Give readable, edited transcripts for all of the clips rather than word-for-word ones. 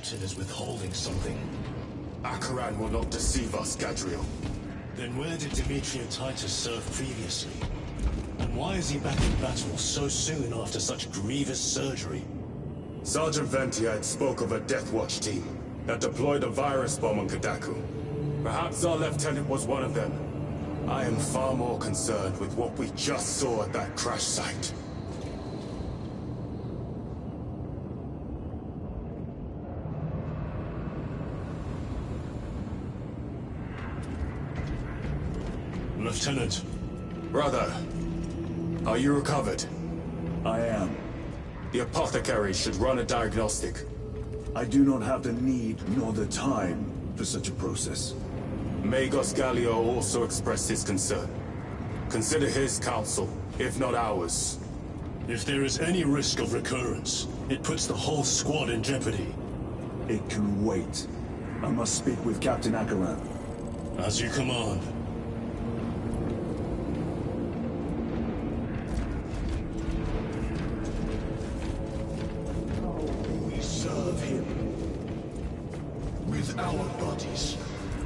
captain is withholding something. Acheran will not deceive us, Gadriel. Then where did Demetrian Titus serve previously? And why is he back in battle so soon after such grievous surgery? Sergeant Ventiad spoke of a Death Watch team that deployed a virus bomb on Kadaku. Perhaps our lieutenant was one of them. I am far more concerned with what we just saw at that crash site. Lieutenant. Brother, are you recovered? I am. The apothecary should run a diagnostic. I do not have the need nor the time for such a process. Magos Gallio also expressed his concern. Consider his counsel, if not ours. If there is any risk of recurrence, it puts the whole squad in jeopardy. It can wait. I must speak with Captain Acheran. As you command. We serve him. With our bodies,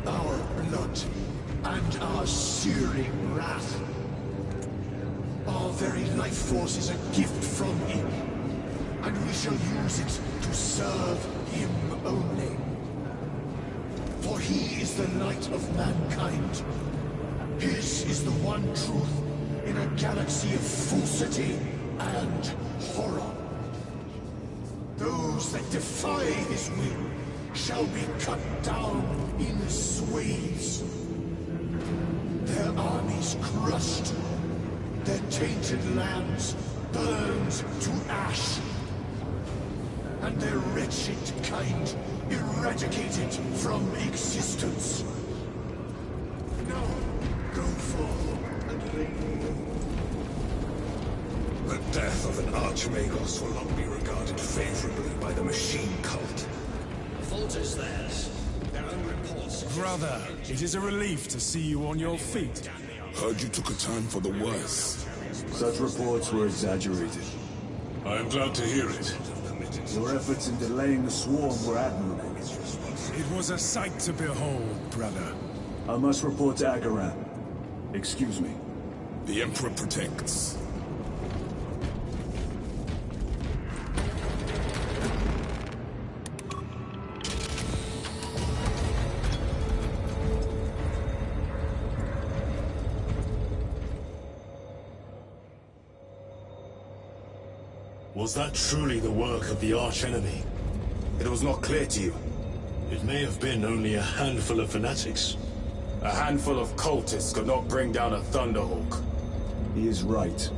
our blood, and our searing wrath. Our very life force is a gift from him, and we shall use it to serve him only. For he is the light of mankind. His is the one truth in a galaxy of falsity and horror. Those that defy his will shall be cut down in swathes. Their armies crushed, their tainted lands burned to ash, and their wretched kind eradicated from existence. Now, go forth and lay low. The death of an Archmagos will not be regarded favorably by the machine cult. Fault is theirs. Their own reports. Brother, it is a relief to see you on your feet. Heard you took a turn for the worse. Such reports were exaggerated. I am glad to hear it. Your efforts in delaying the swarm were admirable. It was a sight to behold, brother. I must report to Acheran. Excuse me. The Emperor protects. Was that truly the work of the archenemy? It was not clear to you. It may have been only a handful of fanatics. A handful of cultists could not bring down a Thunderhawk. He is right.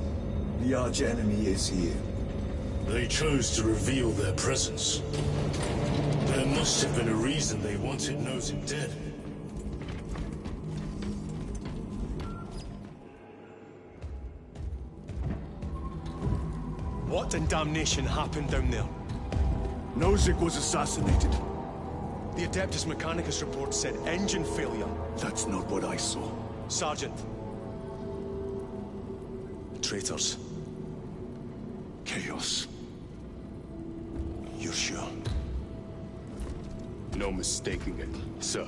The archenemy is here. They chose to reveal their presence. There must have been a reason they wanted Nozick dead. What in damnation happened down there? Nozick was assassinated. The Adeptus Mechanicus report said engine failure. That's not what I saw. Sergeant. Traitors. Chaos. You're sure? No mistaking it, sir.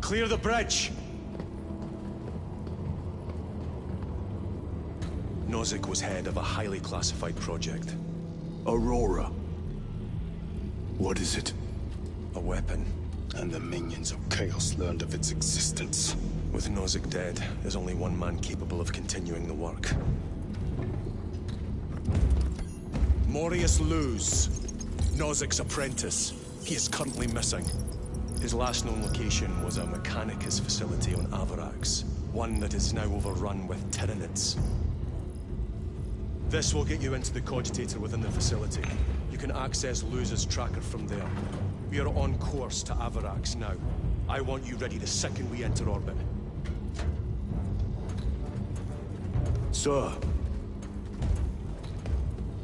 Clear the bridge! Nozick was head of a highly classified project. Aurora. What is it? A weapon. And the minions of Chaos learned of its existence. With Nozick dead, there's only one man capable of continuing the work. Morius Luz, Nozick's apprentice. He is currently missing. His last known location was a Mechanicus facility on Avarax, one that is now overrun with Tyranids. This will get you into the cogitator within the facility. You can access Luz's tracker from there. We are on course to Avarax now. I want you ready the second we enter orbit. Sir.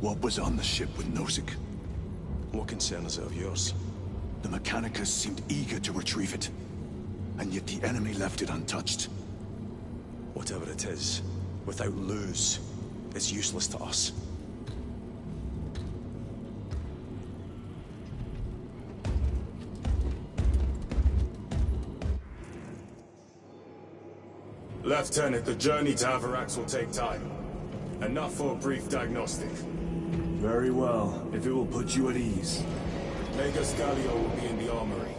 What was on the ship with Nozick? What concern is it of yours? The Mechanicus seemed eager to retrieve it. And yet the enemy left it untouched. Whatever it is, without Luz, it's useless to us. Lieutenant, the journey to Avarax will take time. Enough for a brief diagnostic. Very well, if it will put you at ease. Magus Galio will be in the armory.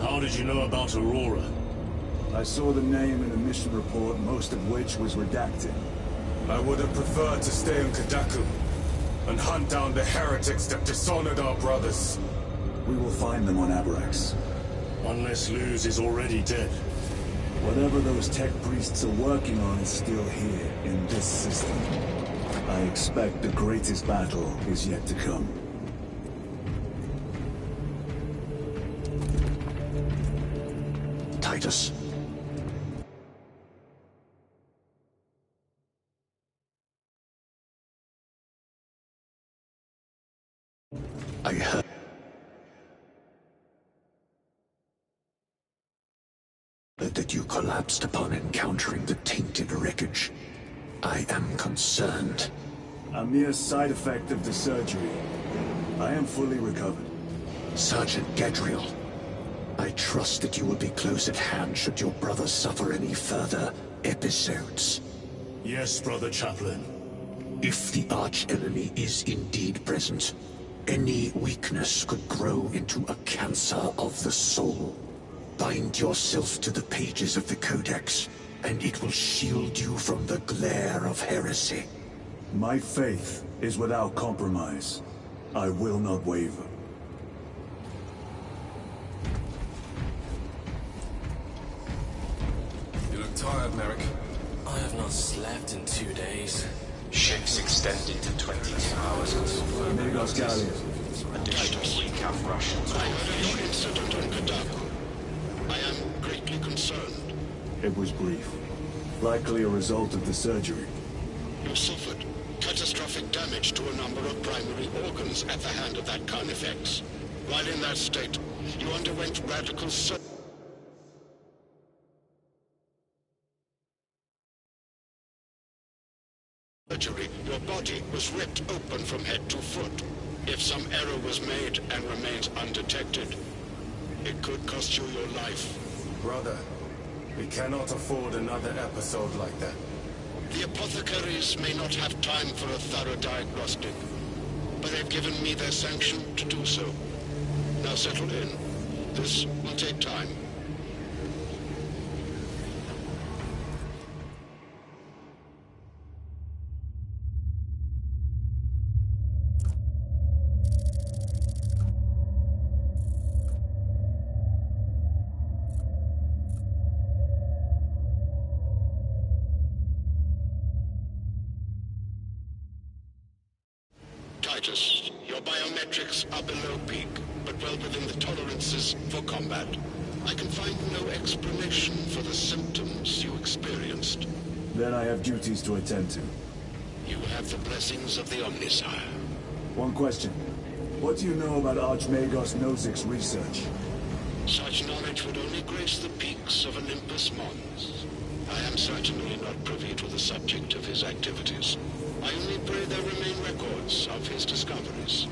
How did you know about Aurora? I saw the name in a mission report, most of which was redacted. I would have preferred to stay in Kadaku and hunt down the heretics that dishonored our brothers. We will find them on Avarax. Unless Luz is already dead. Whatever those tech priests are working on is still here, in this system. I expect the greatest battle is yet to come. Titus. I heard that you collapsed upon encountering the tainted wreckage. I am concerned. A mere side effect of the surgery. I am fully recovered. Sergeant Gadriel, I trust that you will be close at hand should your brother suffer any further episodes. Yes, Brother Chaplain. If the arch-enemy is indeed present, any weakness could grow into a cancer of the soul. Bind yourself to the pages of the Codex, and it will shield you from the glare of heresy. My faith is without compromise. I will not waver. You look tired, Merrick. I have not slept in 2 days. Ships extended to 22 hours until Magos Gallius. additional recap Russians. I heard of your incident on Kadaku. I am greatly concerned. It was brief. Likely a result of the surgery. You suffered catastrophic damage to a number of primary organs at the hand of that Carnifex. While in that state, you underwent radical surgery. Your body was ripped open from head to foot. If some error was made and remains undetected, it could cost you your life. Brother, we cannot afford another episode like that. The apothecaries may not have time for a thorough diagnostic, but they've given me their sanction to do so. Now settle in. This will take time. Titus, your biometrics are below peak, but well within the tolerances for combat. I can find no explanation for the symptoms you experienced. Then I have duties to attend to. You have the blessings of the Omnisire. One question. What do you know about Archmagos Nozick's research? Such knowledge would only grace the peaks of Olympus Mons. I am certainly not privy to the subject of his activities. I only pray there remain records of his discoveries.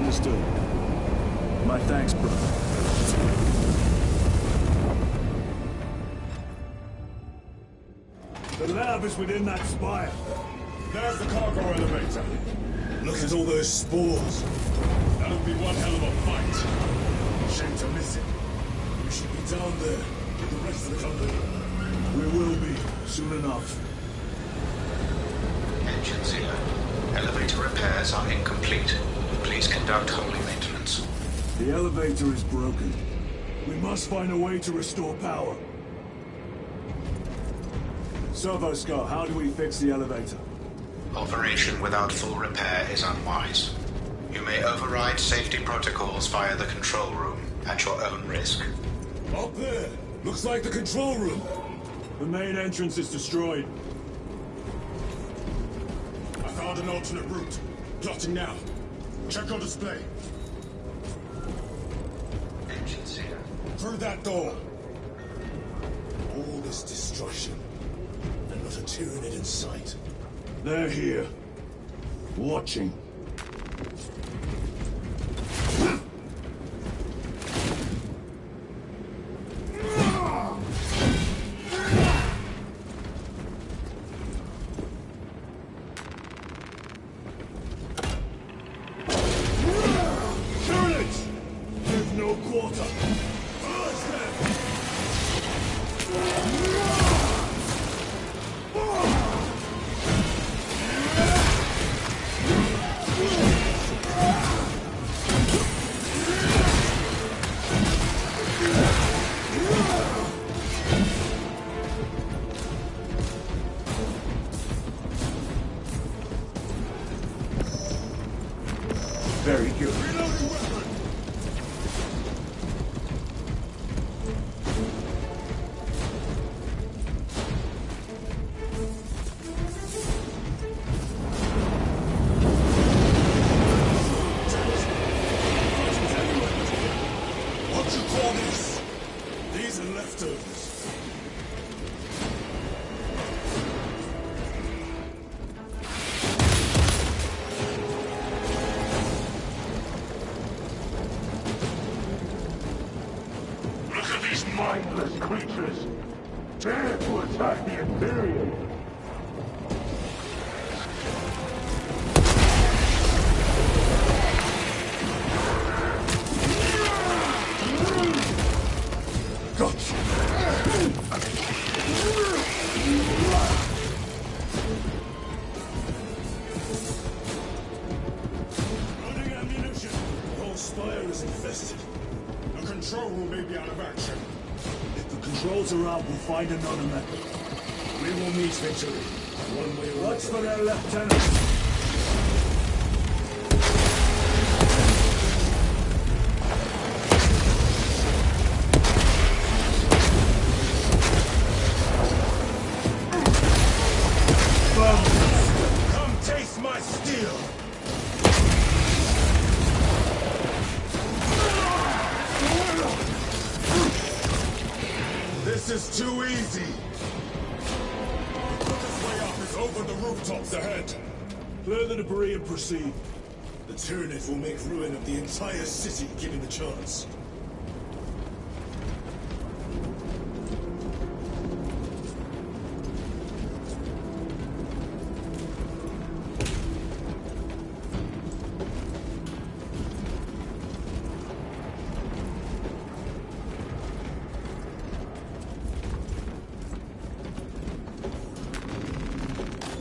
Understood. My thanks, brother. The lab is within that spire. There's the cargo elevator. Look at all those spores. That'll be one hell of a fight. Shame to miss it. We should be down there with the rest of the company. We will be, soon enough. Engines here. Elevator repairs are incomplete. Please conduct holy maintenance. The elevator is broken. We must find a way to restore power. Servo-Scar, how do we fix the elevator? Operation without full repair is unwise. You may override safety protocols via the control room at your own risk. Up there! Looks like the control room. The main entrance is destroyed. I found an alternate route. Plotting now. Check your display. Engines here. Through that door. All this destruction, and not a Tyranid in sight. They're here. Watching. Very good. Reloading weapon! What you call this? These are leftovers. Look at these mindless creatures. Dare to attack the Imperium. Running ammunition. The whole spire is infested. The control room may be out of action. If the controls are out, we'll find another method. We will meet victory. One way or What's another. for their lieutenant? Come taste my steel! This is too easy! The quickest way up is over the rooftops ahead. Clear the debris and proceed. The Tyranid will make ruin of the entire city given the chance.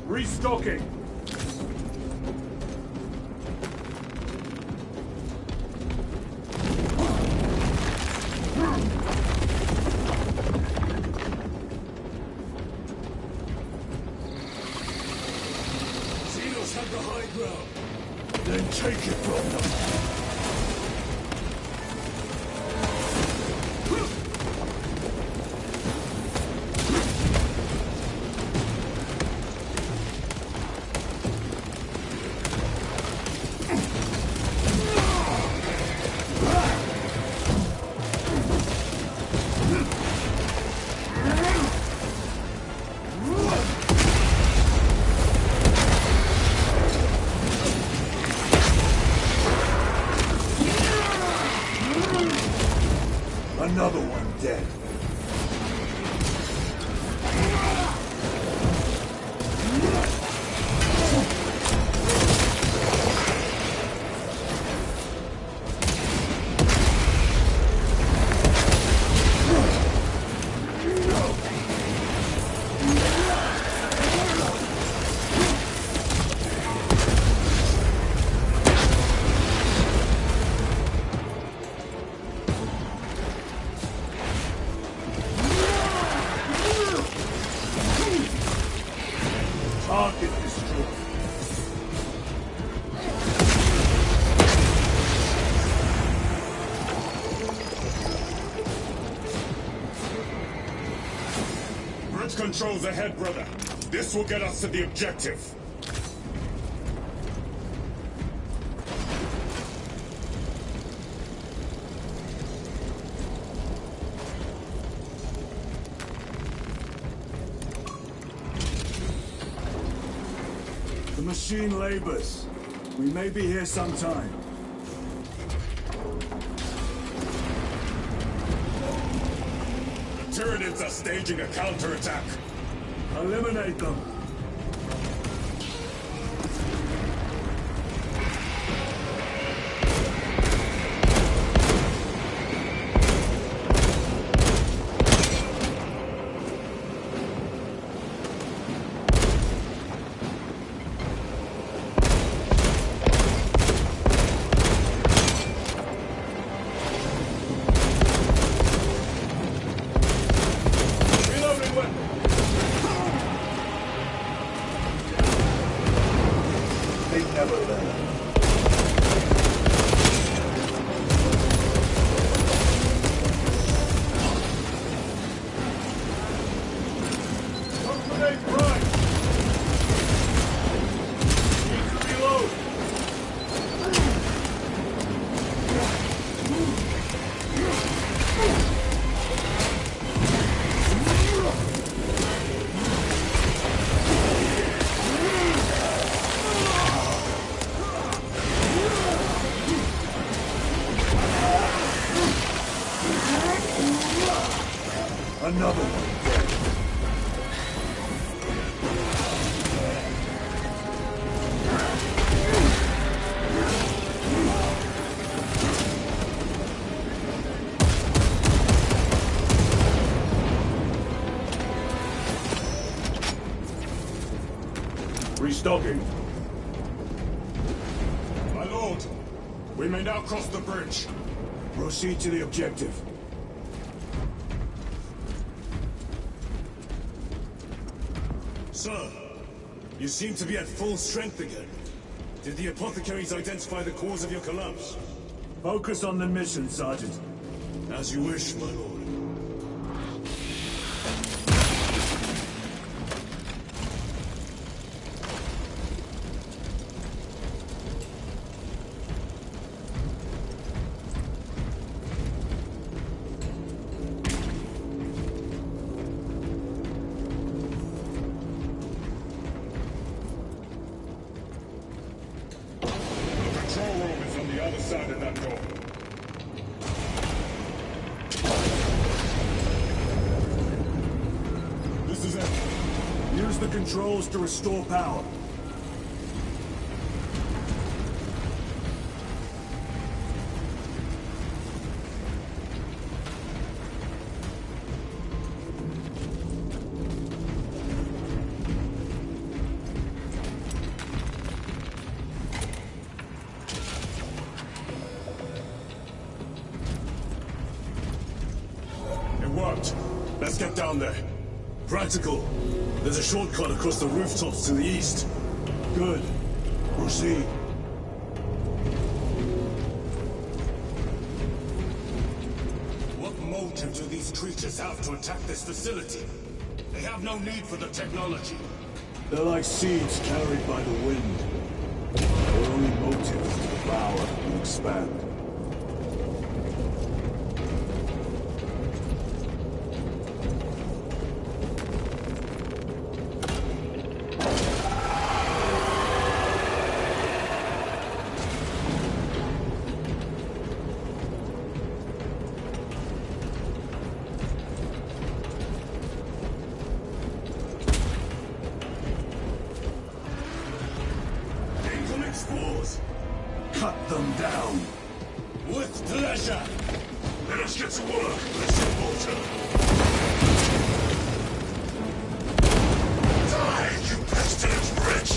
Restocking. Xenos have the high ground. Then take it from them. Another one dead. Target destroyed. Bridge controls ahead, brother. This will get us to the objective. The machine labors. We may be here sometime. The Tyranids are staging a counterattack. Eliminate them. They never learn. Another one dead. Restocking. My lord, we may now cross the bridge. Proceed to the objective. Sir, you seem to be at full strength again. Did the apothecaries identify the cause of your collapse? Focus on the mission, Sergeant. As you wish, my lord. Control room is on the other side of that door. This is it. Use the controls to restore power. It worked. Let's get down there. Practical. There's a shortcut across the rooftops to the east. Good. Proceed. What motive do these creatures have to attack this facility? They have no need for the technology. They're like seeds carried by the wind. Their only motive is to devour and expand. shaft. Let us get to work, Mr. Bolter. Die, you pestilent wretch!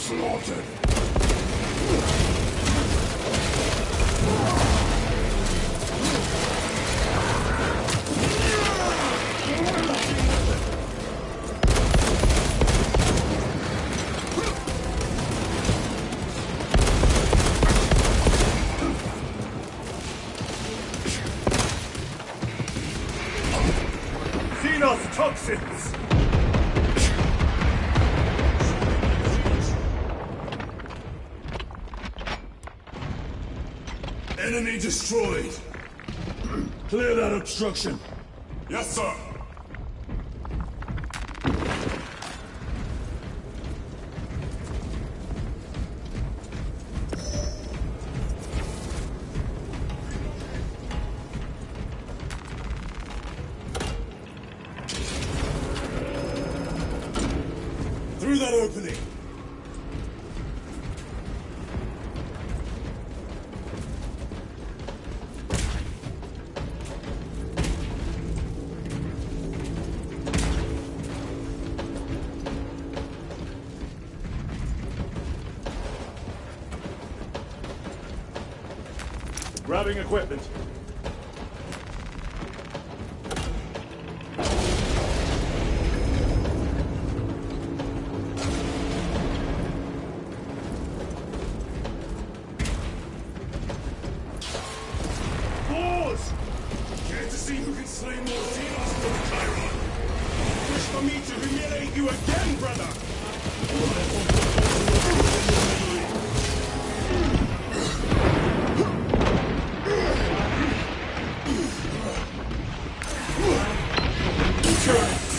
Slaughtered. Xenos toxins! Enemy destroyed. Clear that obstruction. Yes, sir. Through that opening. Grabbing equipment. Pause! Care to see who can slay more Xenos than Chiron? Wish for me to humiliate you again, brother!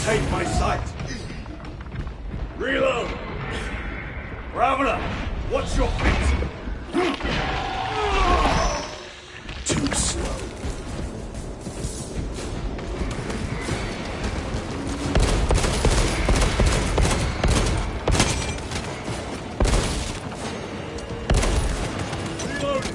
Take my sight! Reload! Raveler, what's your fate? Too slow. Reloading!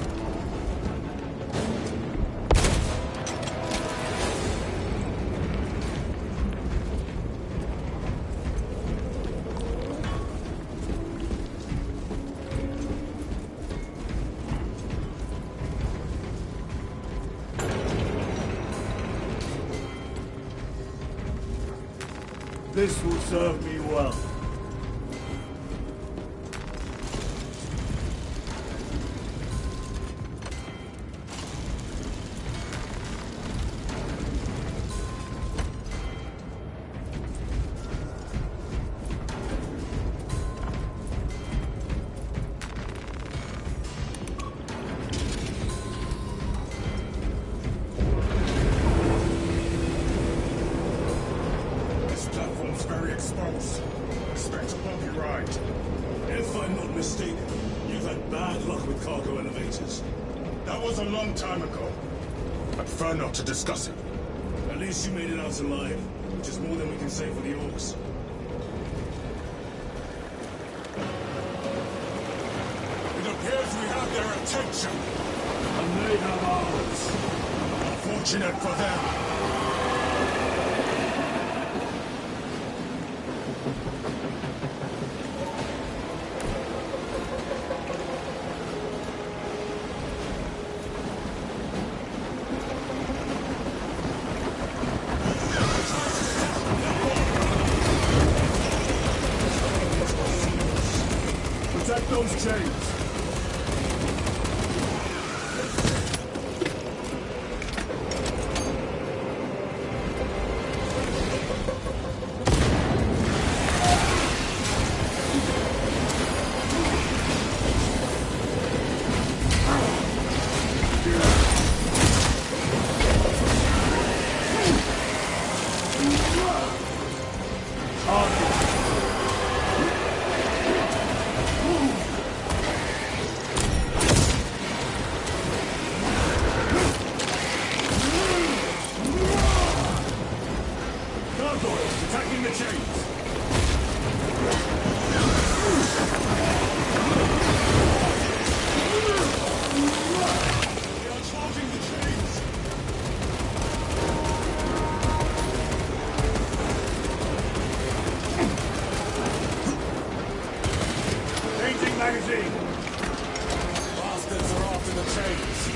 This will serve me well. Very exposed. Expect a bumpy ride. If I'm not mistaken, you've had bad luck with cargo elevators. That was a long time ago. I prefer not to discuss it. At least you made it out alive, which is more than we can say for the orcs. It appears we have their attention. And they have ours. Unfortunate for them. Protect those chains. magazine! Bastards are after the chains.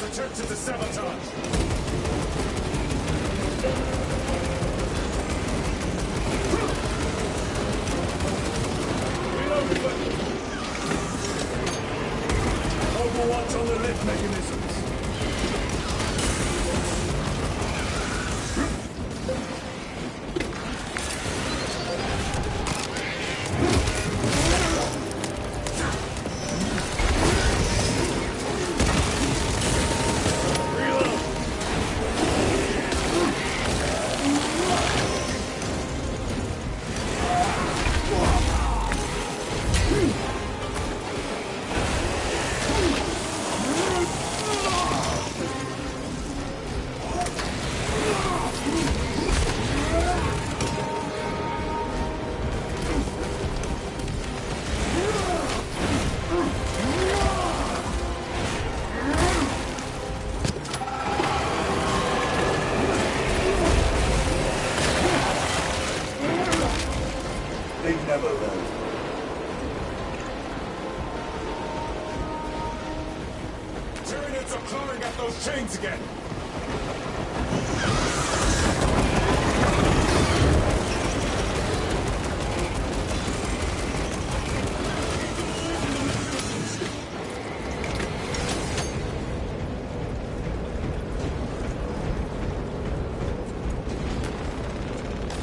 Attempted to sabotage! Overwatch on the lift mechanisms. Chains again!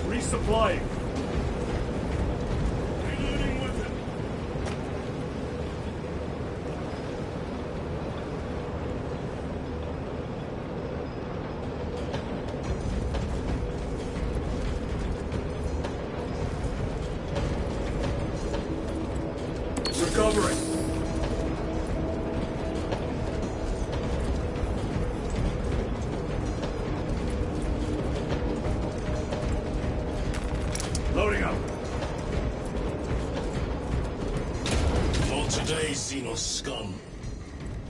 Resupplying. Recovering. Loading up. Not today, Xenos scum.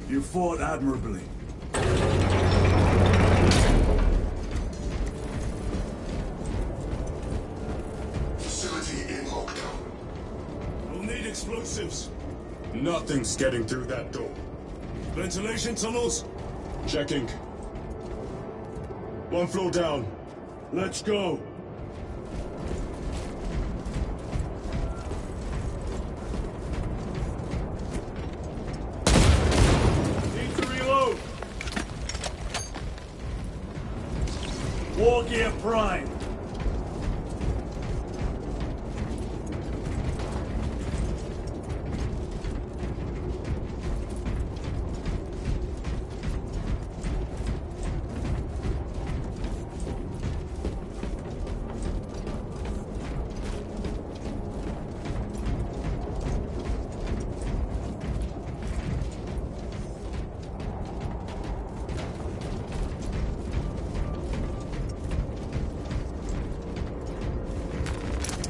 You fought admirably. Facility in lockdown. We'll need explosives. Nothing's getting through that door. Ventilation tunnels? Checking. One floor down. Let's go. Need to reload. War gear prime.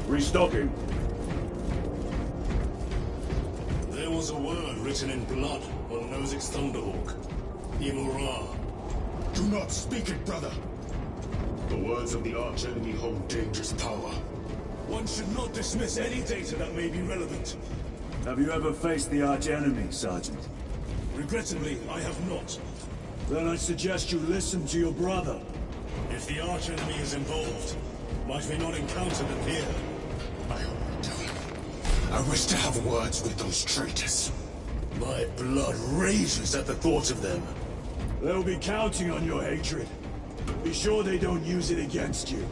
Restocking. There was a word written in blood on Nozick's Thunderhawk. Imura. Do not speak it, brother! The words of the arch-enemy hold dangerous power. One should not dismiss any data that may be relevant. Have you ever faced the arch-enemy, Sergeant? Regrettably, I have not. Then I suggest you listen to your brother. If the arch-enemy is involved, might we not encounter them here? I hope we do. I wish to have words with those traitors. My blood rages at the thought of them. They'll be counting on your hatred. Be sure they don't use it against you.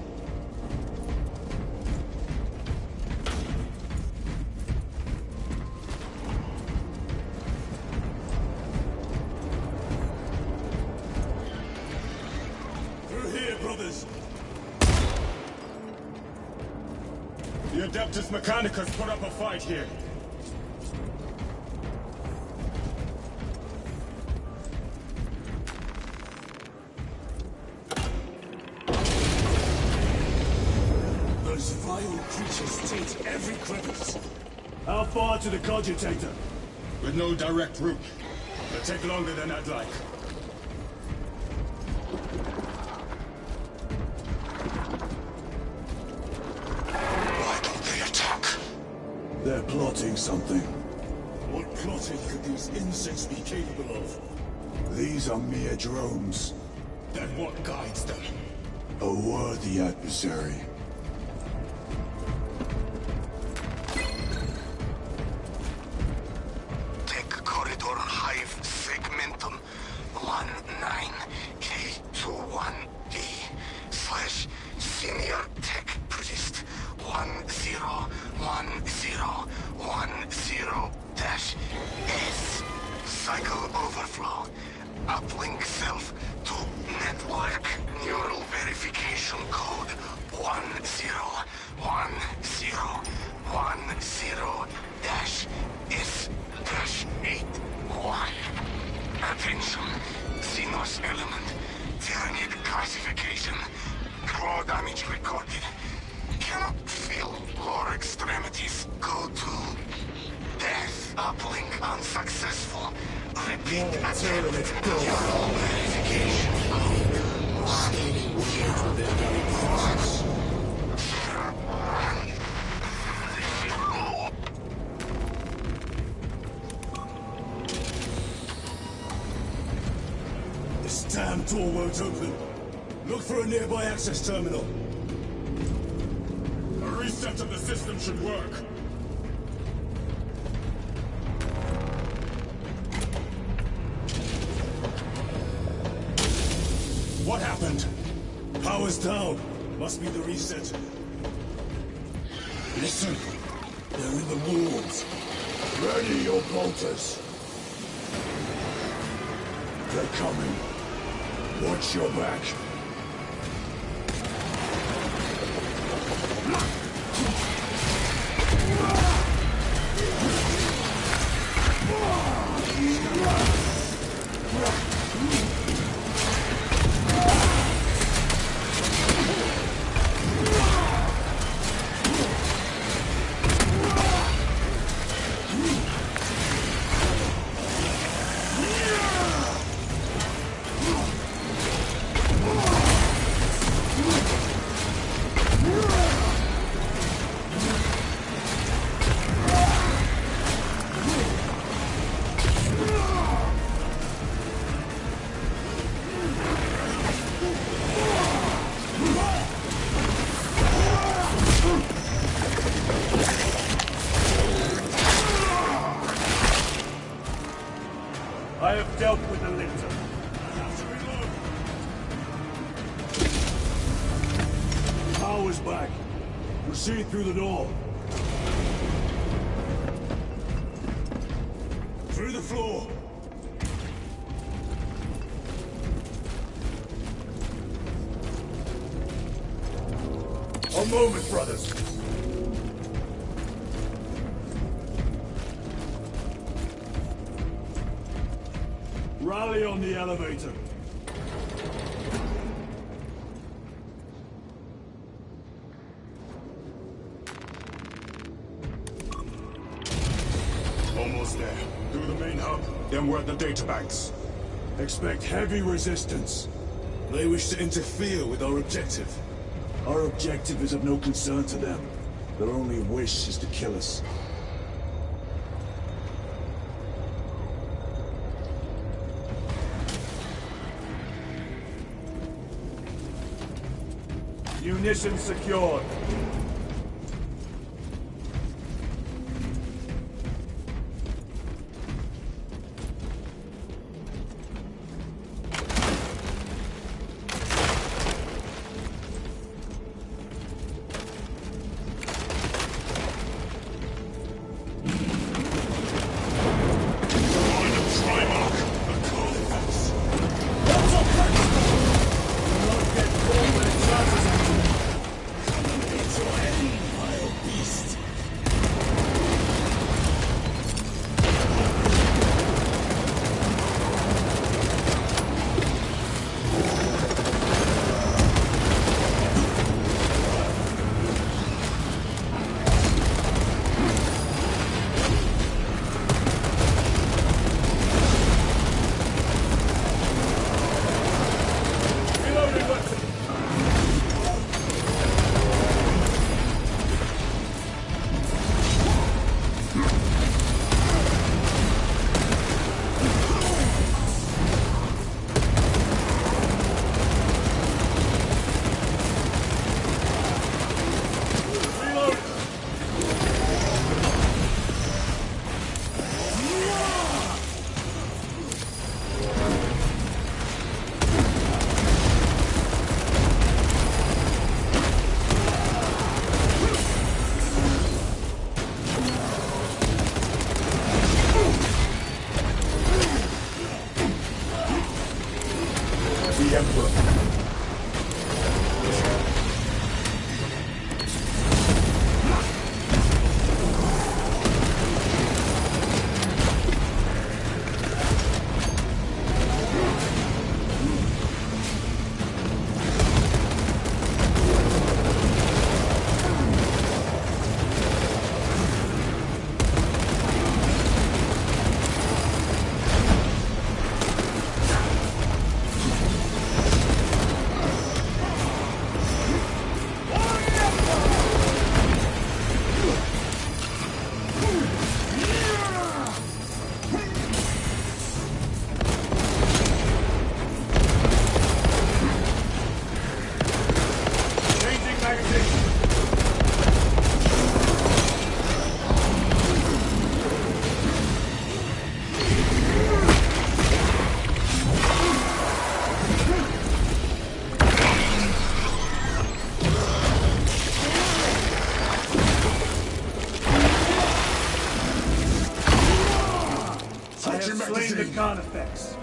Through here, brothers! The Adeptus Mechanicus put up a fight here. Those vile creatures taint every crevice. How far to the Cogitator? With no direct route. It'll take longer than I'd like. Why don't they attack? They're plotting something. What plotting could these insects be capable of? These are mere drones. Then what guides them? A worthy adversary. Tech Corridor Hive Segmentum 19K21D/Senior Tech Priest 101010-S. Cycle overflow. Uplink self to network neural verification code 1010-S-8Y. Attention, Xenos element, Tyranid classification, claw damage recorded. Cannot feel lower extremities. Go to death. Uplink unsuccessful. Repeat attempt. Neural verification code. Scaling weird with their very presence. This damn door won't open. Look for a nearby access terminal. A reset of the system should work. What happened? Power's down. Must be the reset. Listen. They're in the walls. Ready your bolters. They're coming. Watch your back. I have dealt with the lictor. Power's back. Proceed through the door. Through the floor. A moment, brothers. Rally on the elevator. Almost there. Through the main hub, then we're at the databanks. Expect heavy resistance. They wish to interfere with our objective. Our objective is of no concern to them. Their only wish is to kill us. Munitions secured. slain the Carnifex.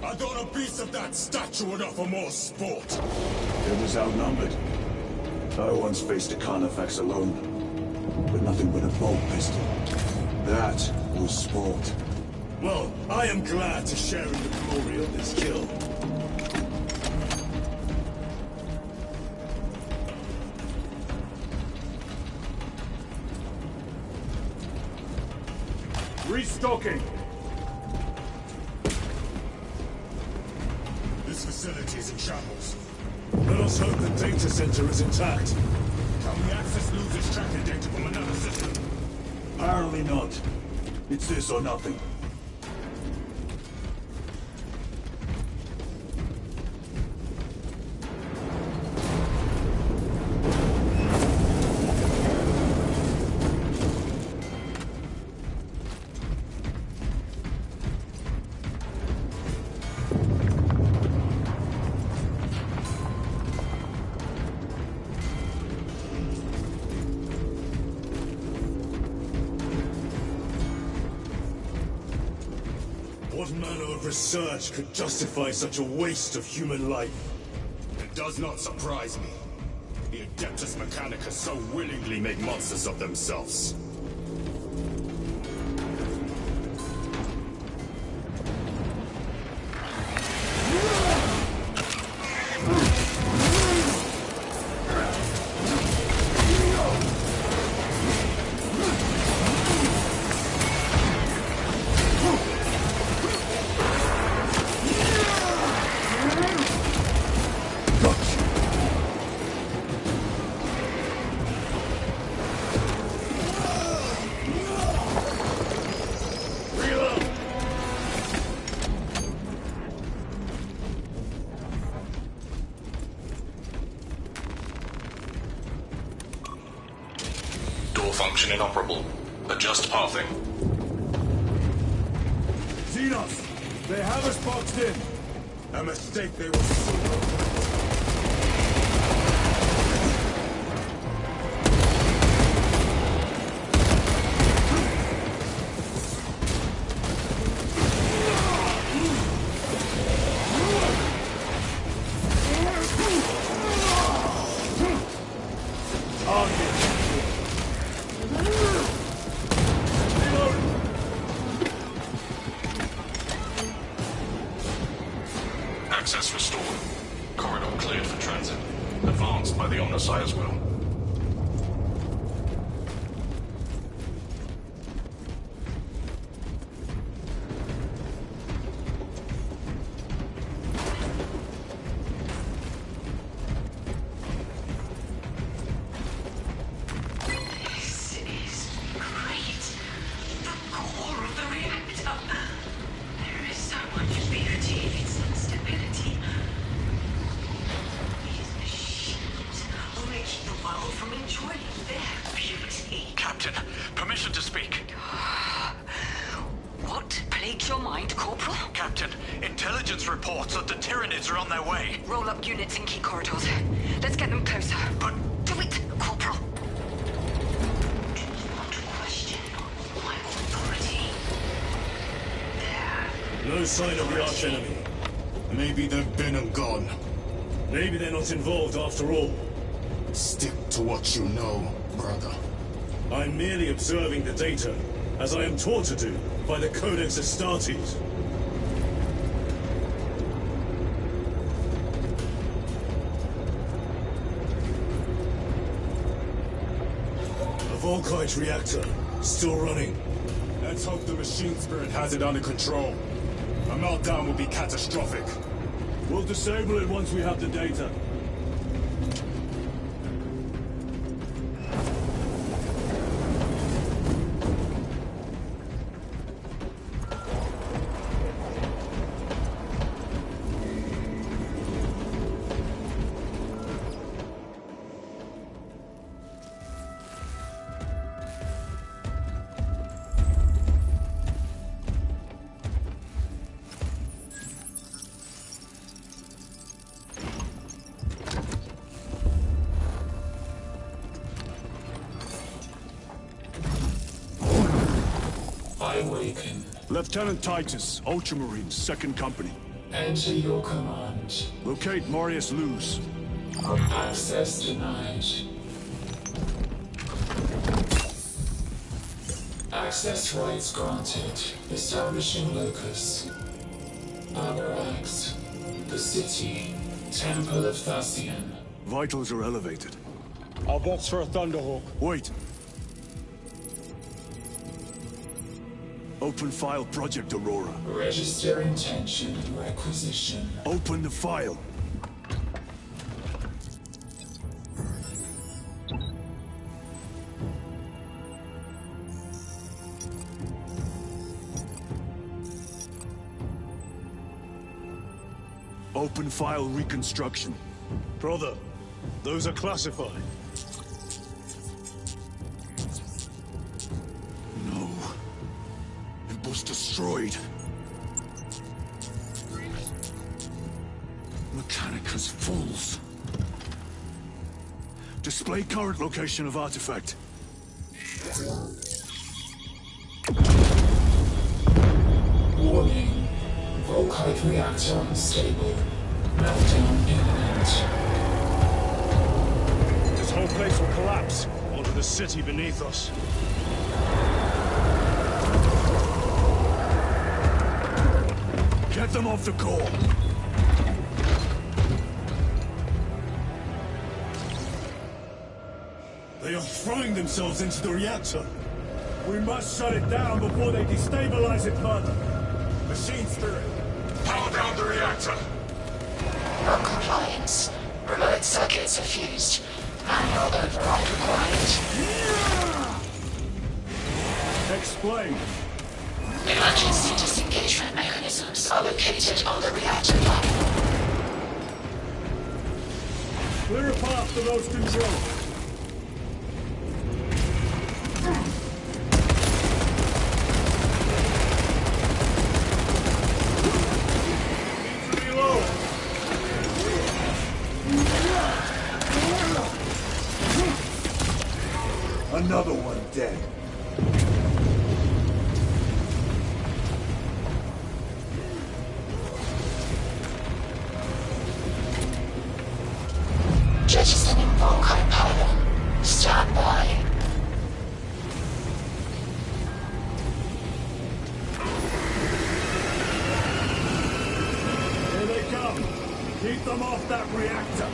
I thought a piece of that statue would offer more sport. It was outnumbered. I once faced a Carnifex alone, with nothing but a bolt pistol. That was sport. Well, I am glad to share in the glory of this kill. Restocking! This facility is in shambles. Let us hope the data center is intact. Can we access Luz's tracking data from another system? Apparently not. It's this or nothing. What manner of research could justify such a waste of human life? It does not surprise me. The Adeptus Mechanicus so willingly make monsters of themselves. Function inoperable. Adjust pathing. Xenos! They have us boxed in! A mistake they were so... Access restored. Corridor cleared for transit. Advanced by the Omnissiah's will. This is great. The core of the reactor. There is so much beauty in its instability. These machines only keep the world from enjoying their beauty. Captain, permission to speak. What plagues your mind, Corporal? Captain, intelligence reports that the Tyranids are on their way. Roll up units in key corridors. Let's get them closer. But... Do it, Corporal. Do not question my authority. There. No sign of the archenemy. Maybe they've been and gone. Maybe they're not involved after all. Stick to what you know, brother. I'm merely observing the data, as I am taught to do by the Codex Astartes. The Volkite reactor, still running. Let's hope the machine spirit has it under control. A meltdown will be catastrophic. We'll disable it once we have the data. I awaken. Lieutenant Titus, Ultramarines, 2nd Company. Enter your command. Locate Marius Luz. Access denied. Access rights granted. Establishing locus. Avarax. The city. Temple of Thasian. Vitals are elevated. I'll box for a Thunderhawk. Wait. Open file Project Aurora. Register intention and requisition. Open the file. Open file reconstruction. Brother, those are classified. No. It was destroyed. Mechanicus fools. Display current location of artifact. Warning. Volkite reactor unstable. Meltdown imminent. This whole place will collapse onto the city beneath us. Get them off the core. They are throwing themselves into the reactor. We must shut it down before they destabilize it further. Machine Spirit, power down the reactor. Non-compliance. Remote circuits are fused. Manual override required. Explain. Emergency disengagement mechanisms are located on the reactor platform. Clear a path to those controls. Another one dead. Jettisoning Volkite pylon. Stand by. Here they come. Keep them off that reactor.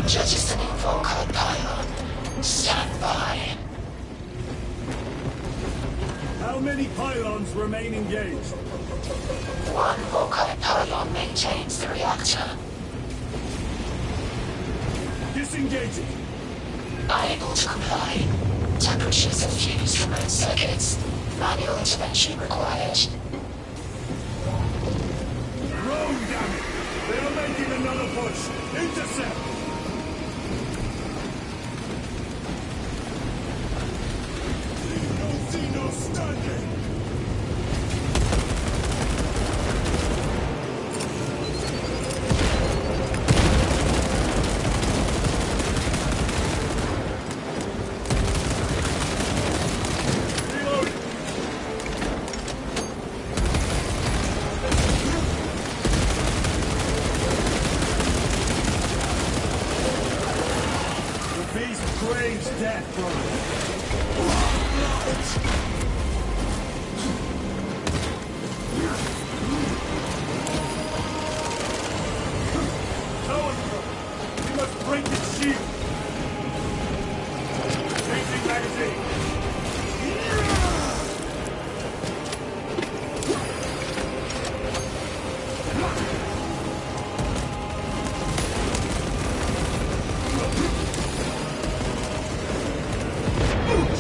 Jettisoning Volkite pylon. Stand by. How many pylons remain engaged? One Volkite pylon maintains the reactor. Disengaging. Unable to comply. Temperatures have fused remote circuits. Manual intervention required. Rome, damn it! They are making another push. Intercept! No standing! Graves death, brother. We must break its shield. Changing magazine.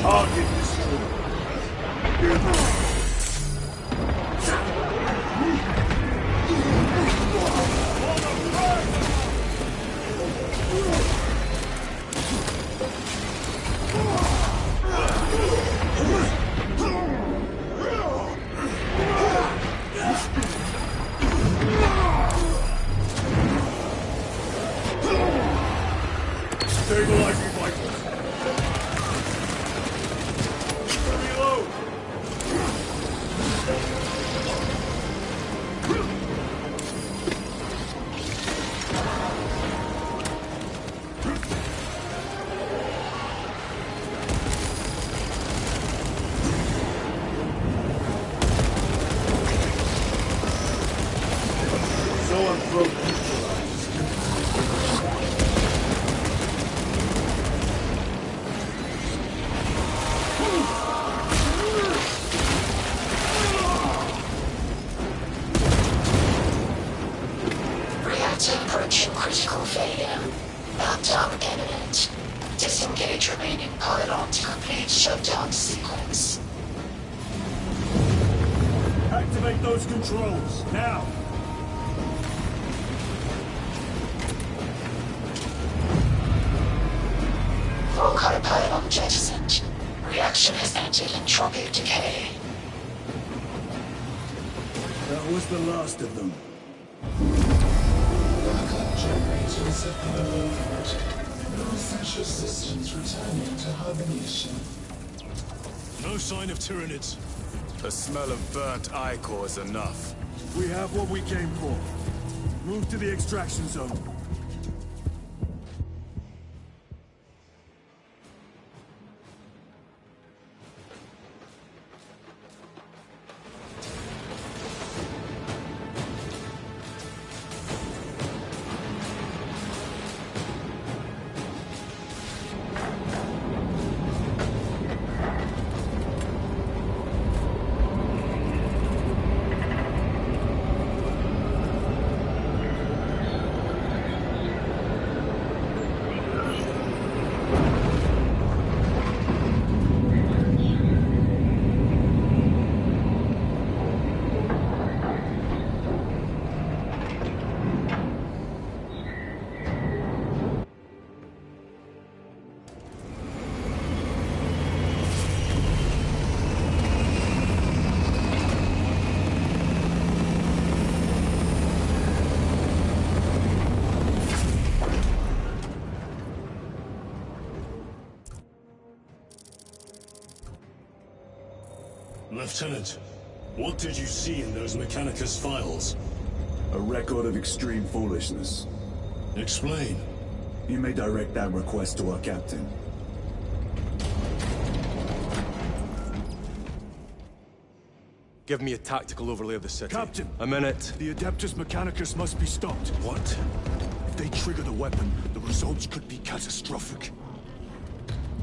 Target destroyed. Stabilizing vitals. Reload. Someone broke neutralized. Reactor approaching critical failure. Meltdown imminent. Disengage remaining pylon to complete shutdown sequence. Activate those controls, now! Volkite pylon jettisoned. Reaction has entered entropic decay. That was the last of them. Backup generators have been overloaded. No essential systems returning to hibernation. No sign of Tyranids. The smell of burnt ichor is enough. We have what we came for. Move to the extraction zone. Lieutenant, what did you see in those Mechanicus files? A record of extreme foolishness. Explain. You may direct that request to our captain. Give me a tactical overlay of the city. Captain! A minute. The Adeptus Mechanicus must be stopped. What? If they trigger the weapon, the results could be catastrophic.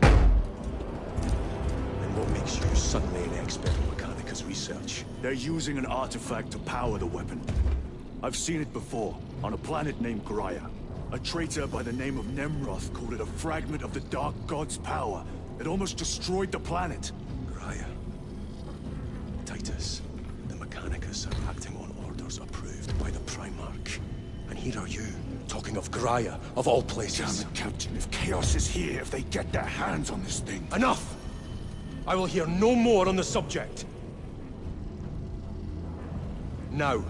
And what makes you suddenly an expert in Mechanicus research? They're using an artifact to power the weapon. I've seen it before, on a planet named Graia. A traitor by the name of Nemroth called it a fragment of the Dark God's power. It almost destroyed the planet. Graia. Titus, the Mechanicus are acting on orders approved by the Primarch. And here are you, talking of Graia, of all places. Damn it, Captain. If Chaos is here, if they get their hands on this thing... Enough! I will hear no more on the subject. Now,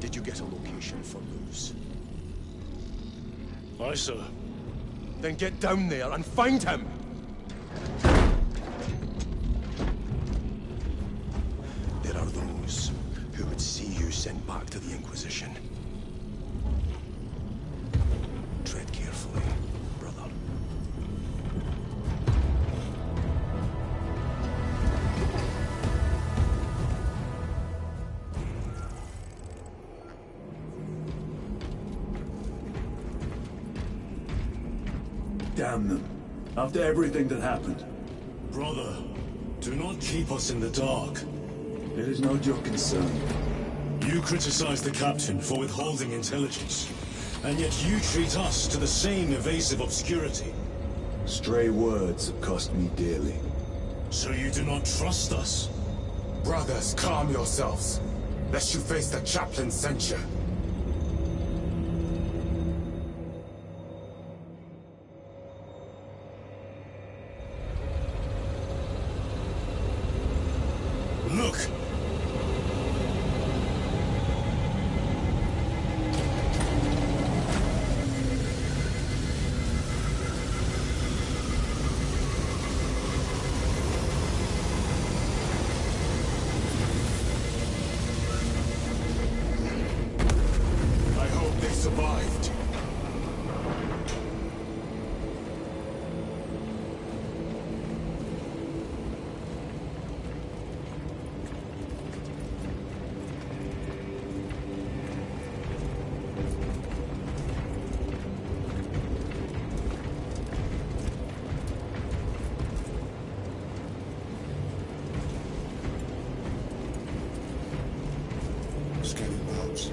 did you get a location for Luz? Aye, sir. Then get down there and find him! There are those who would see you sent back to the Inquisition. Tread carefully, brother. Damn them. After everything that happened. Brother, do not keep us in the dark. It is not your concern. You criticize the captain for withholding intelligence, and yet you treat us to the same evasive obscurity. Stray words have cost me dearly. So you do not trust us? Brothers, calm yourselves, lest you face the chaplain's censure. Look! I hope they survived. Scanning valves.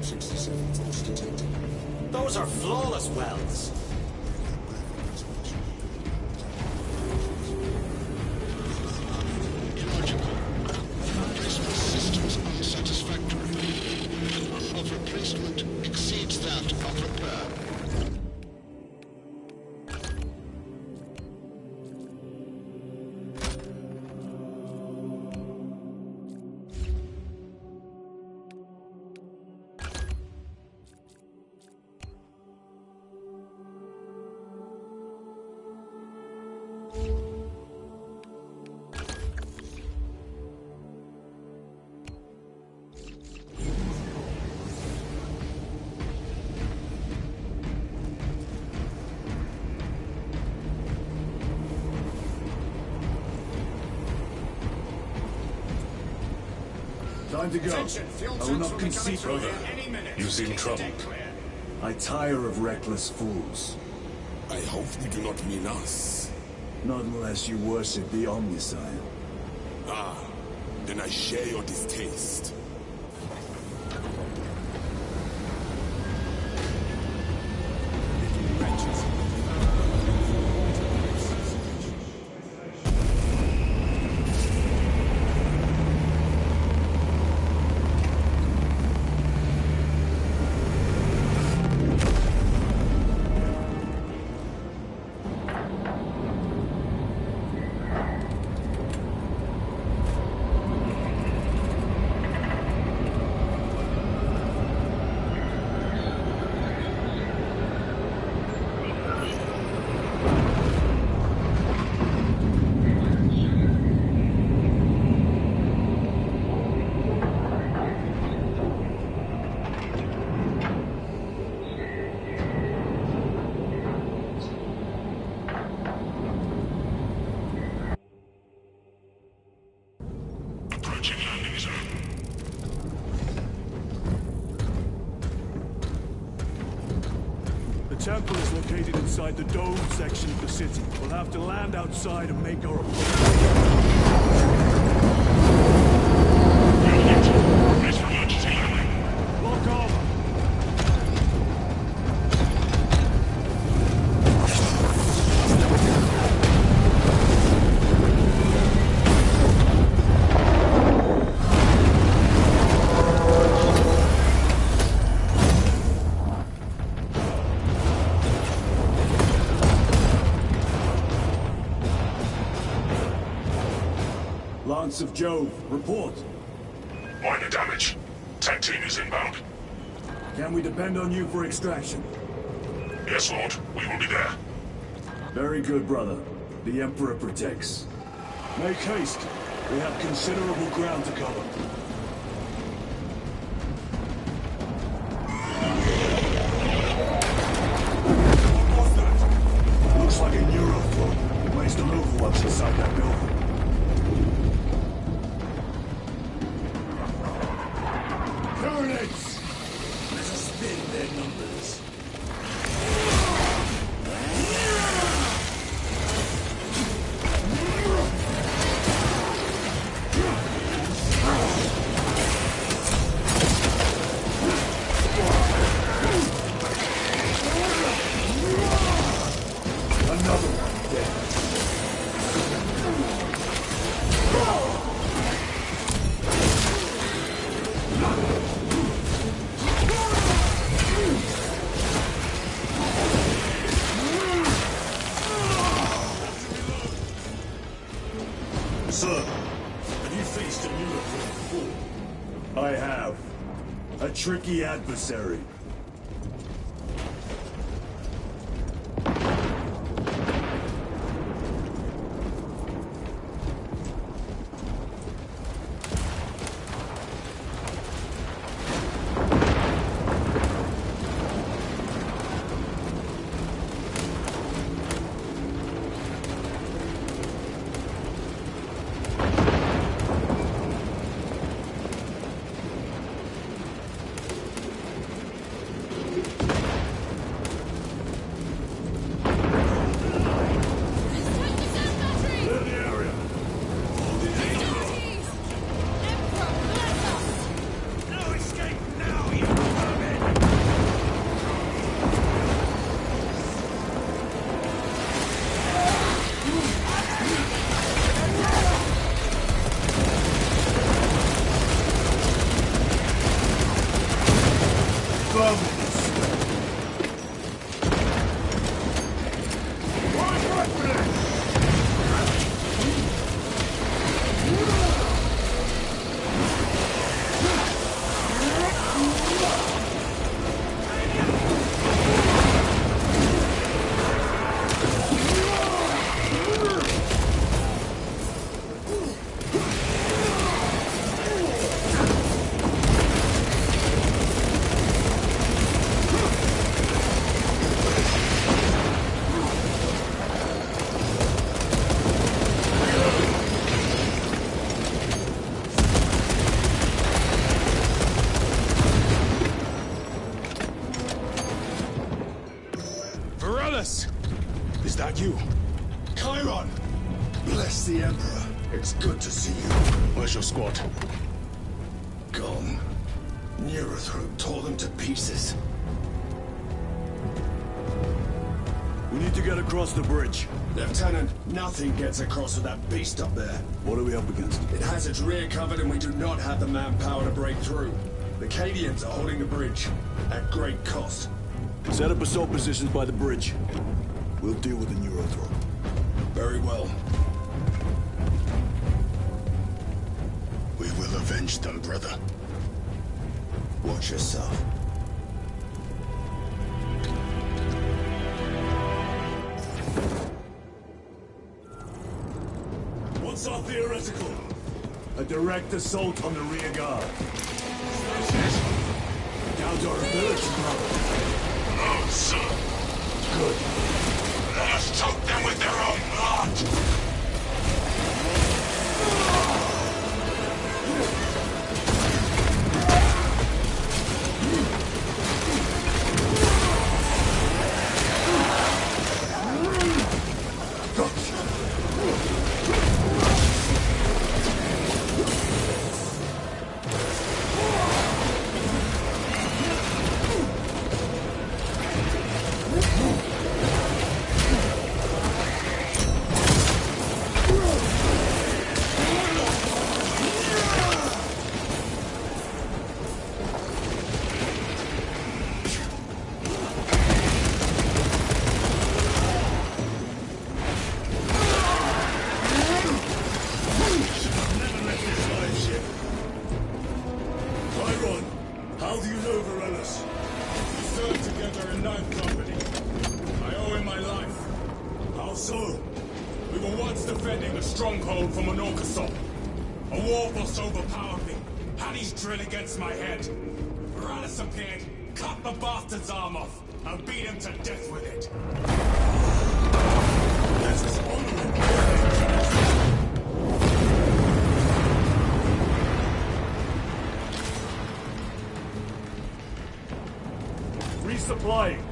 67 volts detected. Those are flawless welds. Illogical. Replacement systems unsatisfactory. Of replacement exceeds that of repair. Time to go. Attention, fuel I will tanks not will be coming concede, through brother. here any minute. You seem troubled. I tire of reckless fools. I hope you do not mean us. Not unless you worship the Omniscient. Ah, then I share your distaste. Approaching landing zone. The temple is located inside the dome section of the city. We'll have to land outside and make our approach. Brace for emergency landing. Lock over! Lance of Jove, report. Minor damage. Tech team is inbound. Can we depend on you for extraction? Yes, Lord. We will be there. Very good, brother. The Emperor protects. Make haste. We have considerable ground to cover. What was that? Looks like a Eurofloat. Ways to move once inside that building. Coordinates! Let us spin their numbers. Sir, have you faced a Neurothron before? I have. A tricky adversary. Is that you? Chiron! Bless the Emperor. It's good to see you. Where's your squad? Gone. Neurothroat tore them to pieces. We need to get across the bridge. Lieutenant, nothing gets across with that beast up there. What are we up against? It has its rear covered and we do not have the manpower to break through. The Cadians are holding the bridge, at great cost. Set up assault positions by the bridge. We'll deal with the Neurothroat. Very well. We will avenge them, brother. Watch yourself. What's our theoretical? A direct assault on the rear guard. Doubt our ability, brother. No, sir. Good. Let us choke them with their own blood! How do you know Varellus? We served together in Ninth Company. I owe him my life. How so? We were once defending a stronghold from an Orcusop. A war boss overpowered me, had his drill against my head. Varellus appeared, cut the bastard's arm off, and beat him to death with it. Let us honor him. Resupplying.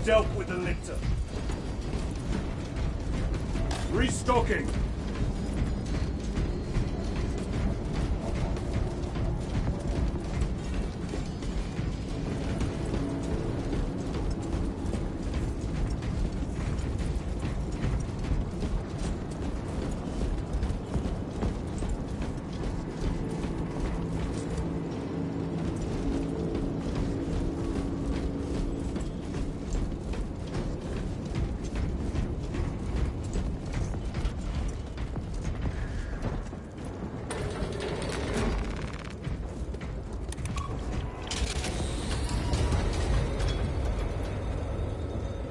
dealt with the lictor. Restocking.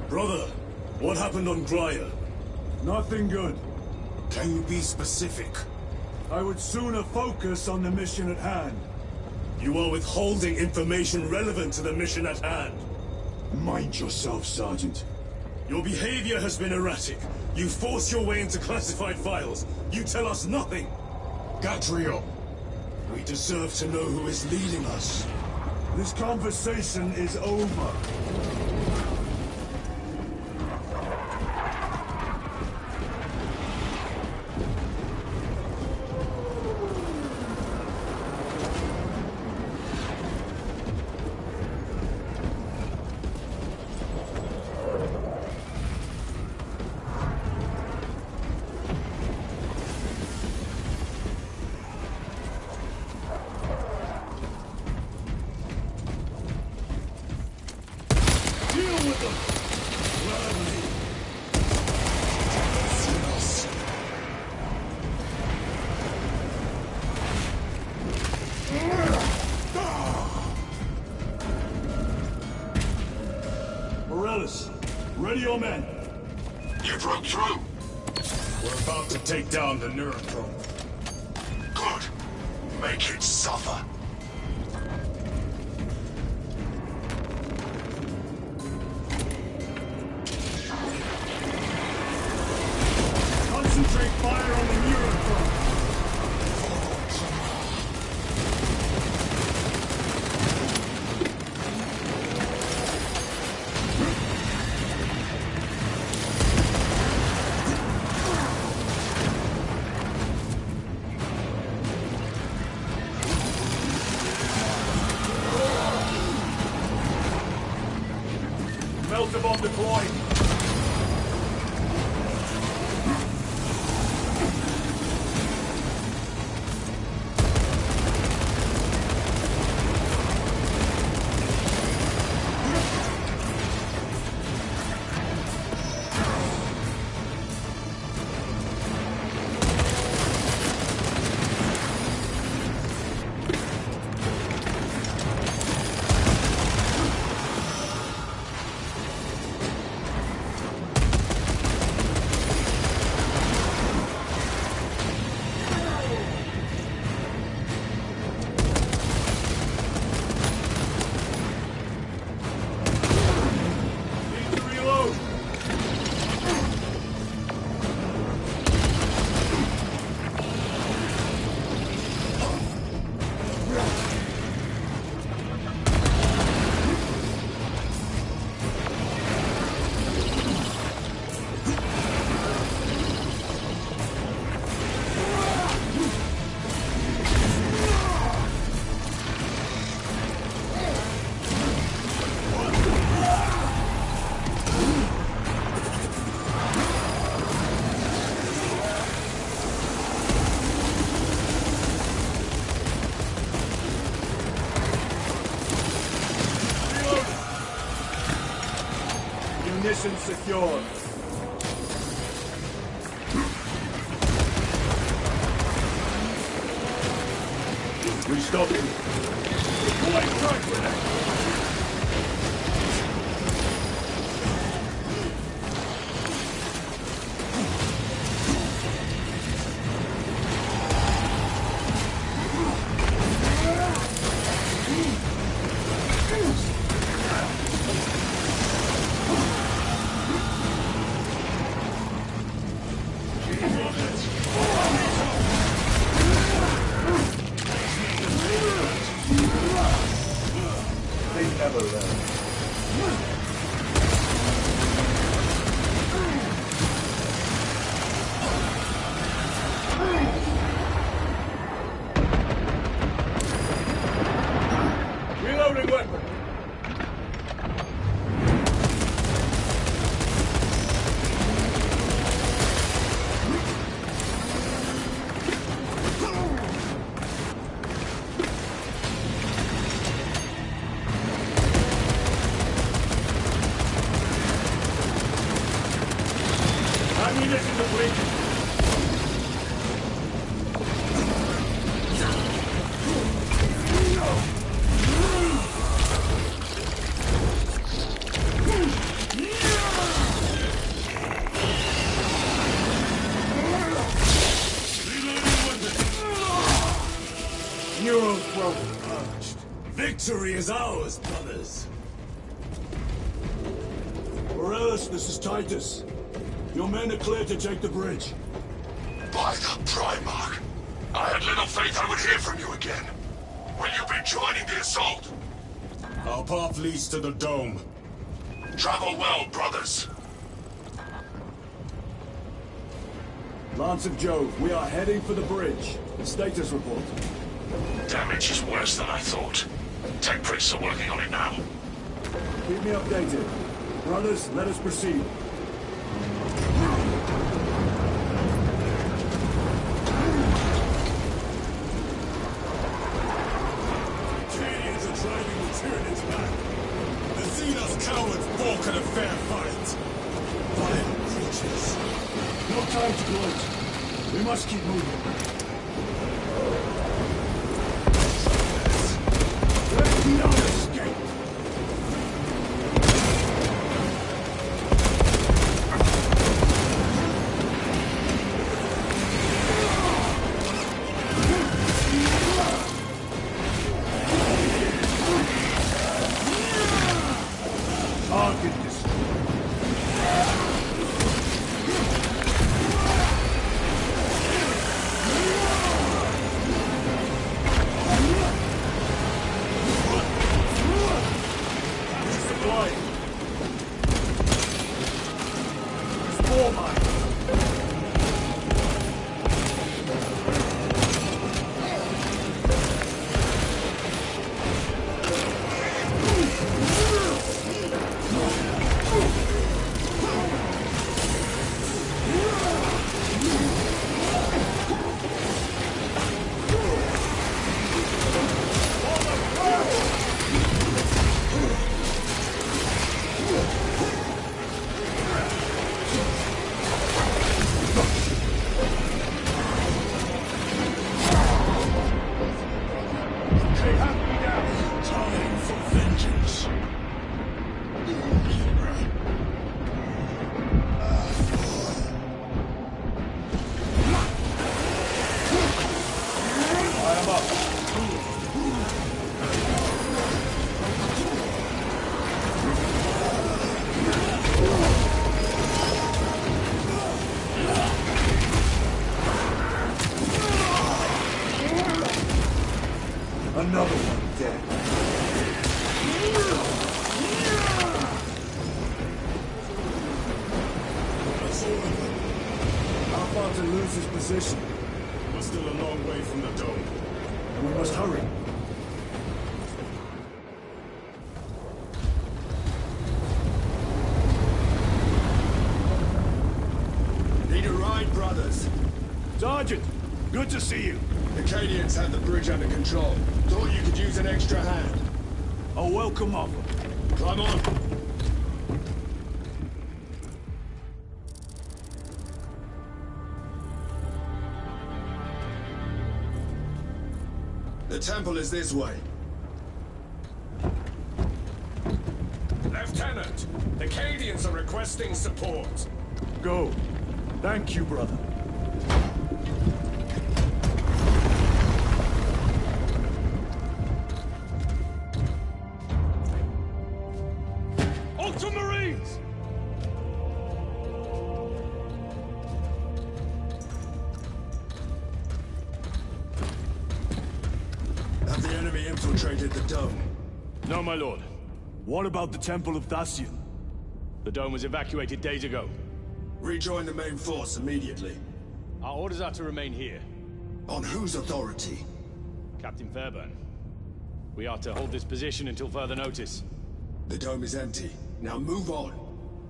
Brother, what happened on Graya? Nothing good. Can you be specific? I would sooner focus on the mission at hand. You are withholding information relevant to the mission at hand. Mind yourself, Sergeant. Your behavior has been erratic. You force your way into classified files. You tell us nothing. Gatrio. We deserve to know who is leading us. This conversation is over. Ready your men. You broke through. We're about to take down the Neurotrone. Good. Make it suffer. Concentrate fire on the Neurotrone. Melter bomb deployed. Mission secure. Restocking. Deploy strike grenade. Heroes well purged. Victory is ours, brothers. Morellis, this is Titus. Your men are clear to take the bridge. By the Primarch! I had little faith I would hear from you again. Will you be joining the assault? Our path leads to the dome. Travel well, brothers. Lance of Jove, we are heading for the bridge. Status report. Damage is worse than I thought. Tech priests are working on it now. Keep me updated. Brothers, let us proceed. Canadians are driving the Tyranids back. The Xenos cowards balk at a fair fight. Vile creatures. No time to gloat. We must keep moving. Let me not escape! Target destroyed. Another one dead. That's all of them. How far to lose his position? We're still a long way from the dome. And we must hurry. Need a ride, brothers? Sergeant, good to see you. The Cadians had the bridge under control. Thought you could use an extra hand. A welcome offer. Climb on. The temple is this way. Lieutenant, the Cadians are requesting support. Go. Thank you, brother. Ultramarines! Have the enemy infiltrated the dome? No, my lord. What about the Temple of Thasian? The dome was evacuated days ago. Rejoin the main force immediately. Our orders are to remain here. On whose authority? Captain Fairburn. We are to hold this position until further notice. The dome is empty. Now move on.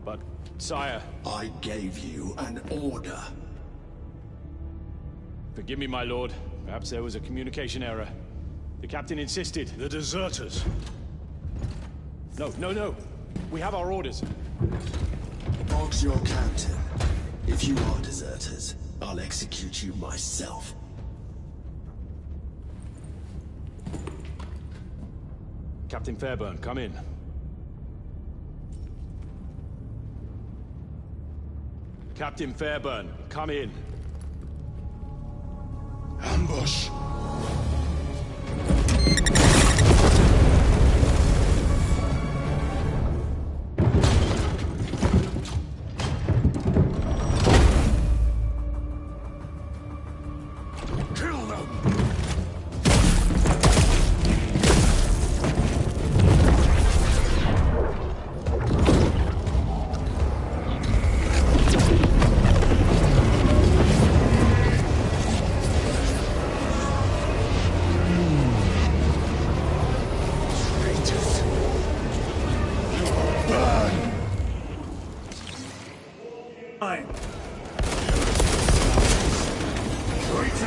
But, sire... I gave you an order. Forgive me, my lord. Perhaps there was a communication error. The captain insisted. The deserters. No. We have our orders. Boggs your captain. If you are deserters, I'll execute you myself. Captain Fairburn, come in. Captain Fairburn, come in. Ambush!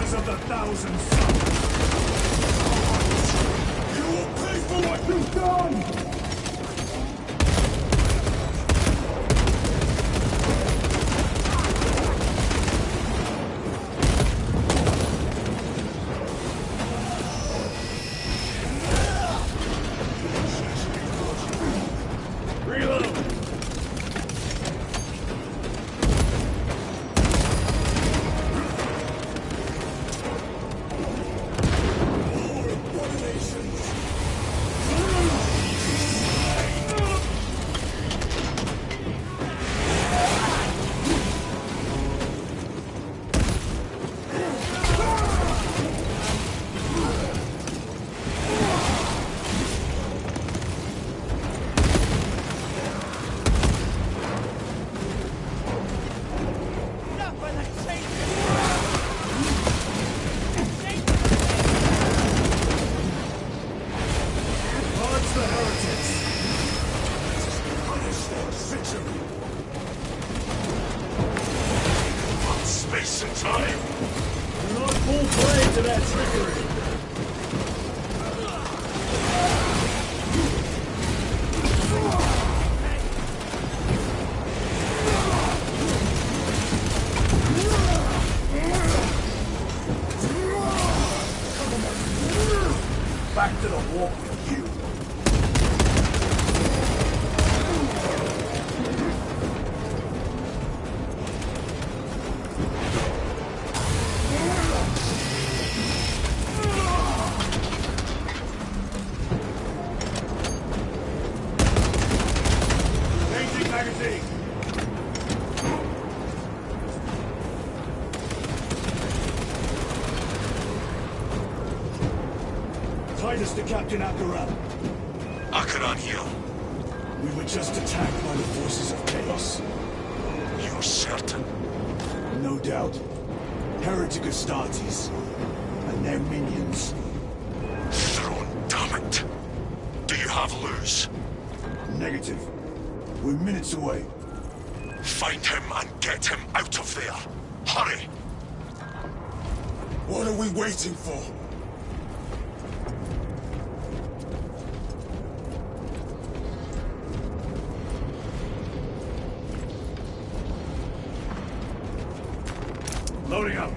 Warriors of the Thousand Suns! You will pay for what you've done! Back to the walk with you. Changing magazine! Titus to Captain Akaran. Akaran here. We were just attacked by the forces of Chaos. You're certain? No doubt. Heretic Astartes. And their minions. Throne, damn it. Do you have Luz? Negative. We're minutes away. Find him and get him out of there. Hurry! What are we waiting for? Loading up.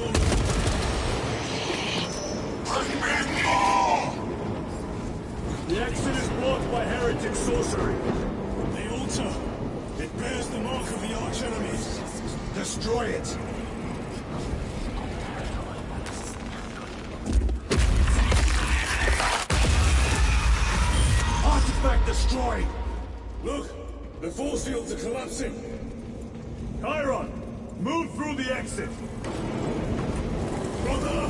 all of them. Bring me more! The exit is blocked by heretic sorcery. The altar. It bears the mark of the archenemy. Destroy it! Artifact destroyed! Look! The force fields are collapsing! Chiron! Move through the exit! Brother!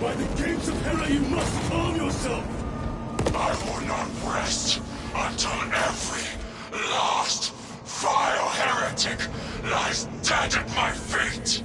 By the gates of Hera, you must calm yourself! I will not rest until every last vile heretic lies dead at my feet!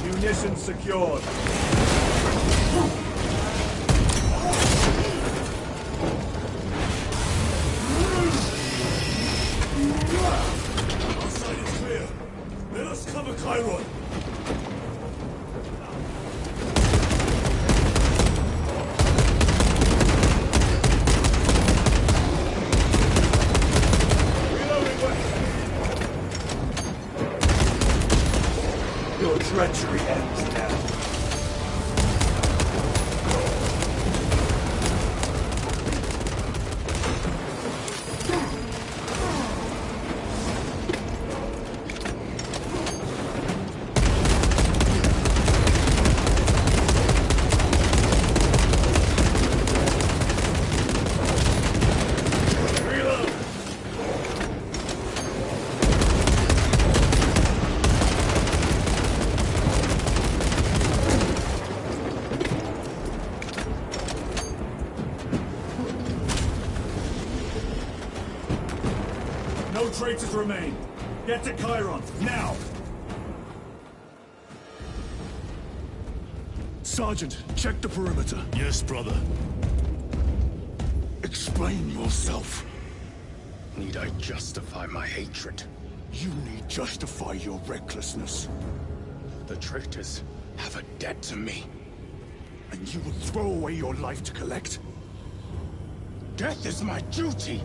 Munitions secured. Our side is clear. Let us cover Chiron. Your treachery ends now. No traitors remain. Get to Chiron, now! Sergeant, check the perimeter. Yes, brother. Explain yourself. Need I justify my hatred? You need justify your recklessness. The traitors have a debt to me. And you will throw away your life to collect? Death is my duty!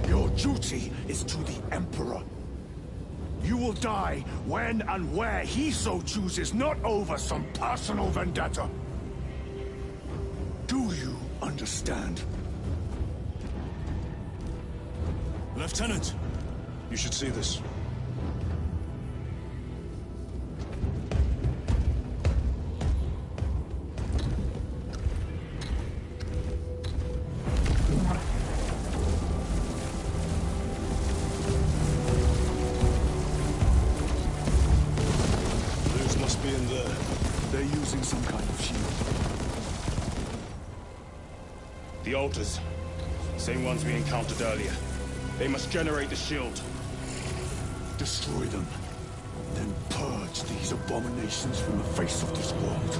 Your duty is to the Emperor. You will die when and where he so chooses, not over some personal vendetta. Do you understand? Lieutenant, you should see this. Some kind of shield. The altars. Same ones we encountered earlier. They must generate the shield. Destroy them. Then purge these abominations from the face of this world.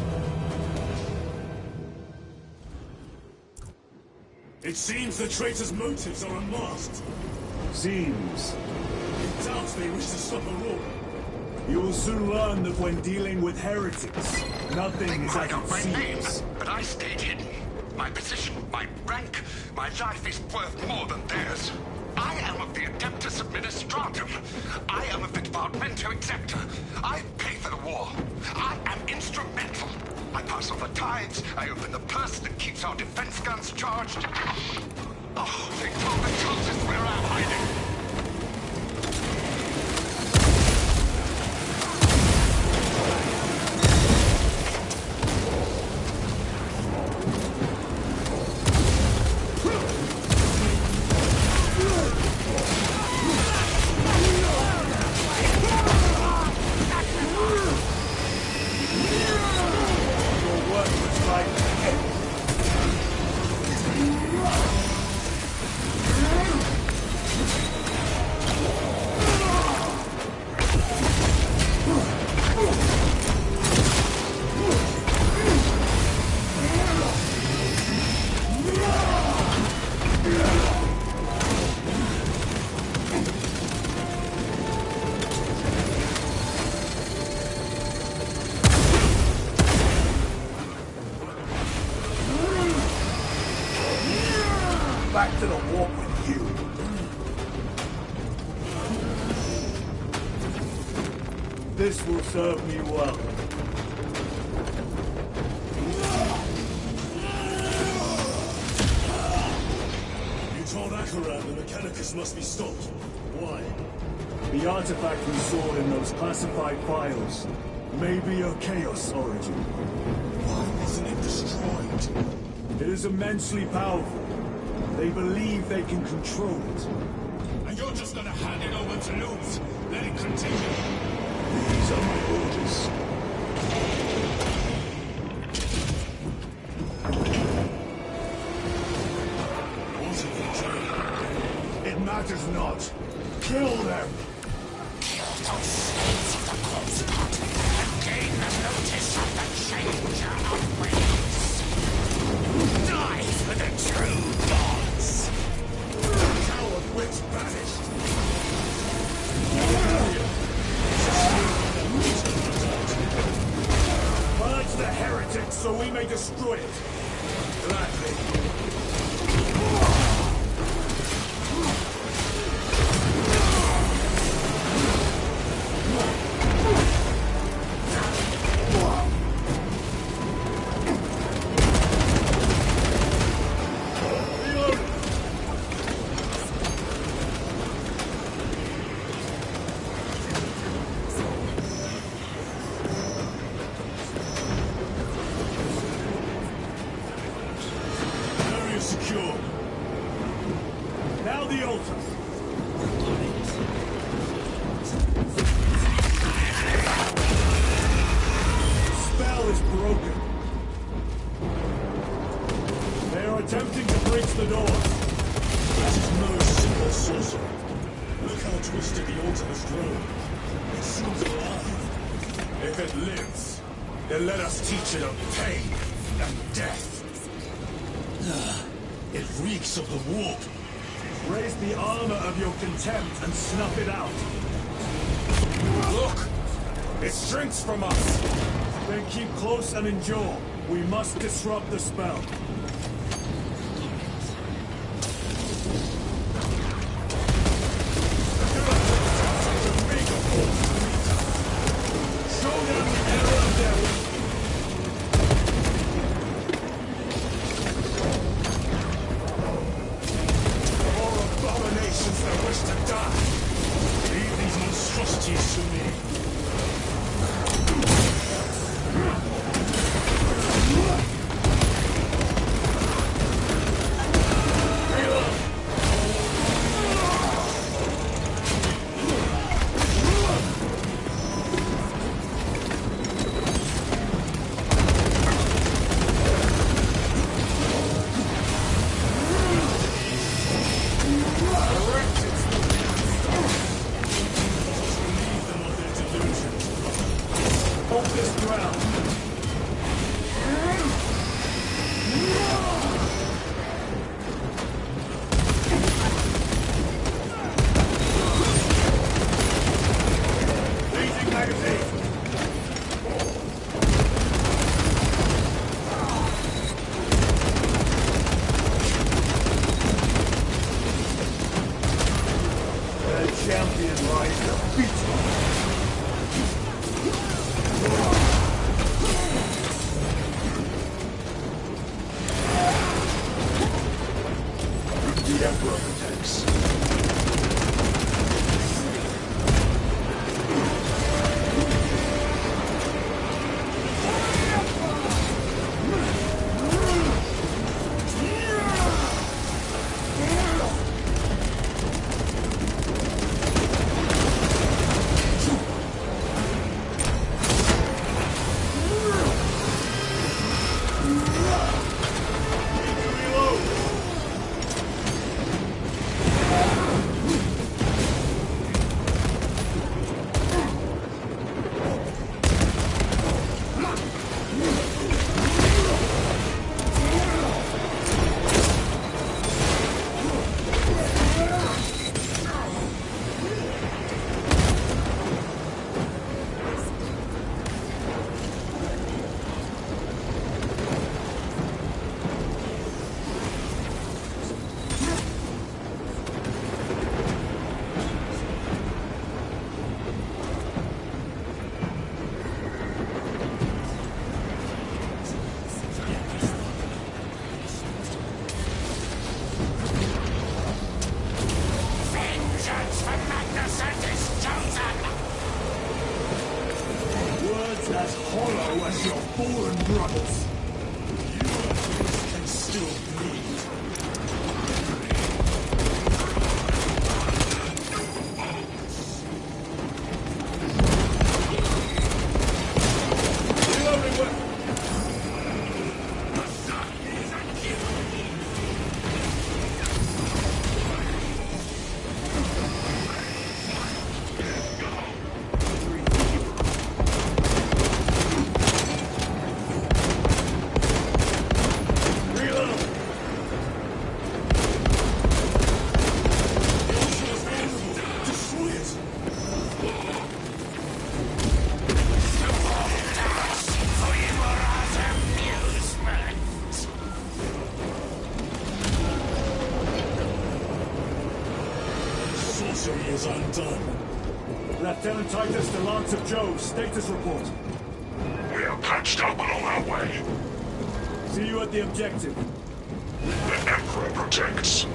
It seems the traitor's motives are unmasked. Seems. It doubts they wish to stop Aurora. You will soon learn that when dealing with heretics, nothing is as it seems. But I stayed hidden. My position, my rank, my life is worth more than theirs. I am of the Adeptus Administratum. I am of the Departamento Exceptor. I pay for the war. I am instrumental. I pass on the tithes. I open the purse that keeps our defense guns charged. Oh, they told us where I'm hiding. Back to the warp with you. This will serve me well. You told Akaran the Mechanicus must be stopped. Why? The artifact we saw in those classified files may be of Chaos origin. Why wasn't it destroyed? It is immensely powerful. They believe they can control it. And you're just gonna hand it over to Lutz? Let it continue? These are my orders. Was it the dream? It matters not. Kill them! Kill those slaves of the corpse pot and gain the notice of the changer of ways. Die for the true gods! Coward witch banished! Purge the heretics so we may destroy it. Gladly. Secure. Now the altar. Spell is broken. They are attempting to breach the doors. That is no simple sorcery. Look how twisted the altar has grown. It seems alive. If it lives, then let us teach it of pain and death. It reeks of the warp. Raise the armor of your contempt and snuff it out. Look! It shrinks from us! Then keep close and endure. We must disrupt the spell. Show them the error of their way. That wish to die. Leave these monstrosities to me. brothers. You can still bleed. Reloading weapon. Sorcery is undone. Lieutenant Titus to Lance of Jove, status report. We are patched up and on our way. See you at the objective. The Emperor protects.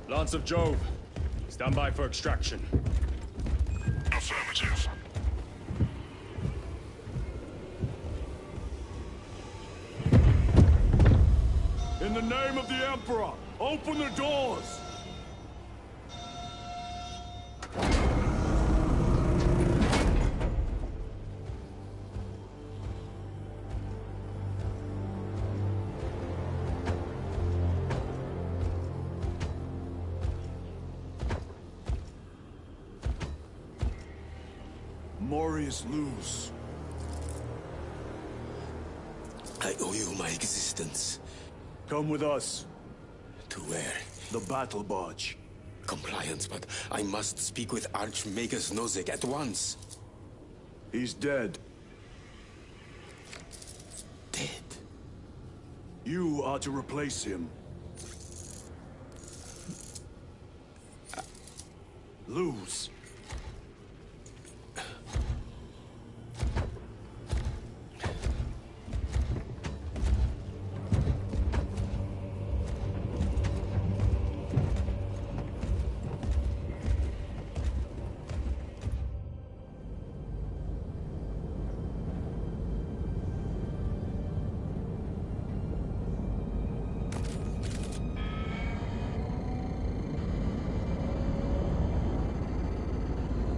Lance of Jove, stand by for extraction. Affirmative. In the name of the Emperor, open the doors! Morius Luz. I owe you my existence. Come with us. To where? The battle barge. Compliance, but I must speak with Archmagus Nozick at once. He's dead. Dead? You are to replace him. Luz.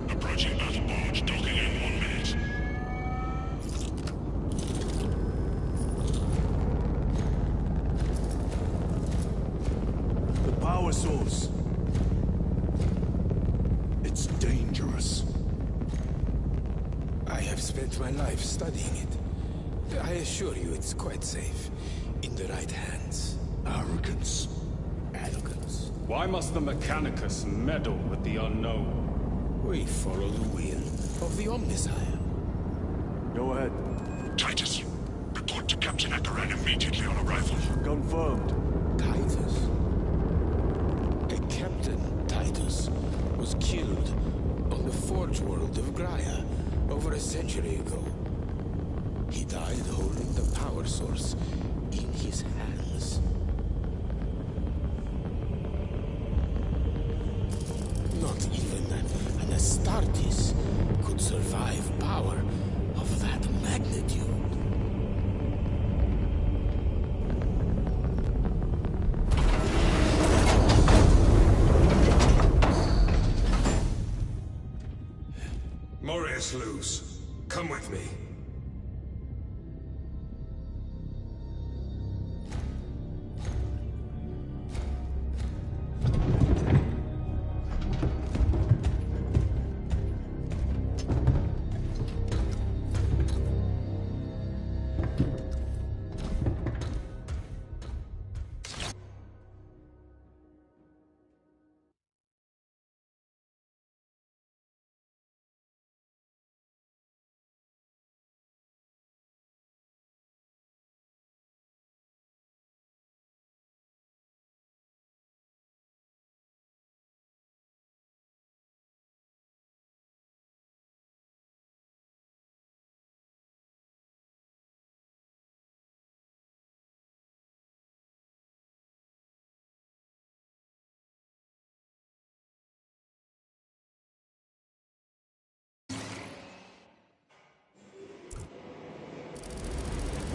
Approaching battle barge, docking in 1 minute. The power source. It's dangerous. I have spent my life studying it. I assure you it's quite safe. In the right hands. Arrogance. Arrogance. Why must the Mechanicus meddle with the unknown? We follow the will of the Omnissiah. Go ahead. Titus, report to Captain Akaran immediately on arrival. Confirmed. Titus. A Captain Titus was killed on the Forge world of Graia over a century ago. He died holding the power source in his hands. Not even an Astartes could survive power of that magnitude. Morius Luz, come with me.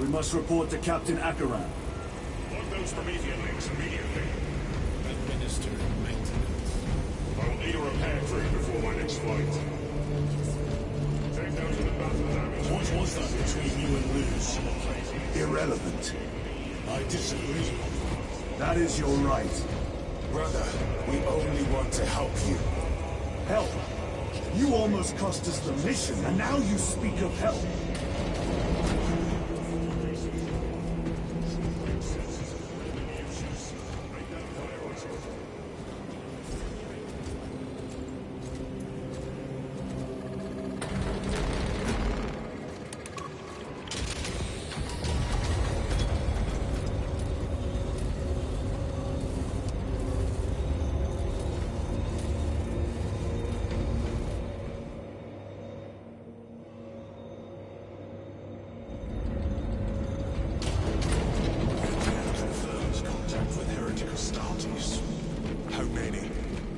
We must report to Captain Akaran. Want those Promethean links immediately. Administer maintenance. I will need a repair crew before my next flight. Take those in the battle damage. What was that between you and Luz? Irrelevant. I disagree. That is your right. Brother, we only want to help you. Help? You almost cost us the mission, and now you speak of help.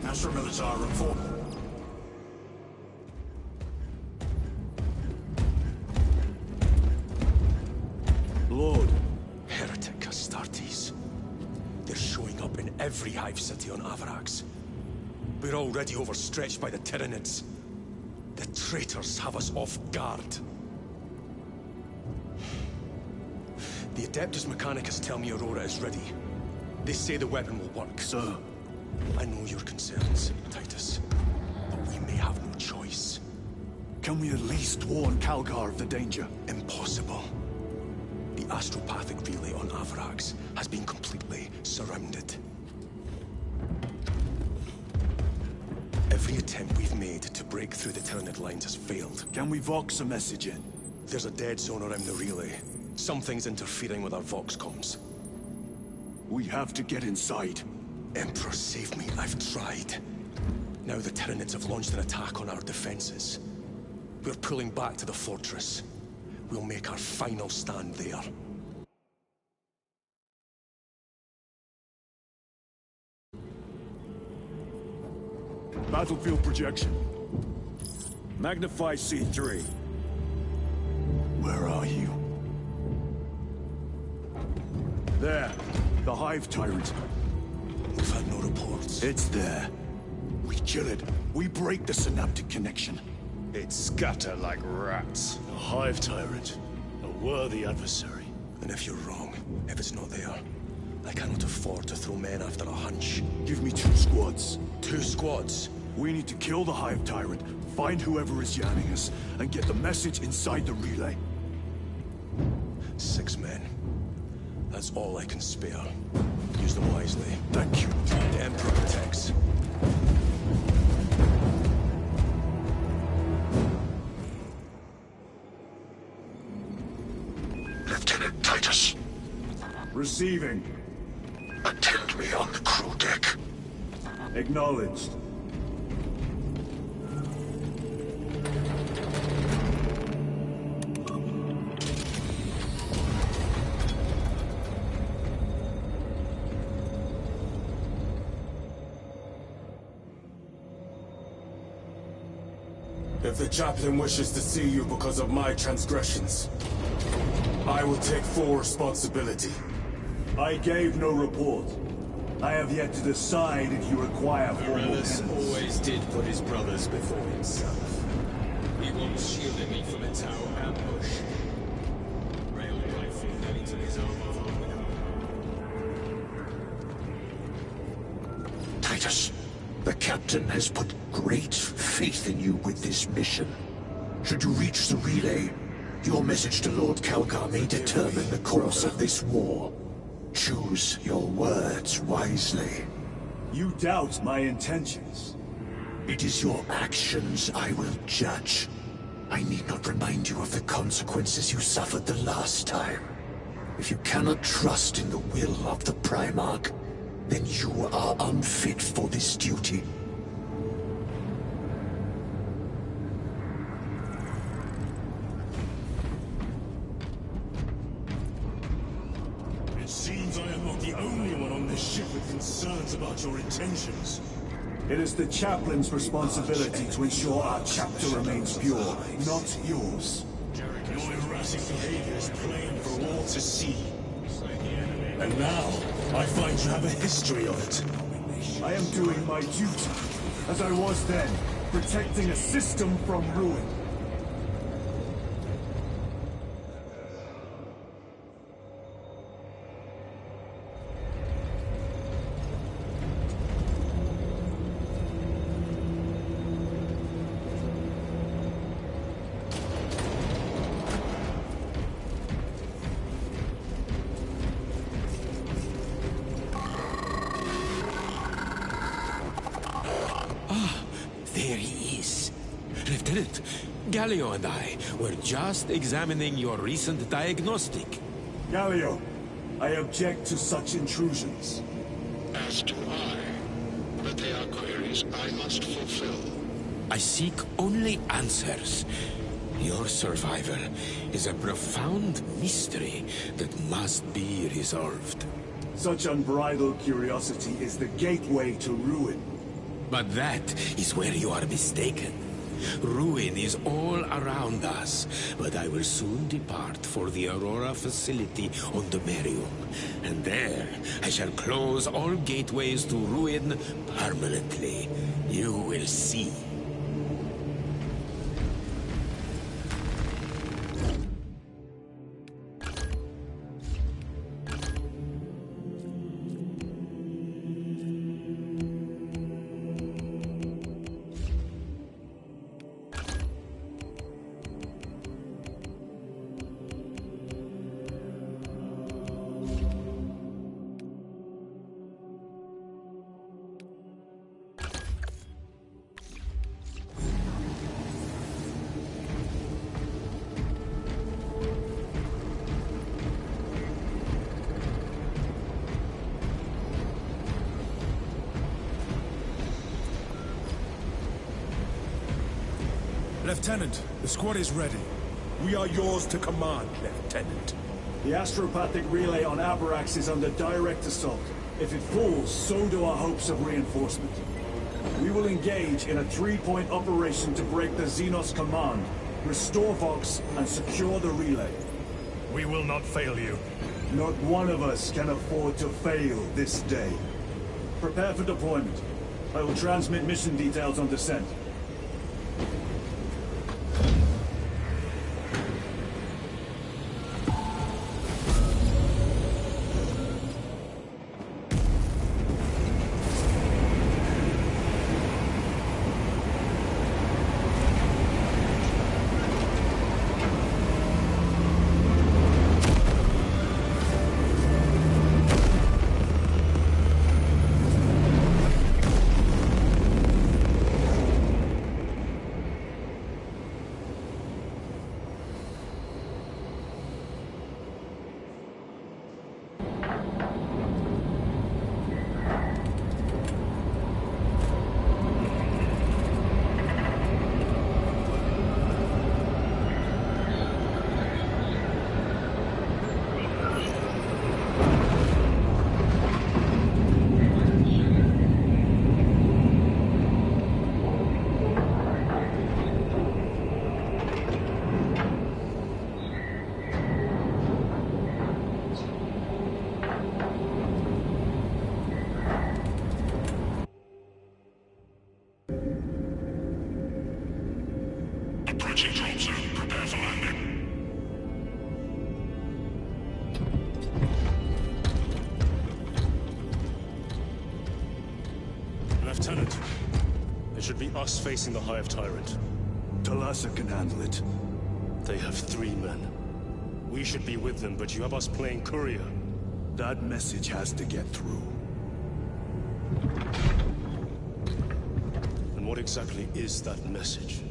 Astra Militarum for... Lord. Heretic Astartes. They're showing up in every hive city on Avarax. We're already overstretched by the Tyranids. The traitors have us off guard. The Adeptus Mechanicus tell me Aurora is ready. They say the weapon will work. Sir. I know your concerns, Titus, but we may have no choice. Can we at least warn Calgar of the danger? Impossible. The astropathic relay on Avarax has been completely surrounded. Every attempt we've made to break through the Tyranid lines has failed. Can we Vox a message in? There's a dead zone around the relay. Something's interfering with our Vox comms. We have to get inside. Emperor, save me. I've tried. Now the Tyranids have launched an attack on our defenses. We're pulling back to the fortress. We'll make our final stand there. Battlefield projection. Magnify C3. Where are you? There. The Hive Tyrant. We've had no reports. It's there. We kill it. We break the synaptic connection. It scatter like rats. A Hive Tyrant. A worthy adversary. And if you're wrong, if it's not there, I cannot afford to throw men after a hunch. Give me 2 squads. 2 squads? We need to kill the Hive Tyrant, find whoever is jamming us, and get the message inside the relay. 6 men. That's all I can spare. Use them wisely. Thank you. The Emperor protects. Lieutenant Titus. Receiving. Attend me on the crew deck. Acknowledged. If the chaplain wishes to see you because of my transgressions, I will take full responsibility. I gave no report. I have yet to decide if you require formal Aurelius penance. always did put his brothers before himself. He once shielded me from a Tau ambush. Railed rifle nearly took his arm off with Titus, the captain has put great faith in you with this mission. Should you reach the relay, your message to Lord Calgar may determine the course of this war. Choose your words wisely. You doubt my intentions. It is your actions I will judge. I need not remind you of the consequences you suffered the last time. If you cannot trust in the will of the Primarch, then you are unfit for this duty. It seems I am not the only one on this ship with concerns about your intentions. It is the chaplain's responsibility to ensure our chapter remains pure, not yours. Your erratic behavior is plain for all to see. And now, I find you have a history of it. I am doing my duty, as I was then, protecting a system from ruin. There he is. Lieutenant, Galio and I were just examining your recent diagnostic. Galio, I object to such intrusions. As do I. But they are queries I must fulfill. I seek only answers. Your survival is a profound mystery that must be resolved. Such unbridled curiosity is the gateway to ruin. But that is where you are mistaken. Ruin is all around us, but I will soon depart for the Aurora facility on the Merium. And there, I shall close all gateways to ruin permanently. You will see. Lieutenant, the squad is ready. We are yours to command, Lieutenant. The astropathic relay on Abrax is under direct assault. If it falls, so do our hopes of reinforcement. We will engage in a three-point operation to break the Xenos command, restore Vox, and secure the relay. We will not fail you. Not one of us can afford to fail this day. Prepare for deployment. I will transmit mission details on descent. Approaching drop zone. Prepare for landing. Lieutenant, it should be us facing the Hive Tyrant. Talassa can handle it. They have 3 men. We should be with them, but you have us playing courier. That message has to get through. And what exactly is that message?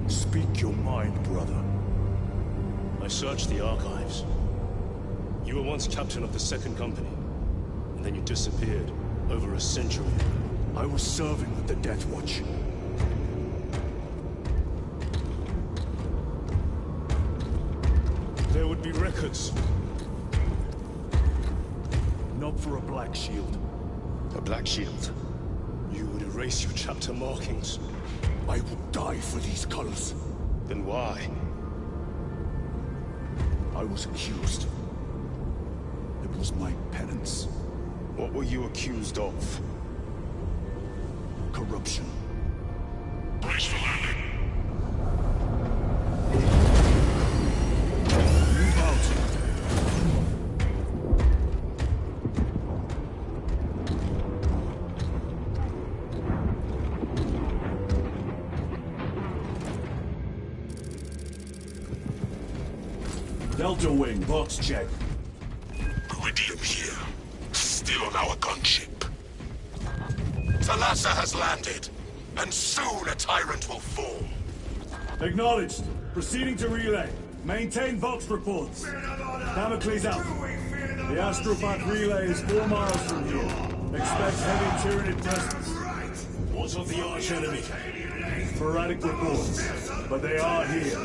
Speak your mind, brother. I searched the archives. You were once captain of the Second Company, and then you disappeared over a century ago. I was serving with the Death Watch. There would be records. Not for a Black Shield. A Black Shield? You would erase your chapter markings. I would die for these colors. Then why? I was accused. It was my penance. What were you accused of? Corruption. Brace for landing. Move out. Delta Wing, box check. Iridium here. Still on our gunship. Thalassa has landed, and soon a tyrant will fall. Acknowledged. Proceeding to relay. Maintain Vox reports. Damocles out. The Astropath relay is 4 miles from here. Expect heavy Tyranid presence. What's of the arch enemy? Sporadic reports, but they are here.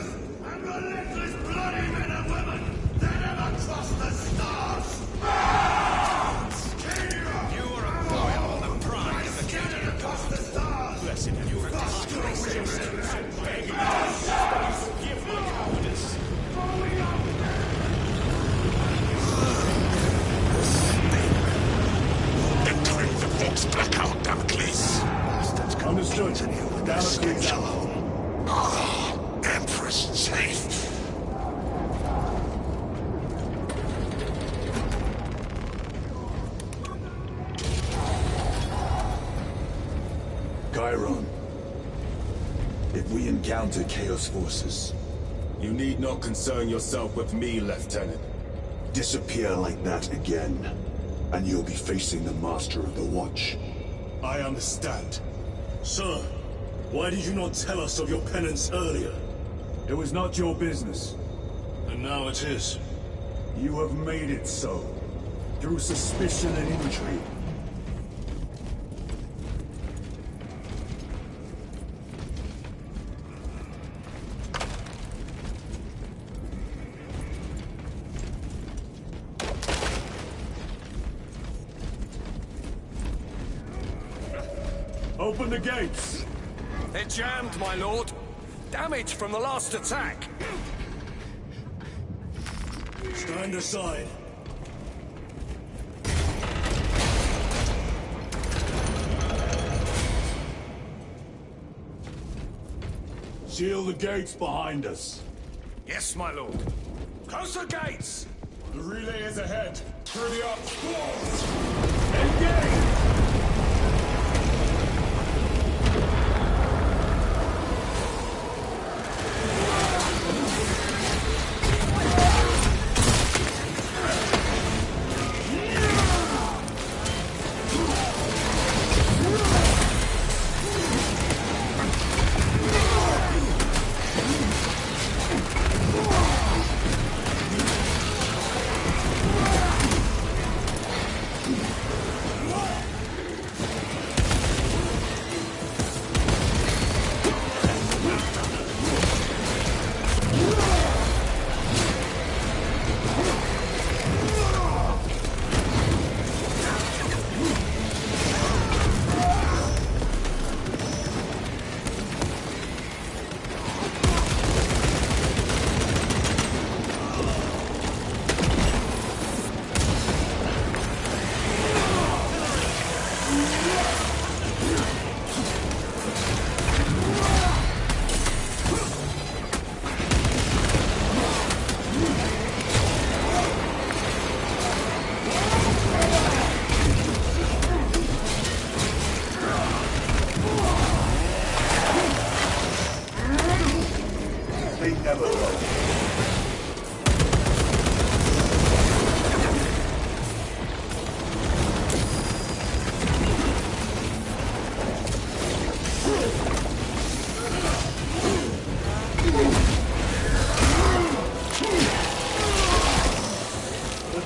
You are a foil on the pride of the Cadian. Blessed you have disgraced yourselves. Begging give me cowardice. Entering the Vox blackout, Damocles. Understood. Damocles out. Ah, Empress safe. Chiron. If we encounter Chaos forces, You need not concern yourself with me, Lieutenant. disappear like that again, and you'll be facing the Master of the Watch. I understand. Sir, why did you not tell us of your penance earlier? It was not your business. And now it is. You have made it so. Through suspicion and intrigue. Open the gates! They're jammed, my lord. Damage from the last attack. Stand aside. Seal the gates behind us. Yes, my lord. Close the gates! The relay is ahead. Through the arch. Engage!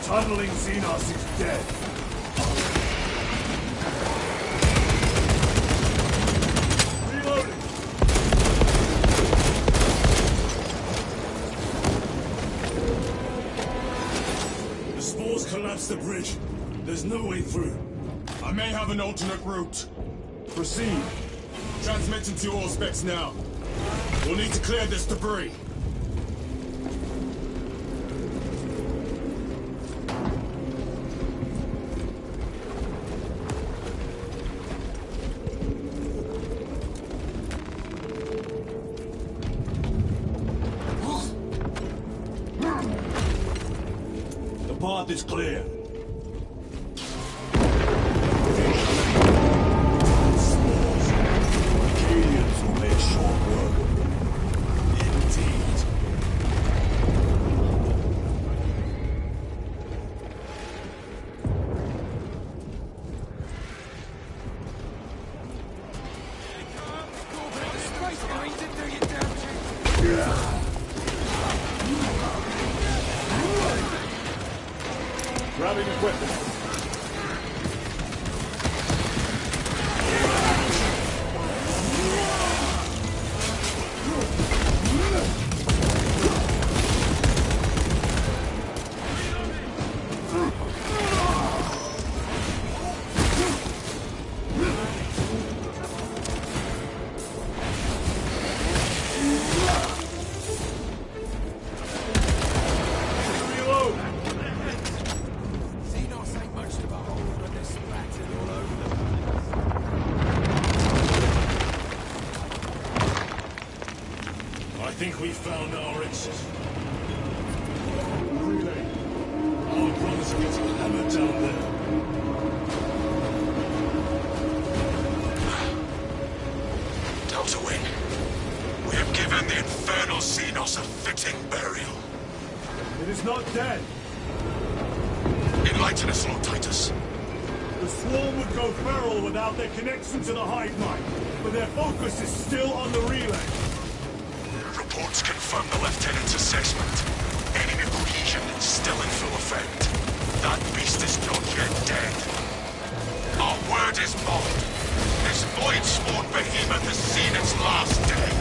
Tunneling Xenos is dead. Reloading. The spores collapsed the bridge. There's no way through. I may have an alternate route. Proceed. Transmitting to all specs now. We'll need to clear this debris. The path is clear. Arcadians will make short work of them. Indeed. Grabbing equipment. I think we found our exit. Relay. Our brothers are getting hammered down there. Delta Wing, we have given the infernal Xenos a fitting burial. It is not dead. Enlighten us, Lord Titus. The swarm would go feral without their connection to the hive mind, but their focus is still on the relay. Reports confirm the Lieutenant's assessment. Enemy cohesion is still in full effect. That beast is not yet dead. Our word is bond. This void-spawn behemoth has seen its last day.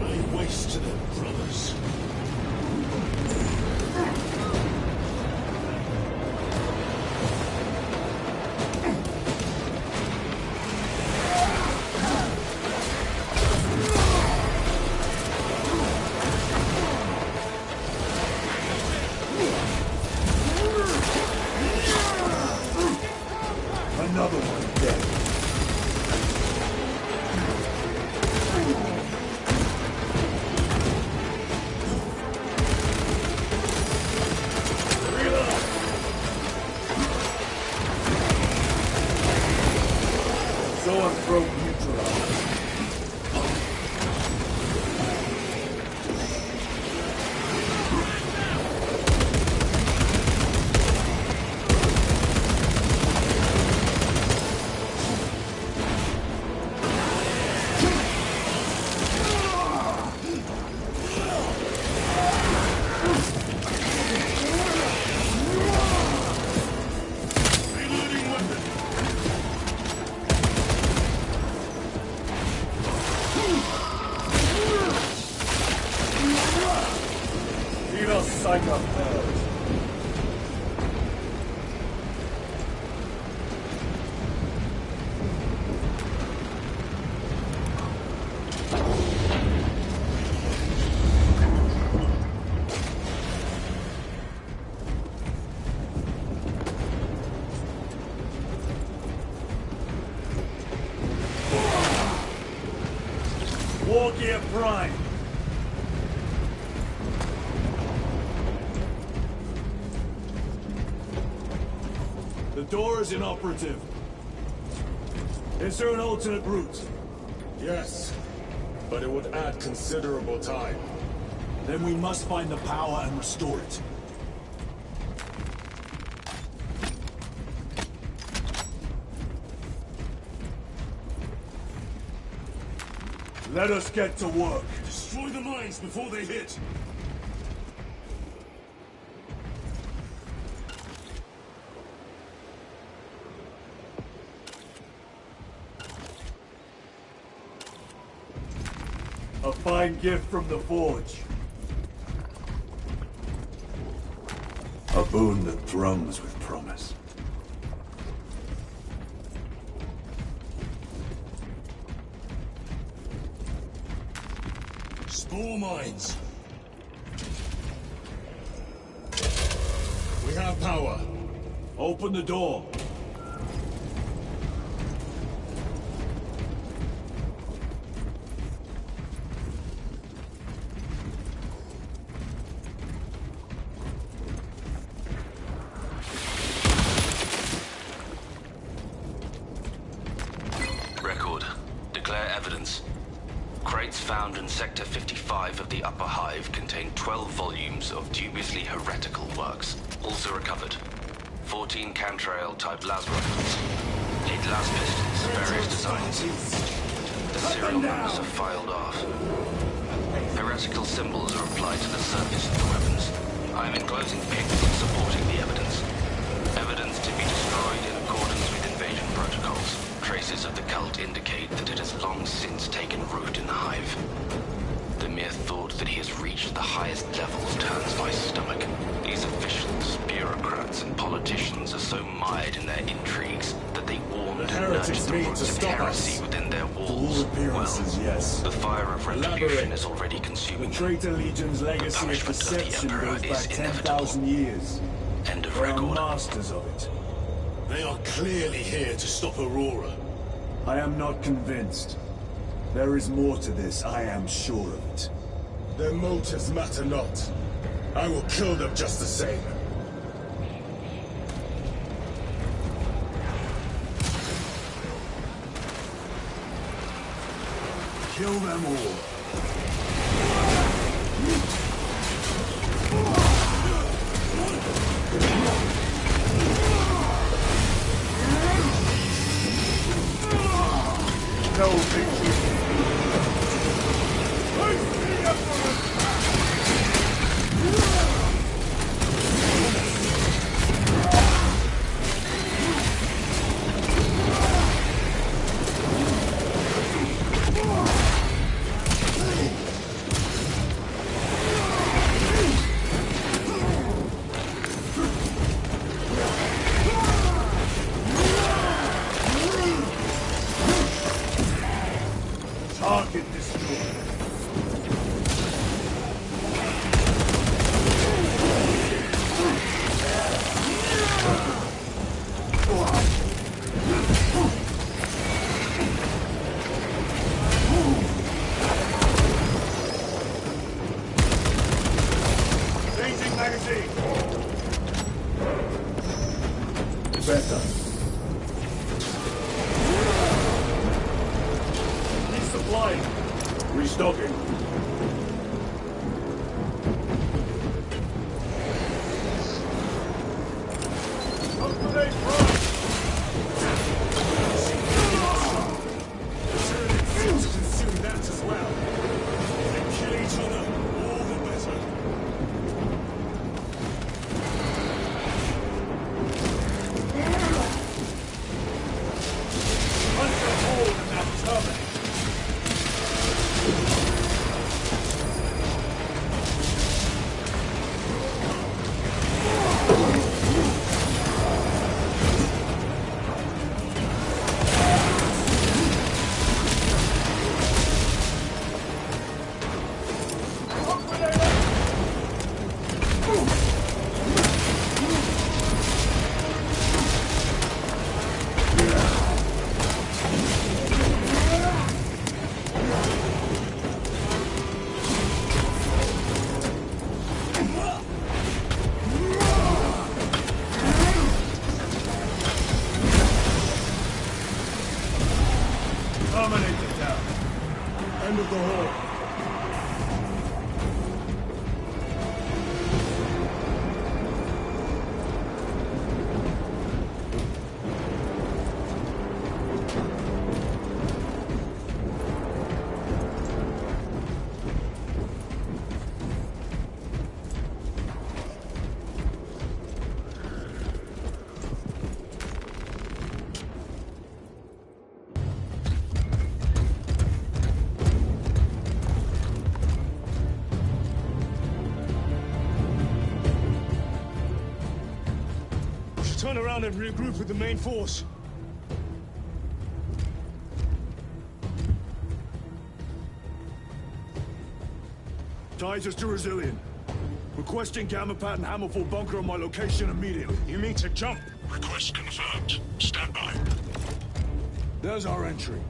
Lay waste to them, brothers. Another one dead. Zoanthrope neutralized. Psychopath. War Gear Prime. The door is inoperative. Is there an alternate route? Yes, but it would add considerable time. Then we must find the power and restore it. Let us get to work. Destroy the mines before they hit. A fine gift from the Forge. A boon that thrums with promise. Spore mines. We have power. Open the door. Record. Declare evidence. Crates found in Sector 55 of the Upper Hive contain 12 volumes of dubiously heretical works. Also recovered. 14 Cantrail-type las rifles. 8 las pistols, various designs. The serial numbers are filed off. Heretical symbols are applied to the surface of the weapons. I am enclosing pics supporting the evidence. Evidence to be destroyed in accordance with invasion protocols. Traces of the cult indicate that it has long since taken root in the Hive. The mere thought that he has reached the highest levels turns my stomach. These officials, bureaucrats, and politicians are so mired in their intrigues that they warmed and nurtured the roots of heresy within their walls. Well, yes. the fire of retribution is already consuming. The Traitor Legion's legacy of deception goes back 10,000 years. End of They are record. masters of it. They are clearly here to stop Aurora. I am not convinced. There is more to this, I am sure of it. Their motives matter not. I will kill them just the same. Kill them all. No victory. turn around and regroup with the main force. Titus to Resilient. Requesting Gammapat and Hammerfall bunker on my location immediately. You mean to jump? Request confirmed. Stand by. There's our entry.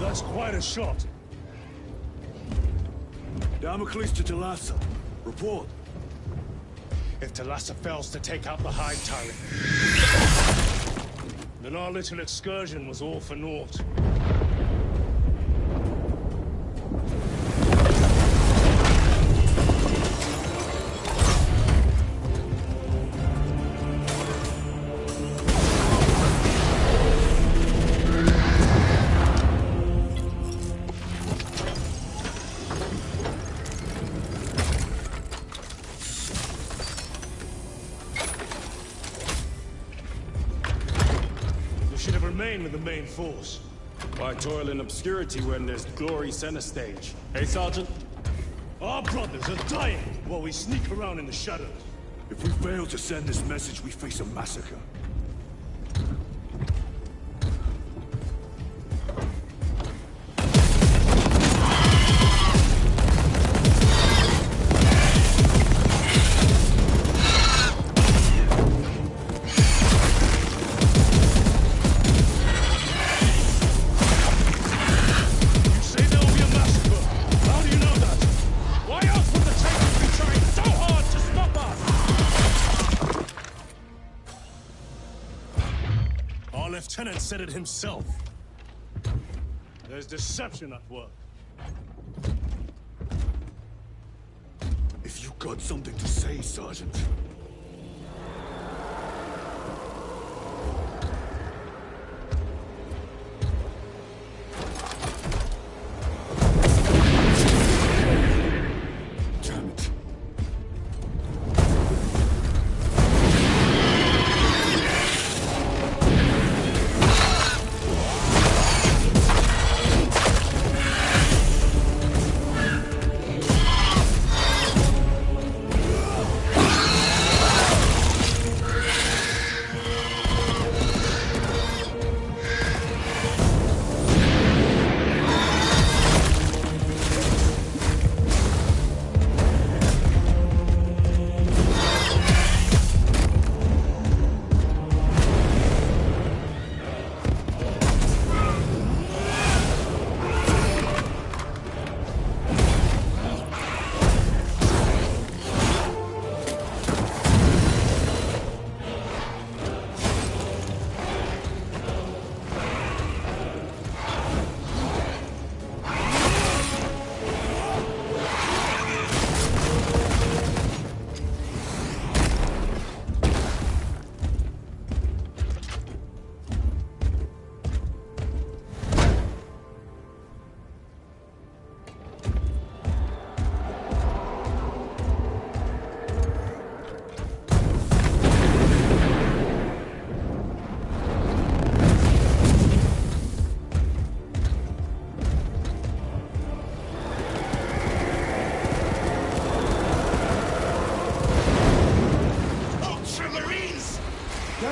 That's quite a shot. Damocles to Talassa. Report. If Talassa fails to take out the Hive Tyrant, then our little excursion was all for naught. With the main force. Why toil in obscurity when there's glory center stage? Hey, Sergeant? Our brothers are dying while we sneak around in the shadows. If we fail to send this message, we face a massacre. Lieutenant said it himself. There's deception at work. If you got something to say, Sergeant.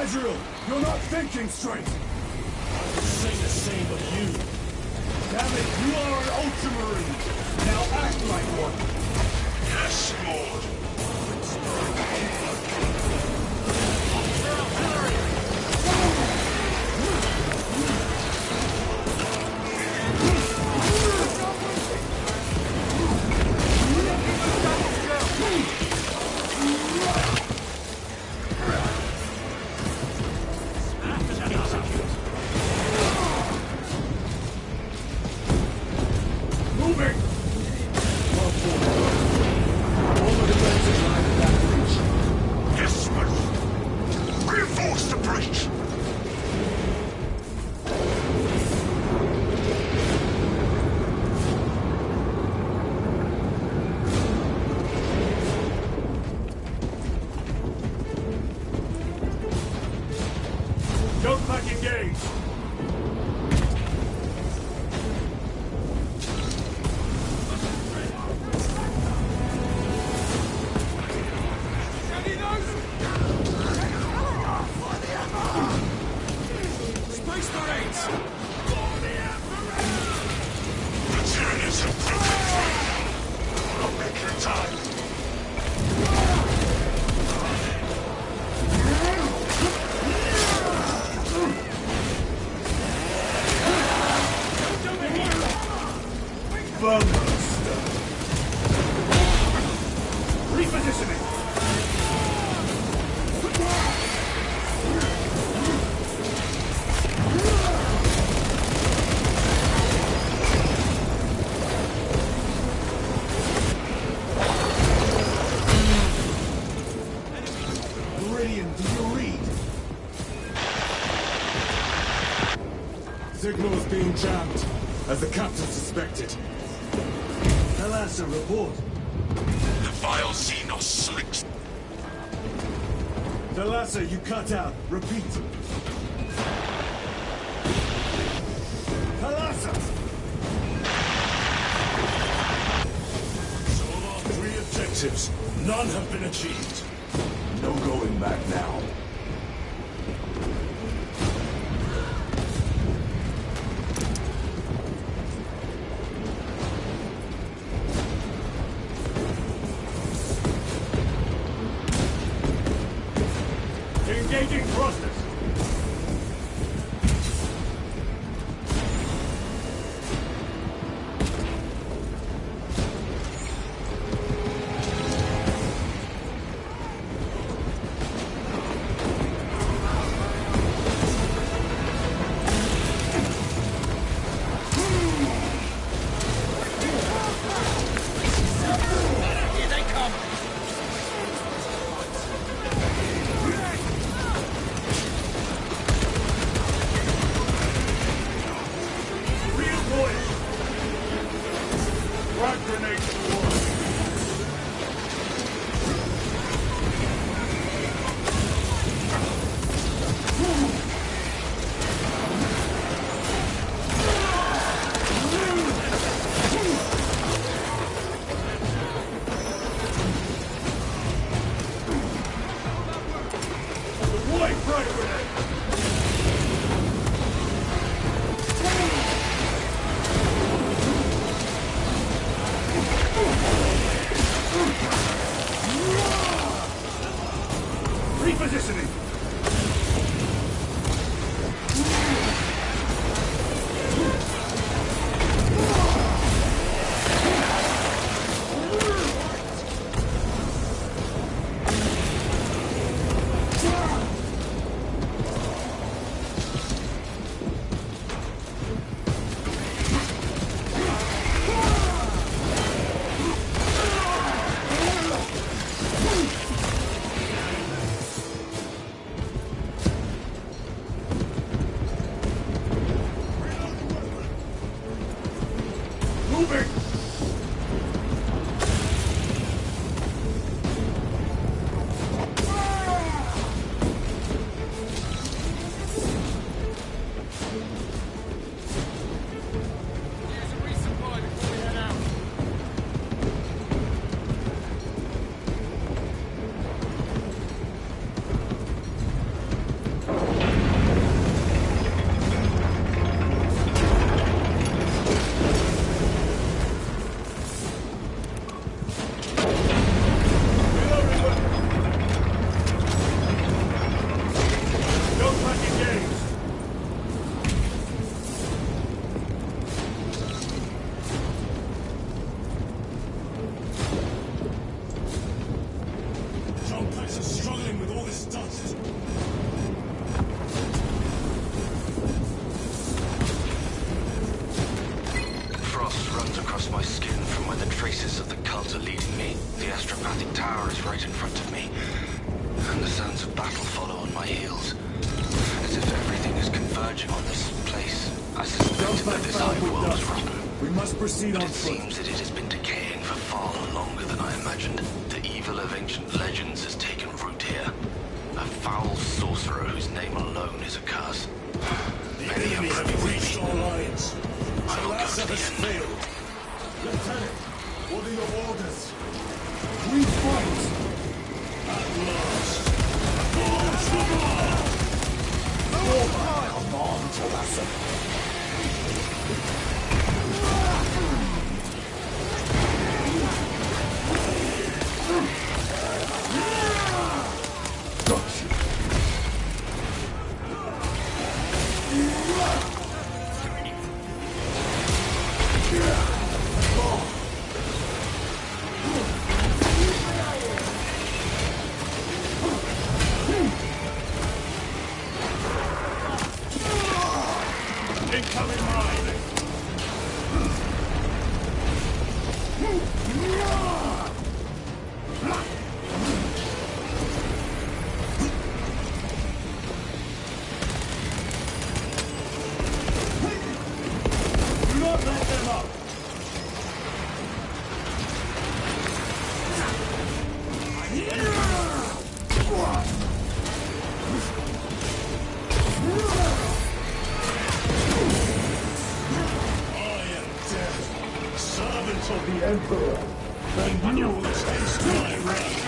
Azrael, you're not thinking straight! I would say the same of you. Damn it, you are an Ultramarine! Now act like one! Yes, Lord! Repositioning! Meridian, do you read? Signal is being jammed, as the captain suspected. Thalassa, report. The vile Xenos slicks. Thalassa, you cut out. Repeat. Thalassa! So of our 3 objectives, none have been achieved. No going back now. Engaging thrusters. Here they come! Repositioning! Moving! Struggling with all this dust. Frost runs across my skin from where the traces of the cult are leading me. The astropathic tower is right in front of me, and the sounds of battle follow on my heels. As if everything is converging on this place. I suspected that this hive world was rotten. We must proceed on It foot. seems that it has been decaying for far longer than I imagined. The evil of ancient legends has taken root here. A foul sorcerer whose name alone is a curse. The enemy have reached our lines. I will go to Thalassa the has end. failed. Lieutenant, what are your orders? We fight! At last! Launch the ball! Come on, Thalassa. servant of the Emperor, and you will taste my wrath.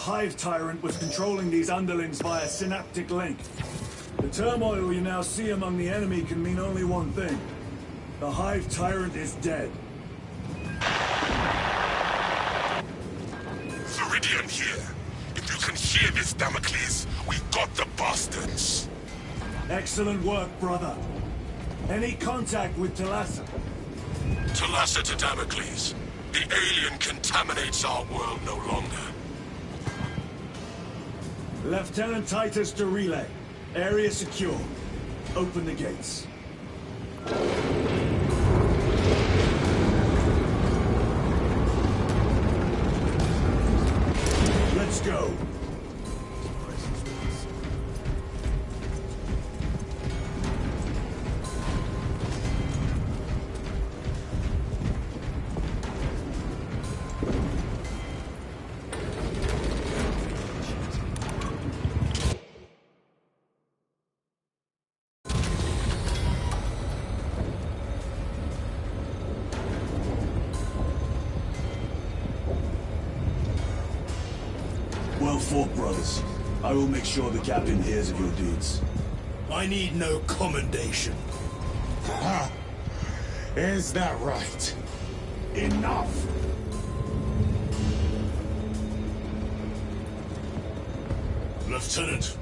Hive Tyrant was controlling these underlings via synaptic link. The turmoil you now see among the enemy can mean only one thing. The Hive Tyrant is dead. Viridian here. If you can hear this, Damocles, we got the bastards. Excellent work, brother. Any contact with Talassa? Talassa to Damocles. The alien contaminates our world no longer. Lieutenant Titus to relay. Area secure. Open the gates. Let's go. Well fought, brothers. I will make sure the captain hears of your deeds. I need no commendation. Is that right? Enough! Lieutenant,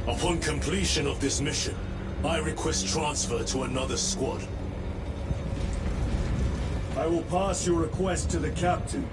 upon completion of this mission, I request transfer to another squad. I will pass your request to the captain.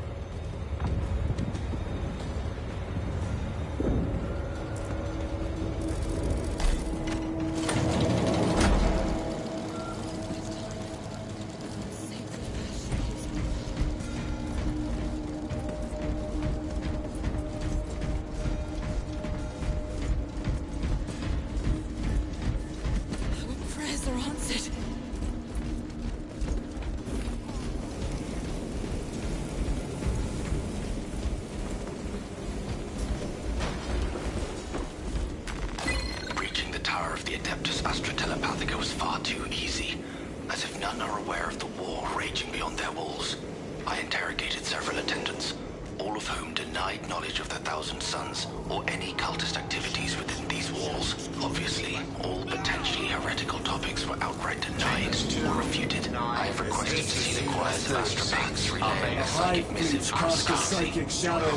denied knowledge of the Thousand Sons or any cultist activities within these walls. Obviously, all potentially heretical topics were outright denied or refuted. I have requested to see the choirs of Astropax relaying a psychic missive from Scarcy.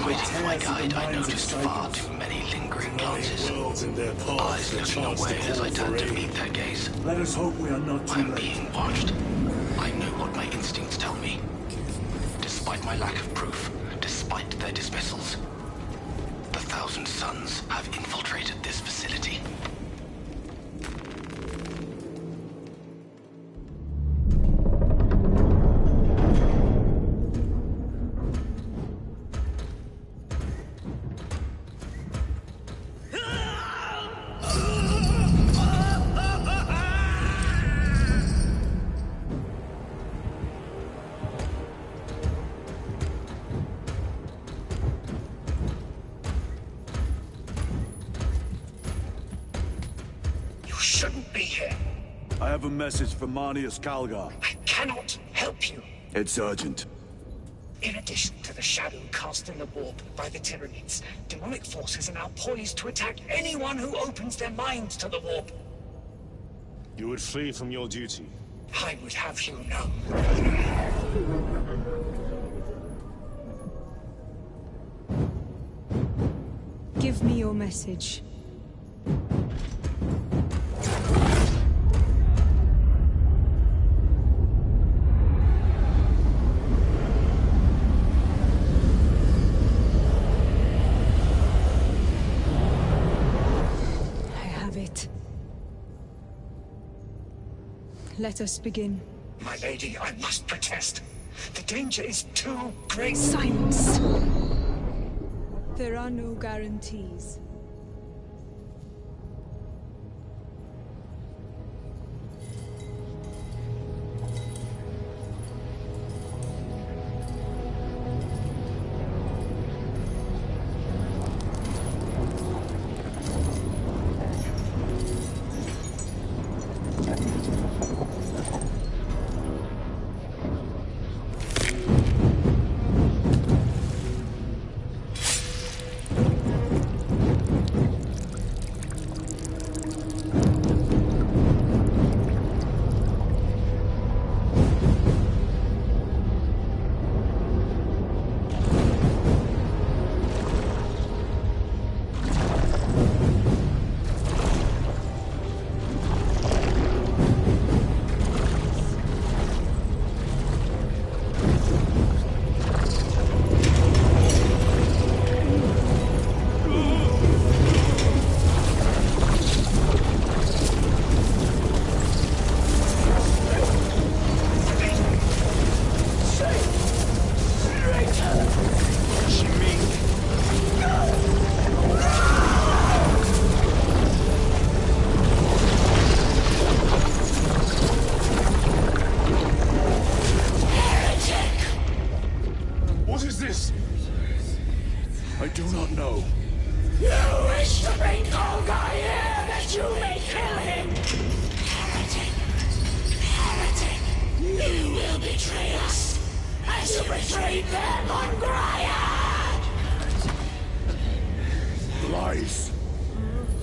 Reading from my guide, I noticed far too many lingering glances. Eyes looking away as I turn to meet their gaze. Let us hope we are not too late. I'm being watched. I know what my instincts tell me. Despite my lack of proof, despite their dismissals, the Thousand Sons have infiltrated this facility. Shouldn't be here. I have a message from Marneus Calgar. I cannot help you. It's urgent. In addition to the shadow cast in the warp by the Tyranids, demonic forces are now poised to attack anyone who opens their minds to the warp. You would flee from your duty. I would have you know. Give me your message. Let us begin. My lady, I must protest. The danger is too great. Silence! There are no guarantees.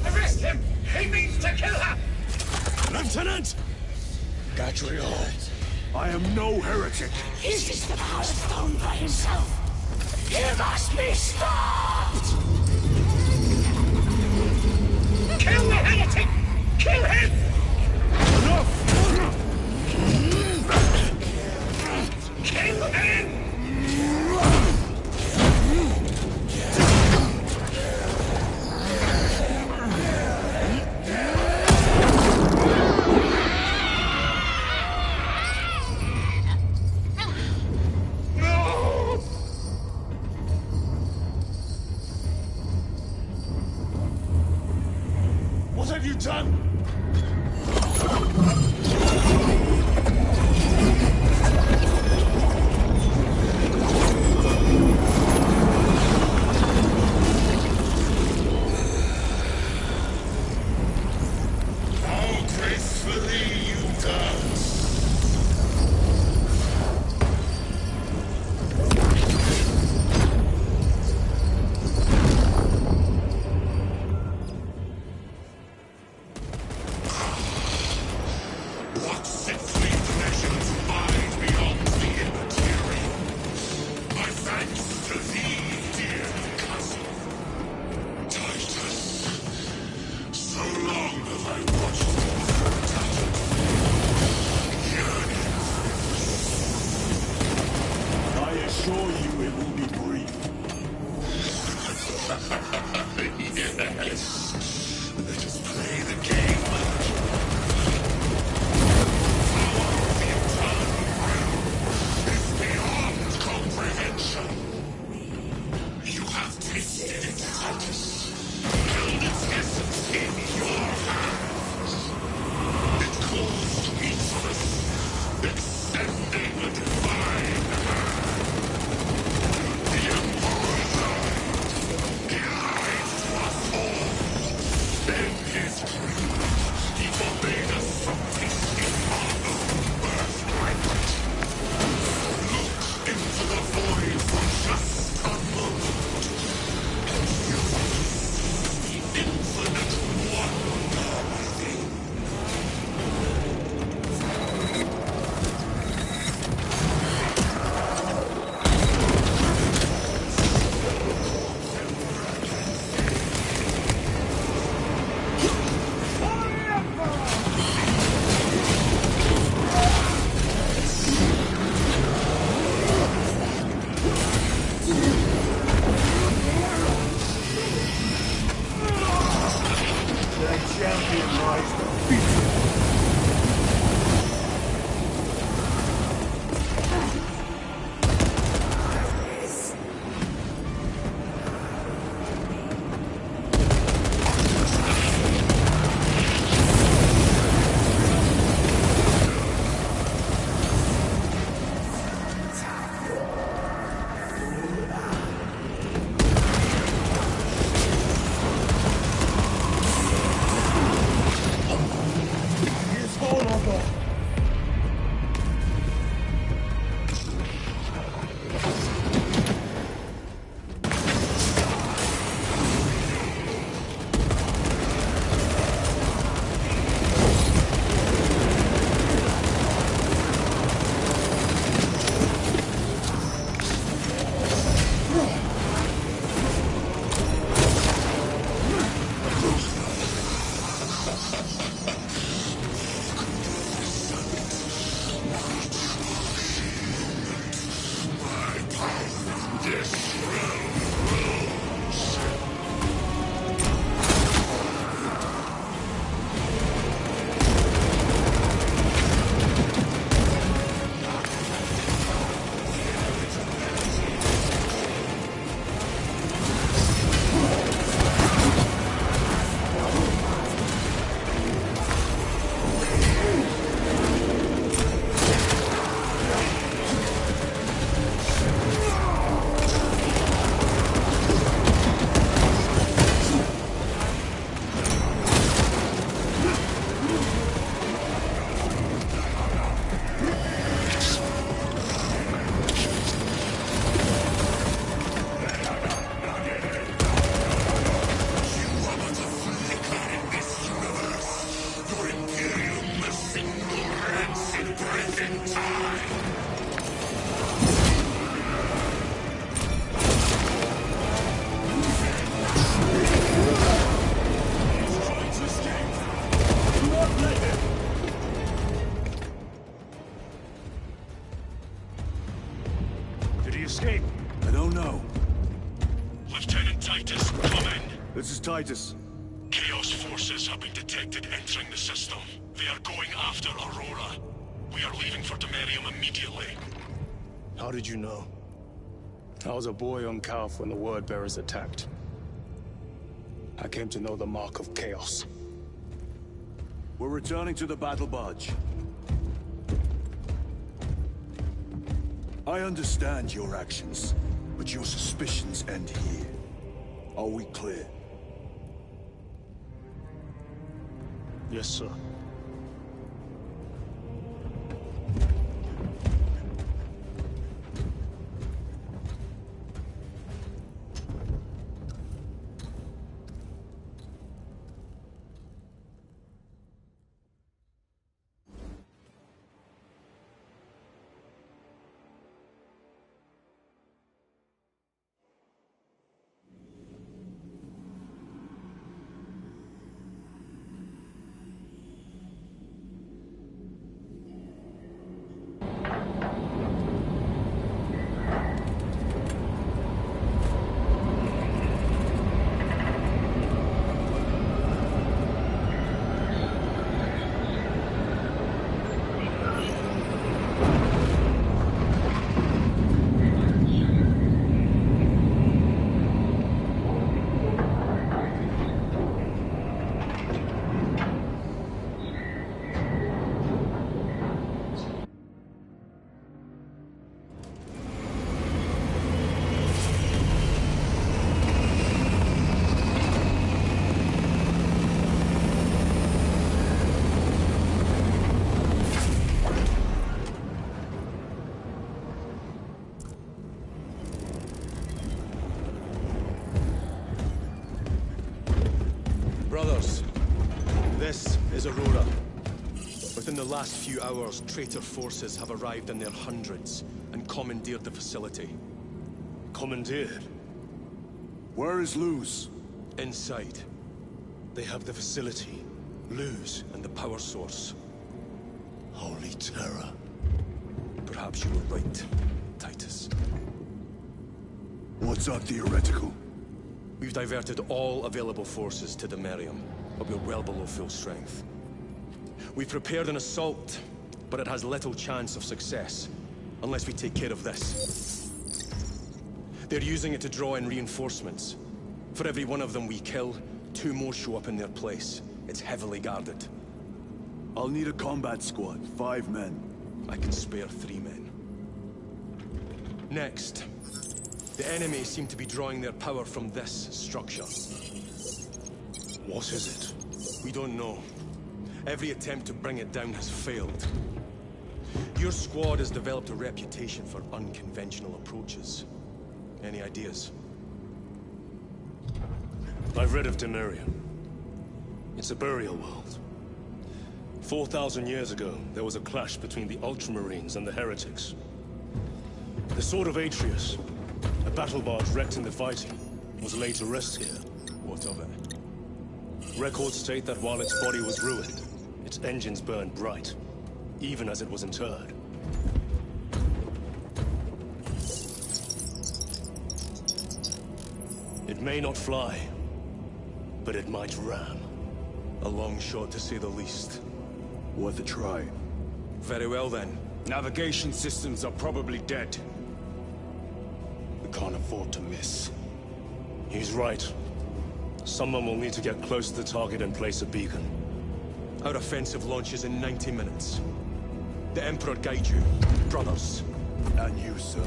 Arrest him! He means to kill her! Lieutenant! Gadriel, I am no heretic. This is the Power Stone by himself. He must be stopped! Kill the heretic! Kill him! Enough! Kill him! What have you done? How gracefully you dance. escape? I don't know. Lieutenant Titus, come in. This is Titus. Chaos forces have been detected entering the system. They are going after Aurora. We are leaving for Demerium immediately. How did you know? I was a boy on Calth when the Word Bearers attacked. I came to know the mark of Chaos. We're returning to the battle barge. I understand your actions, but your suspicions end here. Are we clear? Yes, sir. Brothers, this is Aurora. Within the last few hours, traitor forces have arrived in their hundreds and commandeered the facility. Commandeered? Where is Luz? Inside. They have the facility, Luz, and the power source. Holy terror. Perhaps you were right, Titus. What's our theoretical? We've diverted all available forces to Demerium, but we're well below full strength. We've prepared an assault, but it has little chance of success, unless we take care of this. They're using it to draw in reinforcements. For every one of them we kill, 2 more show up in their place. It's heavily guarded. I'll need a combat squad, 5 men. I can spare 3 men. Next. The enemy seem to be drawing their power from this structure. What is it? We don't know. Every attempt to bring it down has failed. Your squad has developed a reputation for unconventional approaches. Any ideas? I've read of Demerium. It's a burial world. 4,000 years ago, there was a clash between the Ultramarines and the Heretics. The Sword of Atreus, a battle barge wrecked in the fighting, was laid to rest here. What of it? Records state that while its body was ruined, its engines burned bright, even as it was interred. It may not fly, but it might ram. A long shot to say the least. Worth a try. Very well then. Navigation systems are probably dead. We can't afford to miss. He's right. Someone will need to get close to the target and place a beacon. Our offensive launches in 90 minutes. The Emperor guide you, brothers. And you, sir.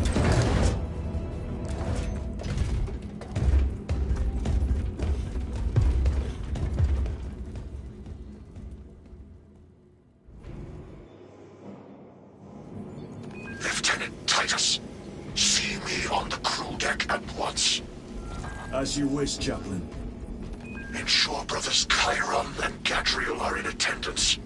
Lieutenant Titus, see me on the crew deck at once. As you wish, Chaplain. Ensure brothers Chiron and Gadriel are in attendance.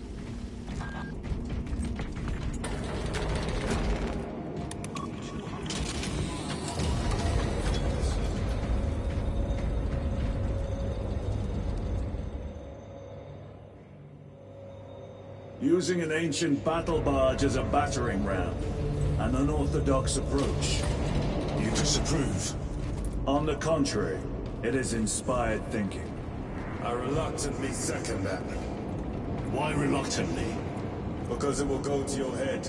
Using an ancient battle barge as a battering ram. An unorthodox approach. You disapprove? On the contrary, it is inspired thinking. I reluctantly second that. Why reluctantly? Because it will go to your head.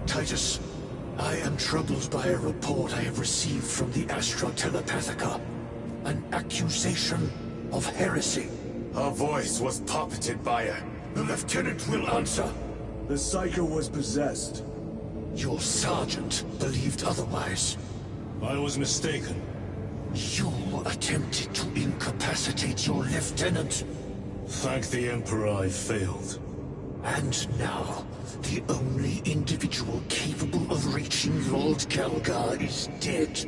Titus, I am troubled by a report I have received from the Astra Telepathica. An accusation of heresy. Her voice was puppeted by her. The Lieutenant will answer. The Psycho was possessed. Your sergeant believed otherwise. I was mistaken. You attempted to incapacitate your lieutenant. Thank the Emperor I failed. And now, the only individual capable of reaching Lord Galgar is dead.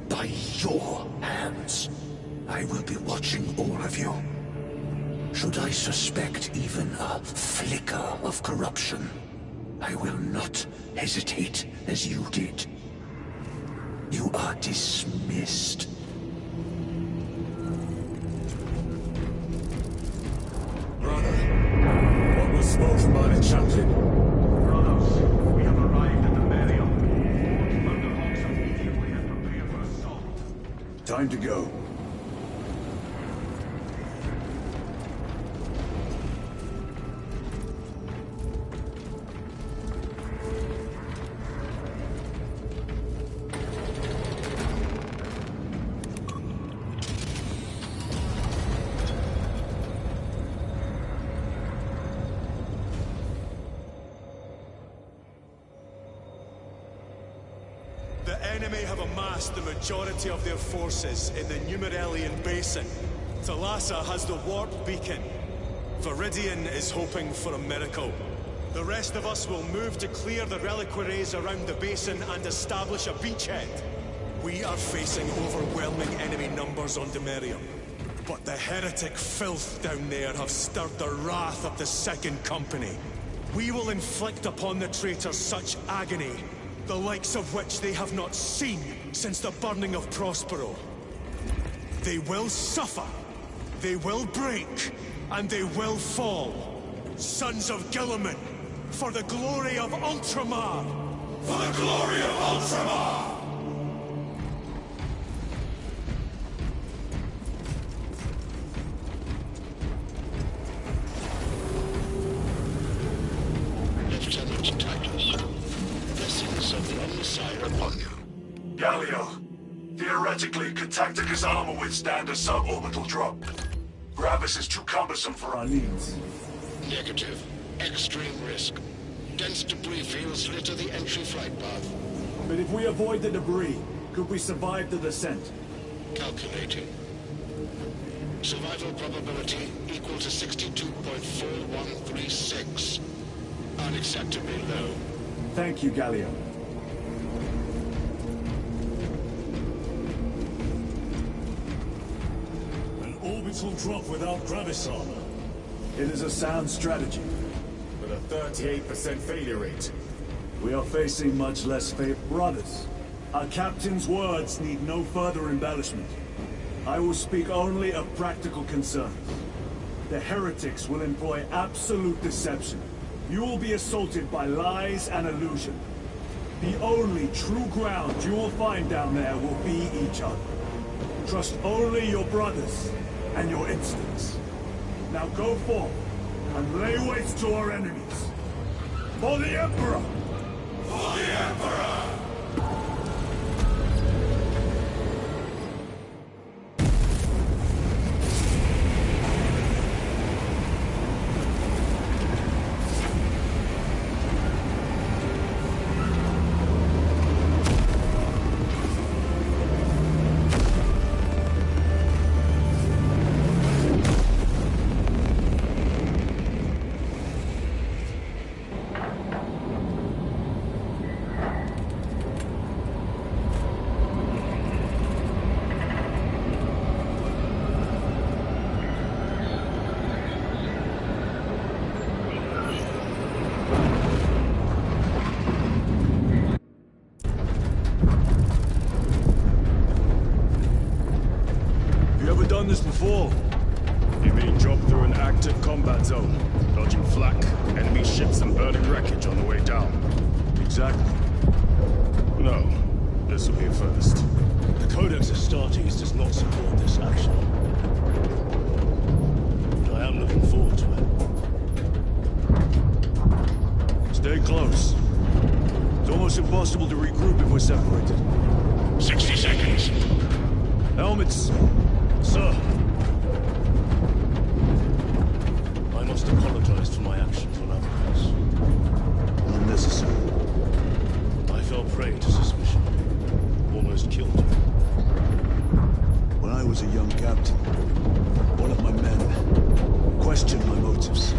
By your hands. I will be watching all of you. Should I suspect even a flicker of corruption, I will not hesitate as you did. You are dismissed. Brother, what was spoken by the chaplain? Brothers, we have arrived at the Merium. Fort Thunderhawks immediately and prepare for assault. Time to go. The enemy have amassed the majority of their forces in the Numeralian Basin. Thalassa has the warp beacon. Viridian is hoping for a miracle. The rest of us will move to clear the reliquaries around the basin and establish a beachhead. We are facing overwhelming enemy numbers on Demerium. But the heretic filth down there have stirred the wrath of the Second Company. We will inflict upon the traitors such agony, the likes of which they have not seen since the burning of Prospero. They will suffer, they will break, and they will fall. Sons of Guilliman, for the glory of Ultramar! For the glory of Ultramar! Lieutenant Titus, blessings of the Omnissiah upon you. Galio, theoretically, could Tacticus armor withstand a suborbital drop? Gravis is too cumbersome for our needs. Negative. Extreme risk. Dense debris fields litter the entry flight path. But if we avoid the debris, could we survive the descent? Calculating. Survival probability equal to 62.4136. Unacceptably low. Thank you, Galio. An orbital drop without Gravis armor. It is a sound strategy. With a 38% failure rate. We are facing much less fate. Brothers, our captain's words need no further embellishment. I will speak only of practical concerns. The heretics will employ absolute deception. You will be assaulted by lies and illusion. The only true ground you will find down there will be each other. Trust only your brothers and your instincts. Now go forth and lay waste to our enemies. For the Emperor! For the Emperor! never done this before. You mean jump through an active combat zone, dodging flak, enemy ships and burning wreckage on the way down? Exactly. No. This will be a first. The Codex Astartes does not support this action. But I am looking forward to it. Stay close. It's almost impossible to regroup if we're separated. 60 seconds. Helmets! Sir! I must apologize for my actions on Avernus. Unnecessary. I fell prey to suspicion. Almost killed you. When I was a young captain, one of my men questioned my motives,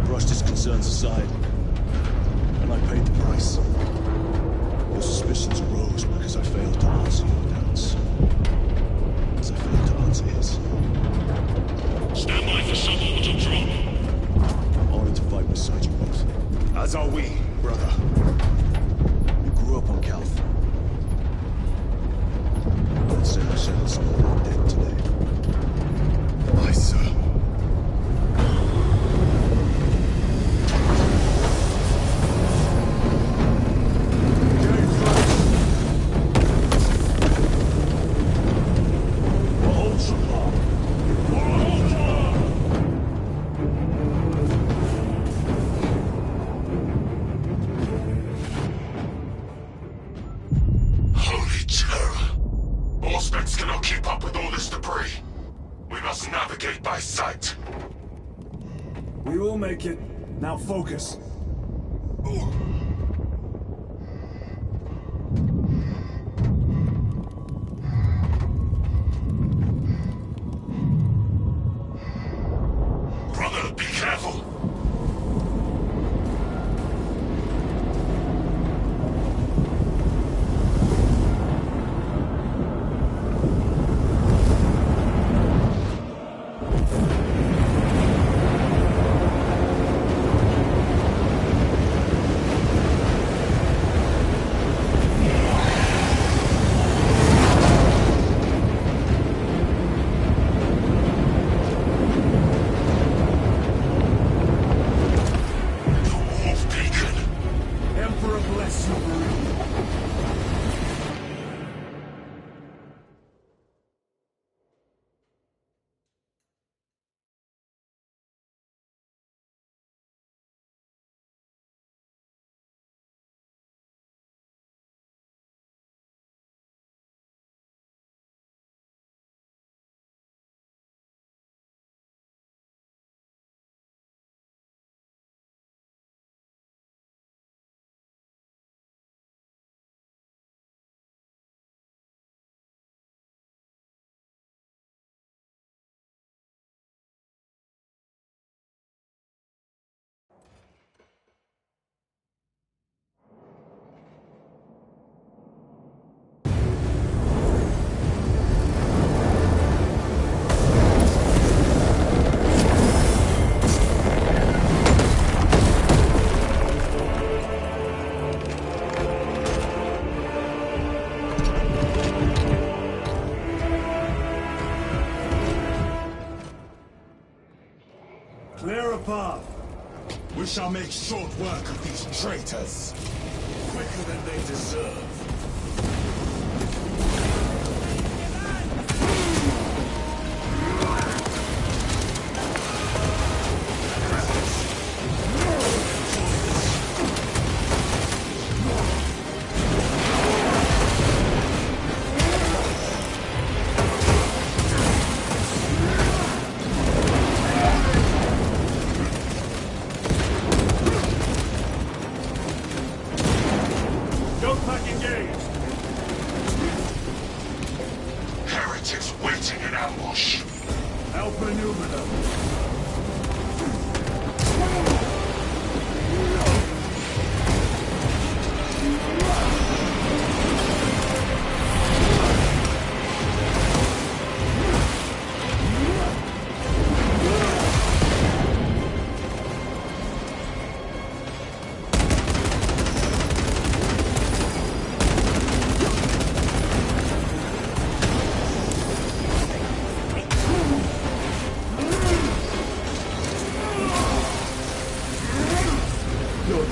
brushed his concerns aside, and I paid the price. Your suspicions arose because I failed to answer your doubts. As I failed to answer his. Stand by for suborbital drop. Honored to fight beside you both. As are we, brother. You grew up on Calth. I'd say I settled some of our debt today. Aye, sir. Holy terror! Auspex cannot keep up with all this debris. We must navigate by sight. We will make it. Now focus. Brother, be careful! Clear a path. We shall make short work of these traitors. Quicker than they deserve. Heretics waiting in ambush. Help maneuver them.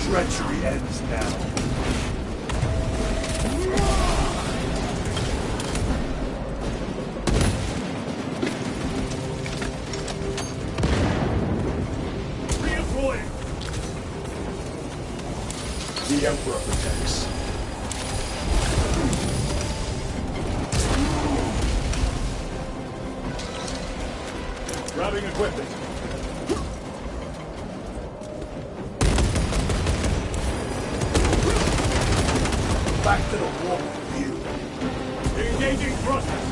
treachery ends now. Redeploying! The Emperor protects. Grabbing equipment. Back to the wall with you. Engaging thrusters.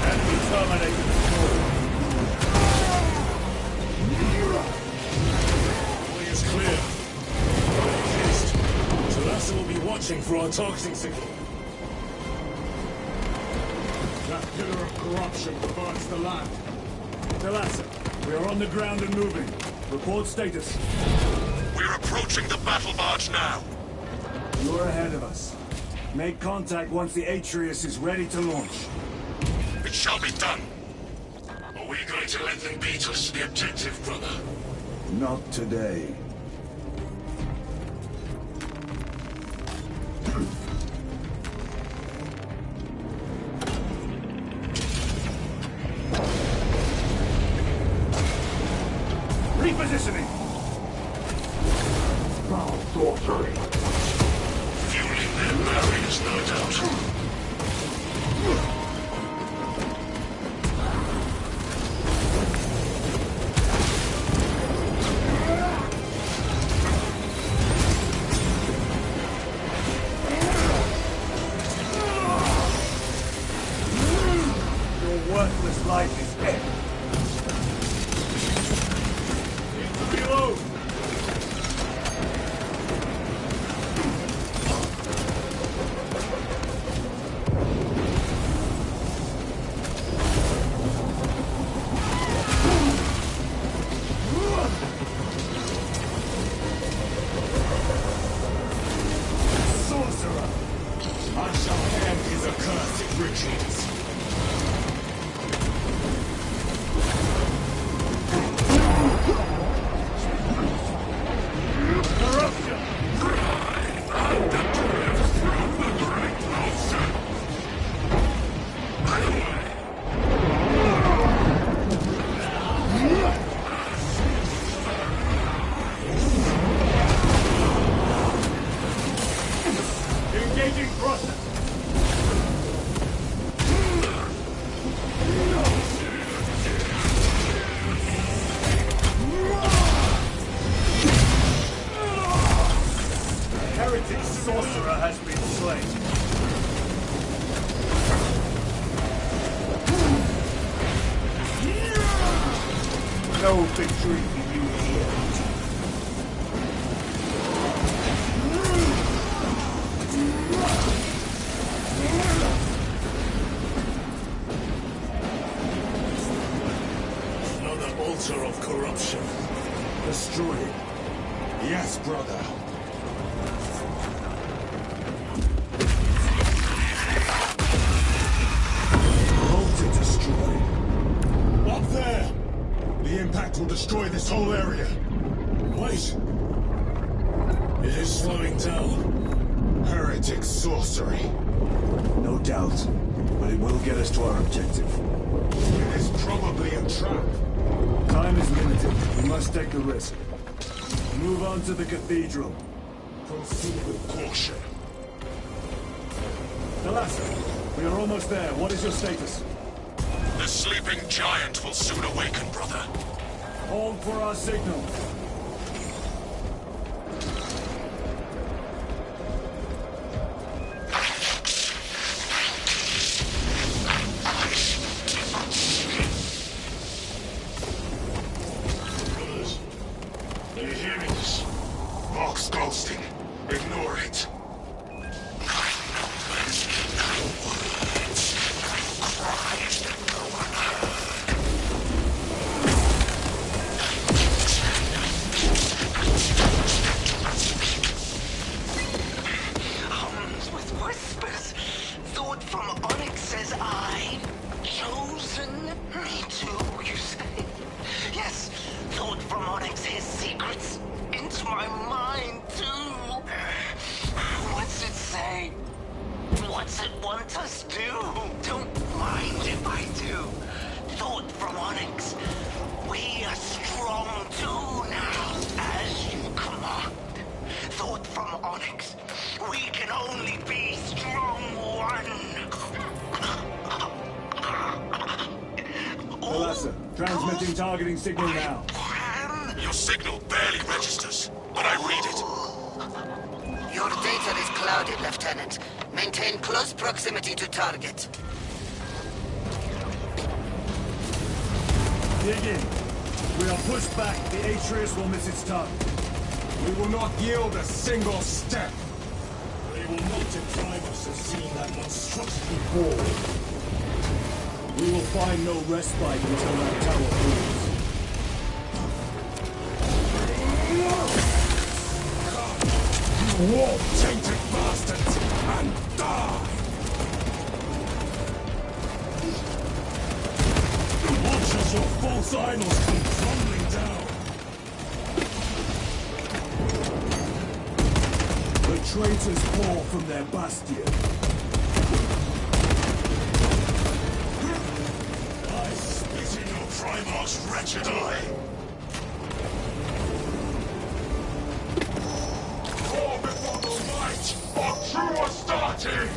Enemy terminated. Is clear. Talassa will be watching for our targeting signal. That pillar of corruption perverts the land. Talassa, we are on the ground and moving. Report status. We're approaching the battle barge now. You're ahead of us. Make contact once the Atreus is ready to launch. It shall be done. Are we going to let them beat us to the objective, brother? Not today. Repositioning! Foul sorcery. Fueling their barriers, no doubt. Your worthless life is dead. Reload! Sorcerer! I shall end his accursed riches. Engaging thrusters! Heretic sorcerer has been slain. No victory for you here. Another altar of corruption. Destroy it. Yes, brother. Altar destroyed. Up there! The impact will destroy this whole area. Wait! It is slowing down. Heretic sorcery. No doubt, but it will get us to our objective. It is probably a trap. Time is limited. We must take the risk. Move on to the cathedral. Proceed with caution. Talassa, we are almost there. What is your status? The sleeping giant will soon awaken, brother. Hold for our signal. Brothers, are you hearing this? Vox ghosting. Ignore it. Onyx his secrets into my mind, too. What's it say? What's it want us to do? Don't mind if I do. Thought from Onyx. We are strong too now, as you command. Thought from Onyx. We can only be strong one. Thalassa, transmitting targeting signal now. Your signal barely registers, but I read it. Your data is clouded, Lieutenant. Maintain close proximity to target. Dig in. We are pushed back. The Atreus will miss its target. We will not yield a single step. They will not deprive us of seeing that monstrosity fall. We will find no respite until that tower falls. You war-tainted bastards! And die! Watch as your false idols come crumbling down! The traitors fall from their bastion. I spit in your Primarch's wretched eye! Roar before the light of true Astartes!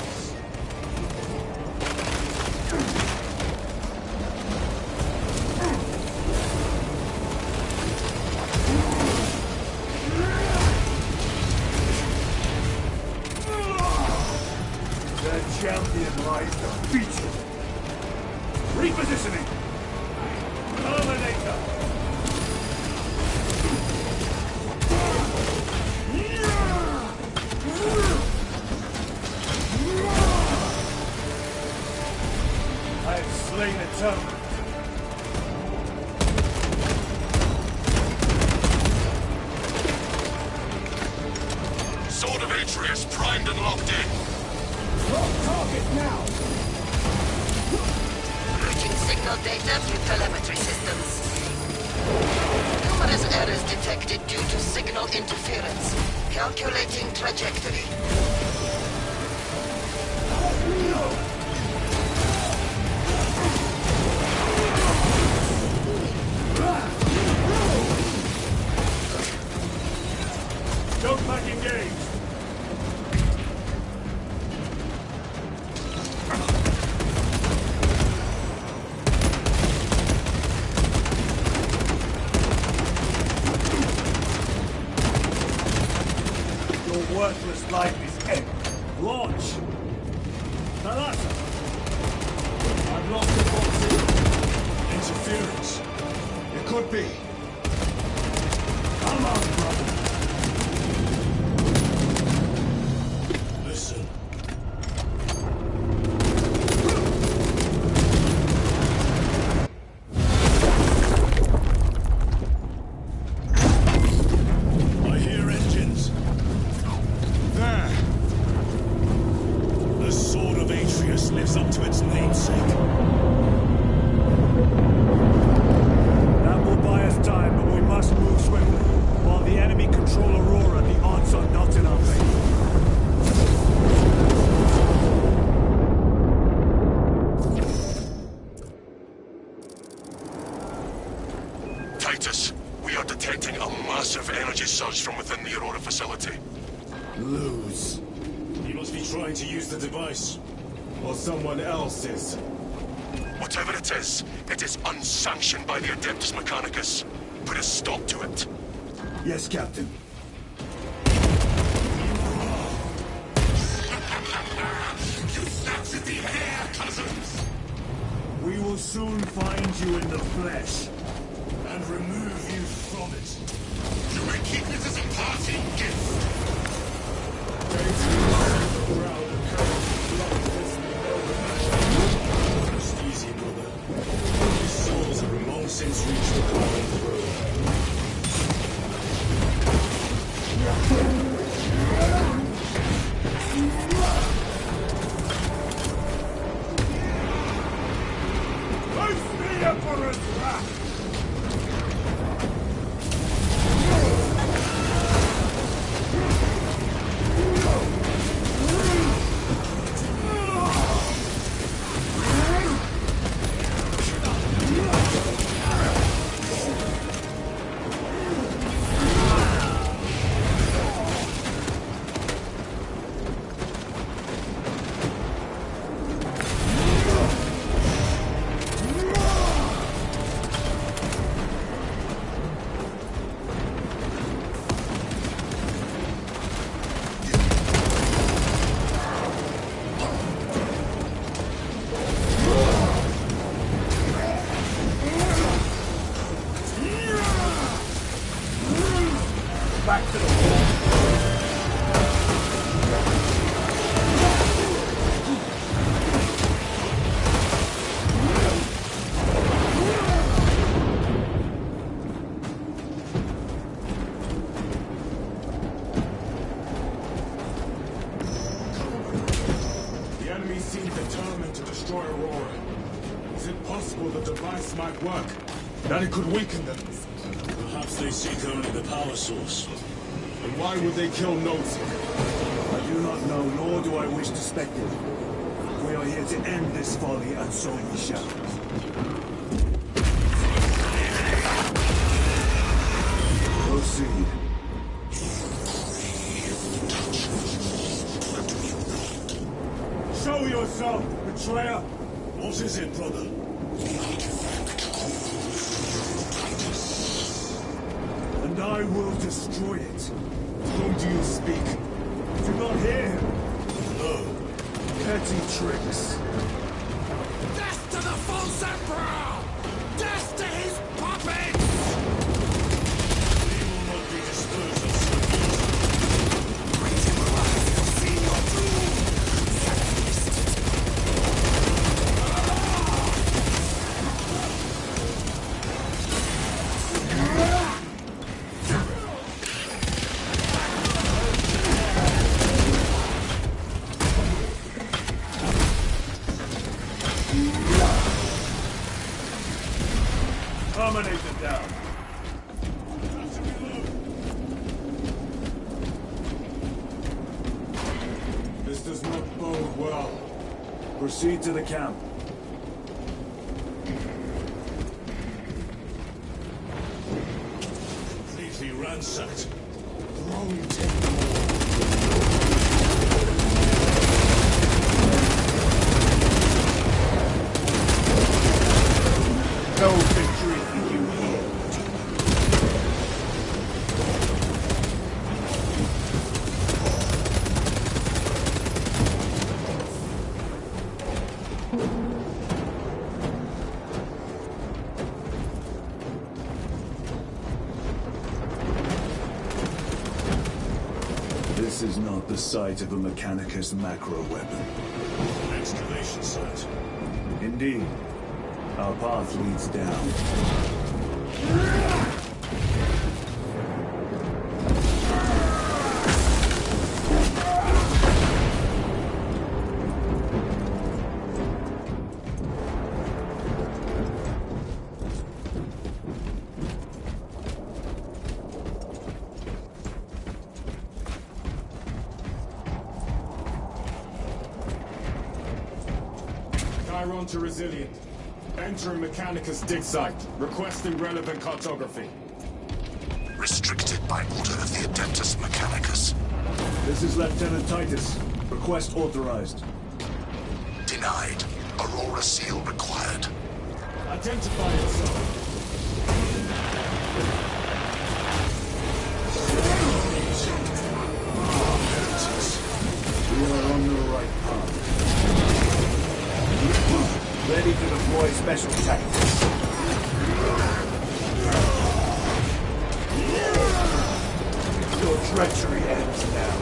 The champion lies defeated. Repositioning. Terminator. I have slain a terminal. Sword of Atreus primed and locked in. Target now! Routing signal data through telemetry systems. Numerous errors detected due to signal interference. Calculating trajectory. Don't back engage! Your worthless life is end. Launch! Thalassa! I've lost the box. Interference. It could be. Come on, brother! Listen. I hear engines. There! The Sword of Atreus lives up to its namesake. That will buy us time, but we must move swiftly. While the enemy control Aurora, the odds are not in our favor. Titus, we are detecting a massive energy surge from within the Aurora facility. Lose. He must be trying to use the device. Or someone else is. Whatever it is unsanctioned by the Adeptus Mechanicus. Put a stop to it. Yes, Captain. You snapped at the hair, cousins! We will soon find you in the flesh. And remove you from it. You may keep it as a party gift. Rest easy, brother. These souls have long since reached the common throne. Face the Emperor's wrath! back to the wall. The enemy seem determined to destroy Aurora. Is it possible the device might work? That it could weaken them? Perhaps they seek only the power source. And why would they kill Nozick? I do not know, nor do I wish to speculate. We are here to end this folly, and so we shall. Proceed. Show yourself, betrayer! What is it, brother? And I will destroy it. Whom do you speak? Do not hear him. No. Petty tricks. Death to the false emperor! Death to his puppets! We will not be disposed of so easily. Bring him alive, you'll see your doom! Terminate them down. This does not bode well. Proceed to the camp. Completely ransacked. Throne take them all. No victory for you here. This is not the site of a Mechanicus macro weapon. Excavation site. Indeed. Our path leads down. Chiron to Resilient. Entering Mechanicus dig site. Requesting relevant cartography. Restricted by order of the Adeptus Mechanicus. This is Lieutenant Titus. Request authorized. Denied. Aurora seal required. Identify yourself. We are on the right path. Ready to deploy special tactics. Your treachery ends now.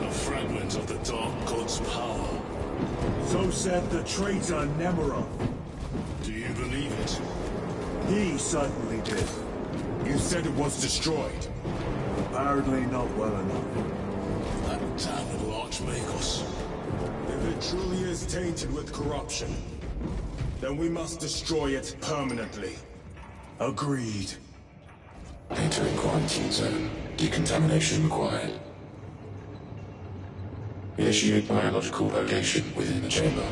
A fragment of the Dark God's power. So said the traitor Nemeroth. Do you believe it? He certainly did. You said it was destroyed. Apparently not well enough. That damned Archmagos. If it truly is tainted with corruption, then we must destroy it permanently. Agreed. Entering quarantine zone. Decontamination required. Initiate biological purgation within the chamber.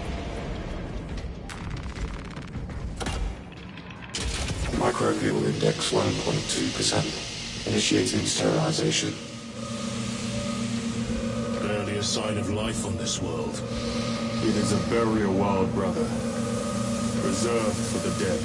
Microbial index 1.2%. Initiating sterilization. Barely a sign of life on this world. It is a burial world, brother. Reserved for the dead.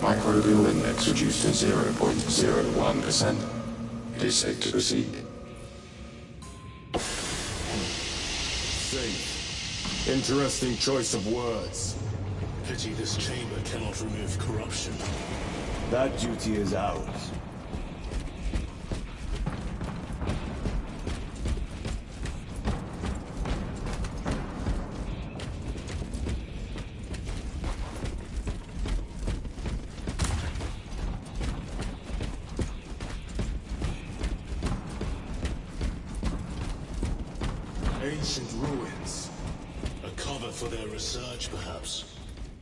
Microbial index reduced to 0.01%. It is safe to proceed. Safe. Interesting choice of words. Pity this chamber cannot remove corruption. That duty is ours. Ancient ruins. A cover for their research, perhaps.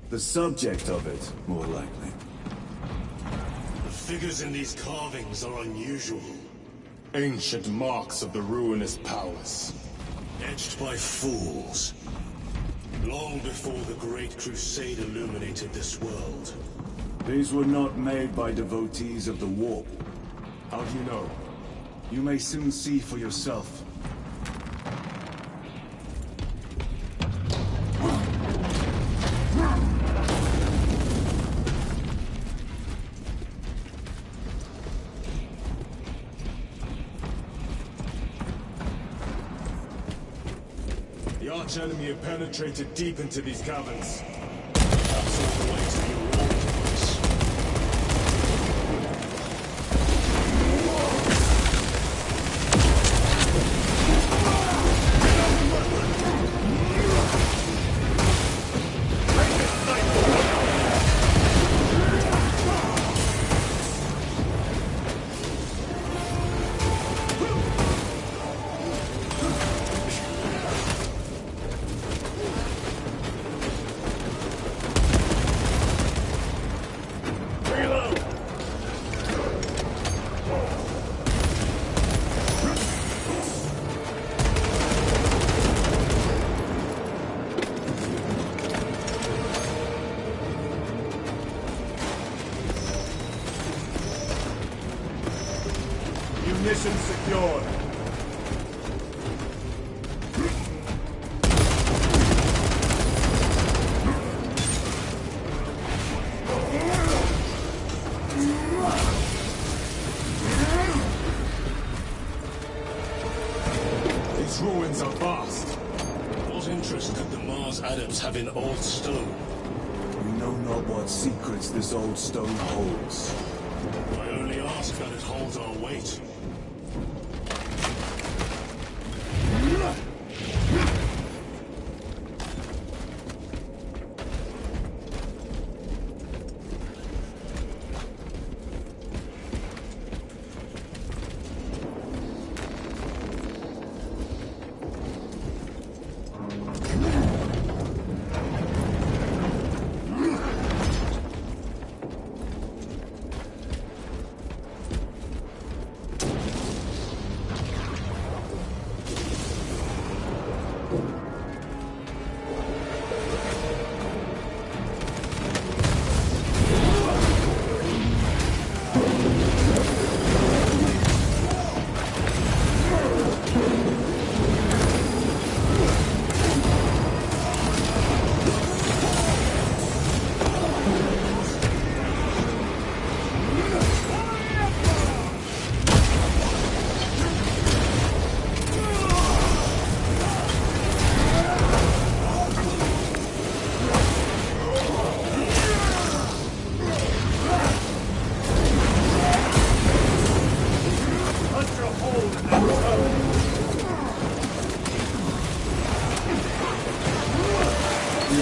The subject of it, more likely. The figures in these carvings are unusual. Ancient marks of the ruinous powers. Etched by fools. Long before the Great Crusade illuminated this world. These were not made by devotees of the warp. How do you know? You may soon see for yourself. The arch-enemy have penetrated deep into these caverns. That's all the way to the Aurora device. Munitions secured. These ruins are vast. What interest could the Mars adepts have in old stone? We know not what secrets this old stone holds. I only ask that it holds our weight.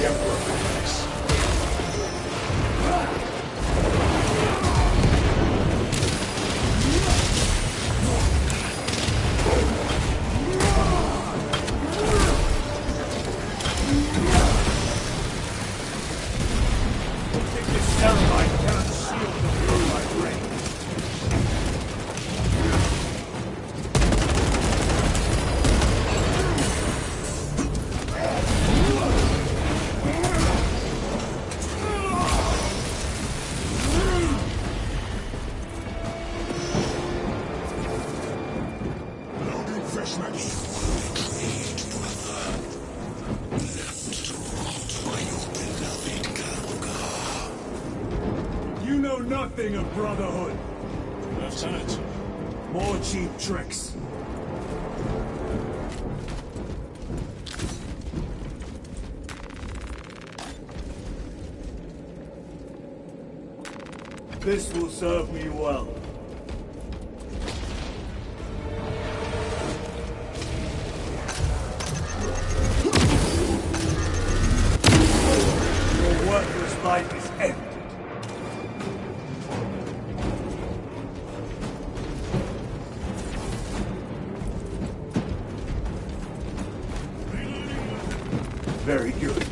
the Emperor thinks. This Terrorite cannot shield the blue light ring. Loading fresh money. Great brother. Left to rot by your beloved Garuga. You know nothing of Brotherhood. Lieutenant. More cheap tricks. This will serve me well. Your worthless life is ended. Very good.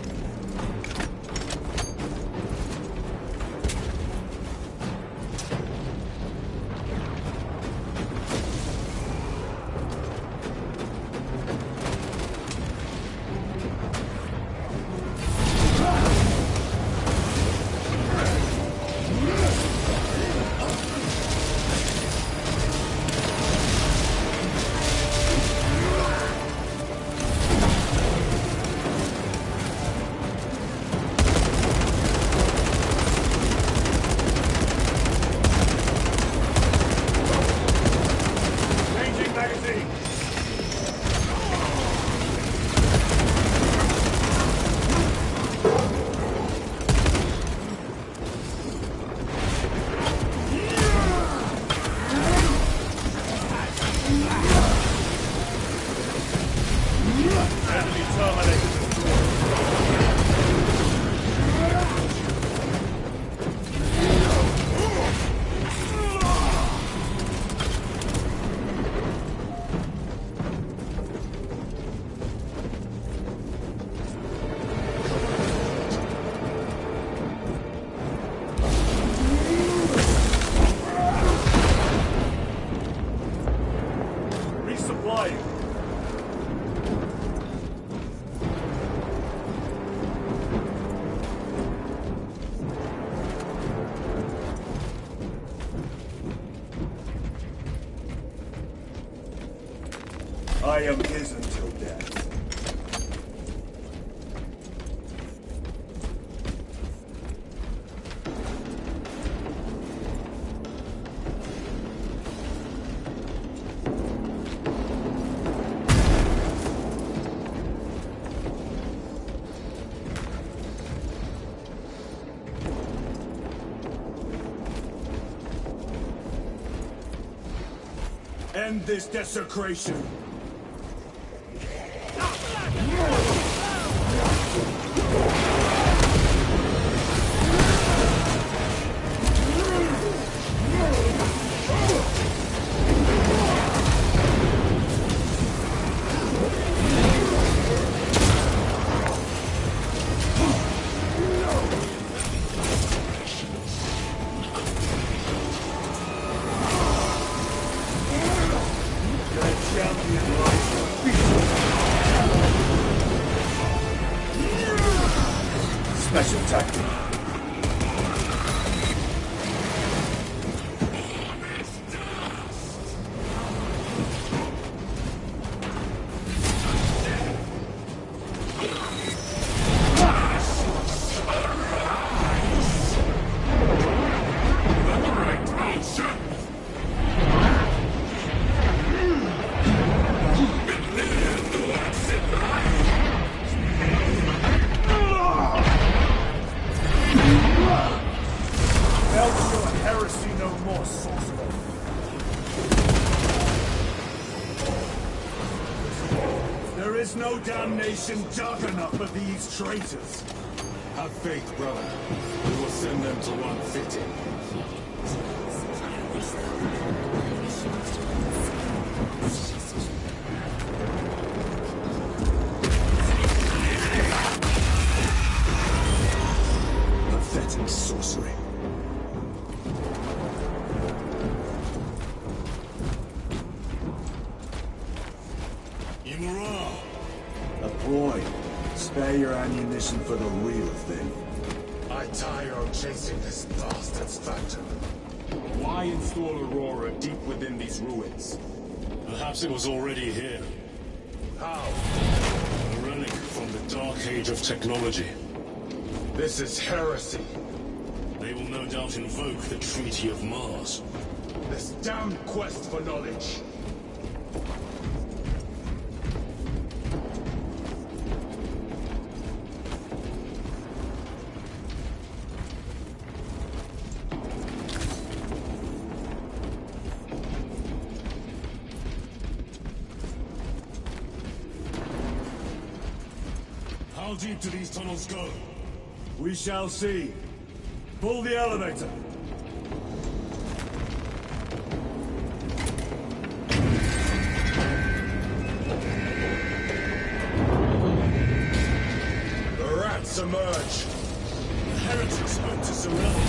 Changing magazine. Enemy terminated. Resupplying. I am his until death. End this desecration. Special tactic. There is no damnation dark enough for these traitors. Have faith, brother. We will send them to one fitting. Pathetic sorcery. Imra! A ploy. Spare your ammunition for the real thing. I tire of chasing this bastard's phantom. Why install Aurora deep within these ruins? Perhaps it was already here. How? A relic from the Dark Age of technology. This is heresy. They will no doubt invoke the Treaty of Mars. This damned quest for knowledge. How deep do these tunnels go? We shall see. Pull the elevator. The rats emerge. The heretics hope to surround.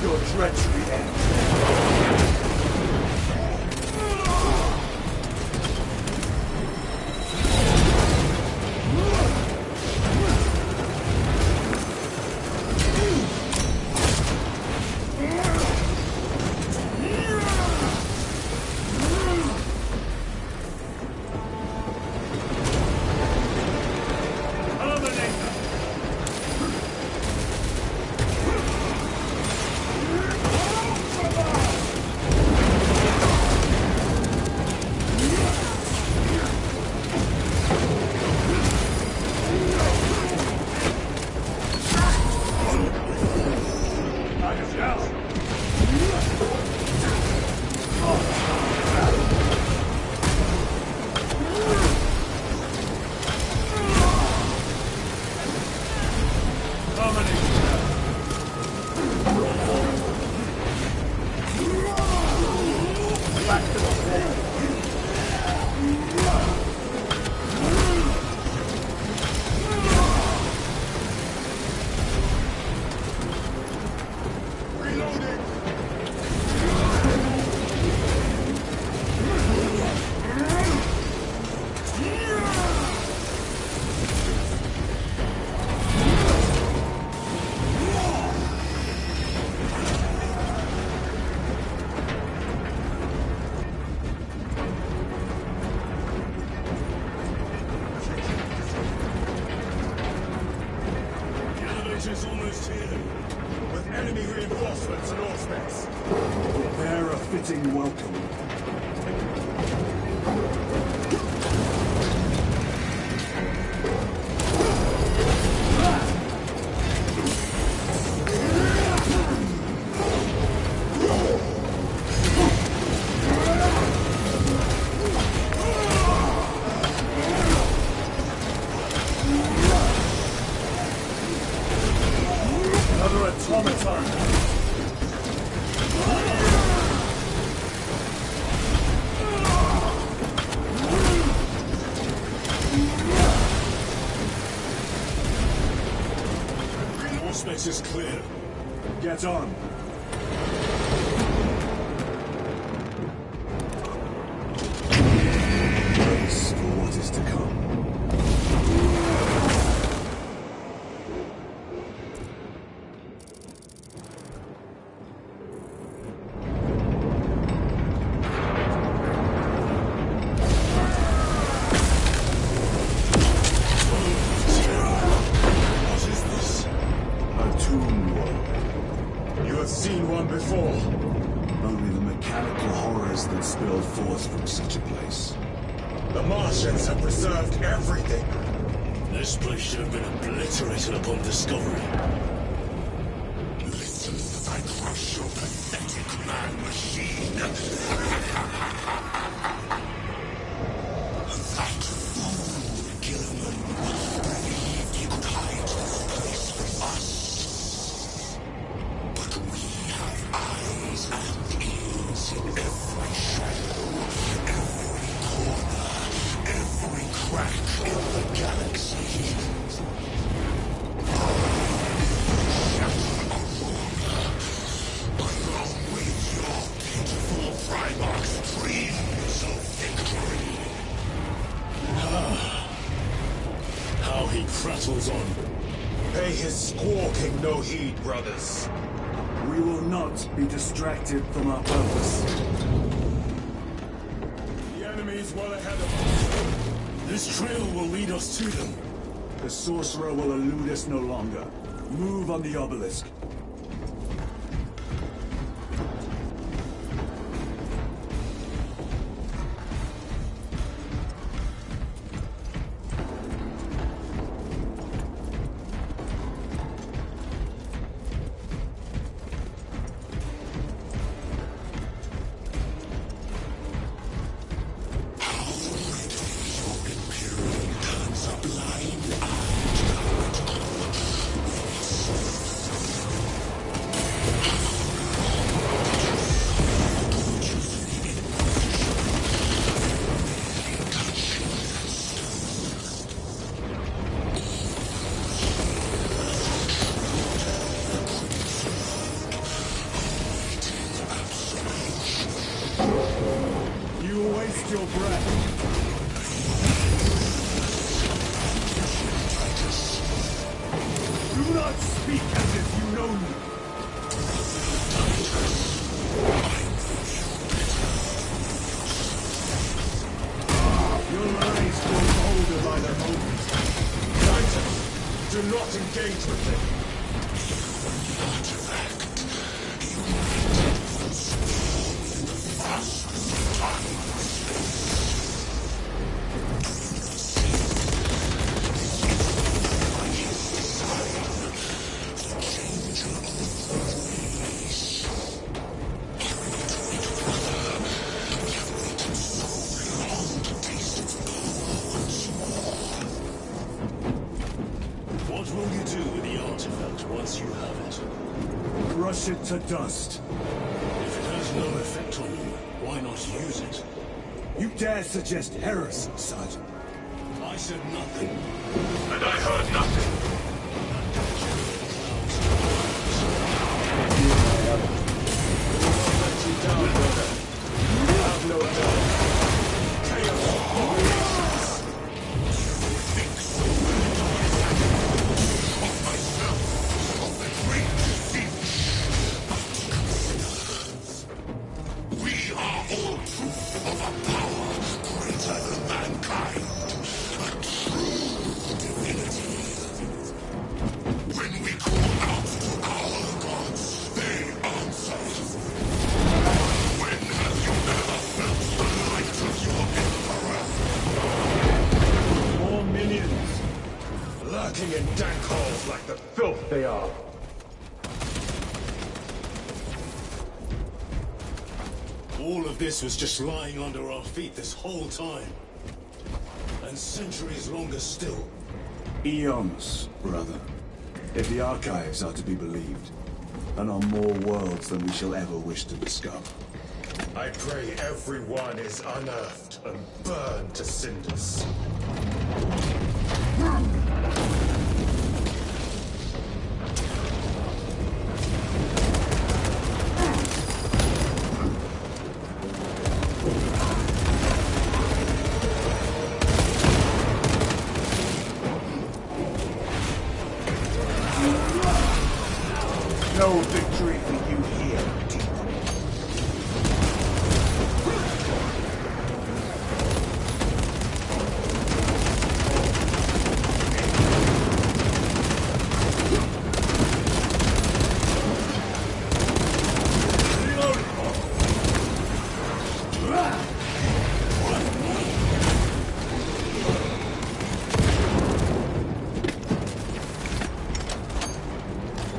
Your treachery ends. Is almost here. With enemy reinforcements and allspace. Prepare a fitting welcome. Another automaton! All space is clear. Get on. Brace for what is to come. Seen one before. Only the mechanical horrors that spill forth from such a place. The Martians have preserved everything. This place should have been obliterated upon discovery. How he prattles on. Pay his squawking no heed, brothers. We will not be distracted from our purpose. The enemy is well ahead of us. This trail will lead us to them. The sorcerer will elude us no longer. Move on the obelisk. Your breath. Do not speak as if you know me. Your eyes grow colder by the moment. Titus, do not engage with him. What will you do with the artifact once you have it? Crush it to dust. If it has no effect on you, why not use it? You dare suggest heresy, Sergeant? I said nothing. And I heard nothing. Let you down, brother. You have no doubt. Lurking in dank holes like the filth they are. All of this was just lying under our feet this whole time. And centuries longer still. Eons, brother. If the archives are to be believed. And on more worlds than we shall ever wish to discover. I pray everyone is unearthed and burned to cinders. No victory for you here, Deep.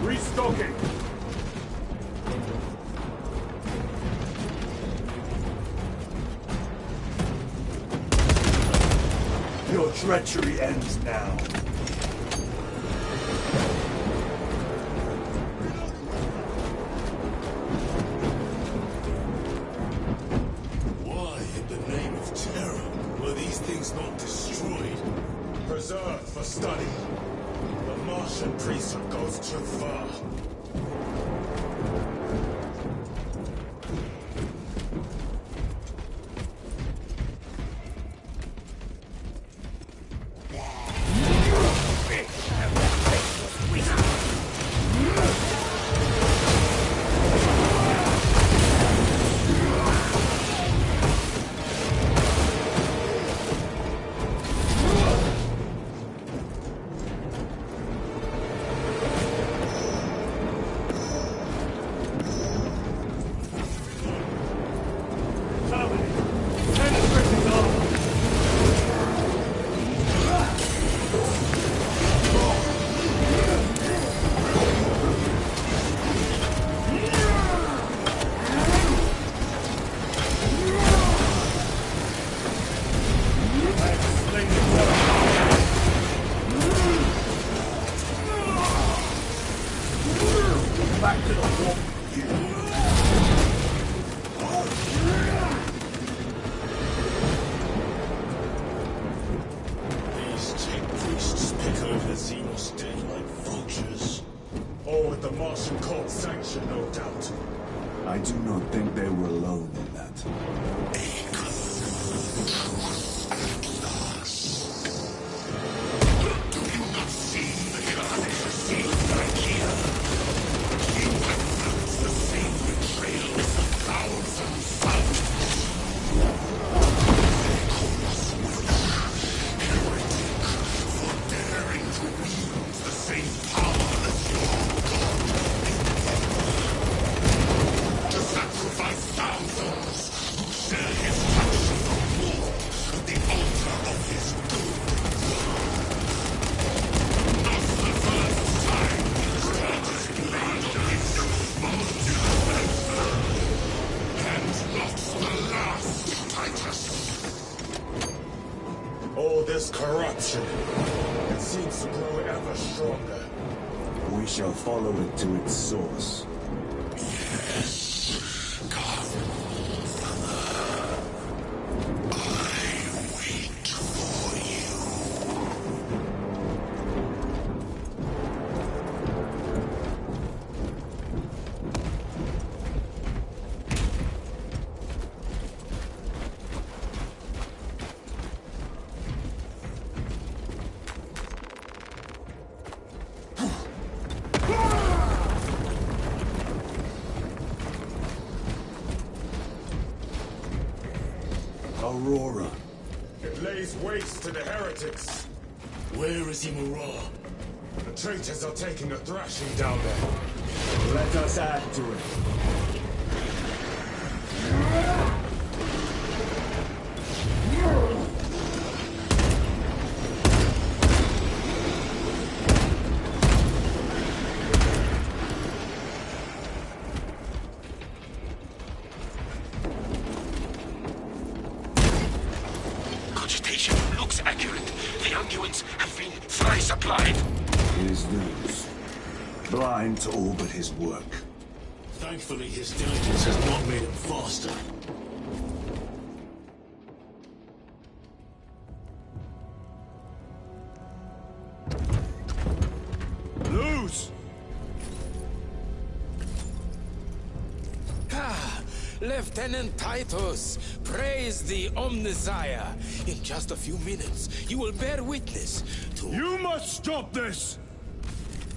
Restocking! treachery ends now. Why, in the name of terror, were these things not destroyed? Preserved for study. The Martian priesthood goes too far. I do not think they were alone in that. All this corruption, it seems to grow ever stronger. We shall follow it to its source. Aurora. It lays waste to the heretics. Where is Imura? The traitors are taking a thrashing down there. Let us add to it. Cogitation looks accurate. The unguents have been thrice applied. His news. Blind to all but his work. Thankfully, his diligence has not made him faster. Lose! Lieutenant Titus, praise the Omnissiah. In just a few minutes, you will bear witness to... You must stop this!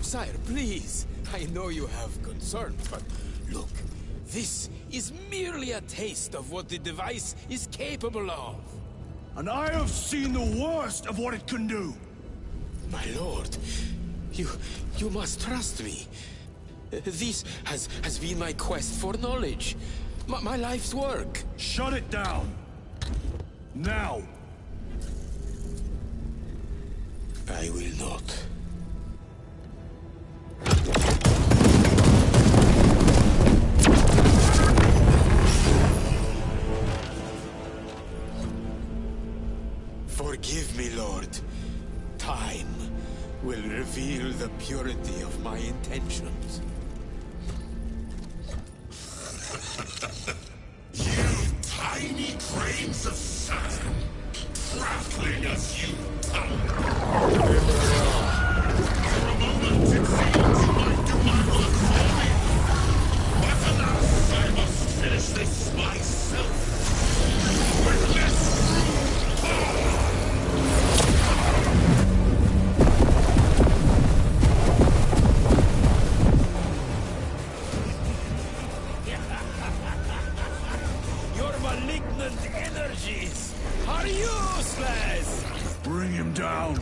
Sire, please. I know you have concerns, but look, this is merely a taste of what the device is capable of. And I have seen the worst of what it can do. My lord, you must trust me. This has been my quest for knowledge. My life's work. Shut it down. Now. I will not. Forgive me, Lord. will reveal the purity of my intentions. You tiny grains of sand, prattling as you tumble. For a moment it seems you might do my work for me. But alas, I must finish this myself. With less power. Your malignant energies are useless! Bring him down.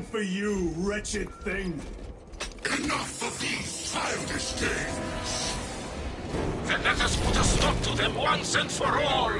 For you, wretched thing! Enough of these childish games! Then let us put a stop to them once and for all!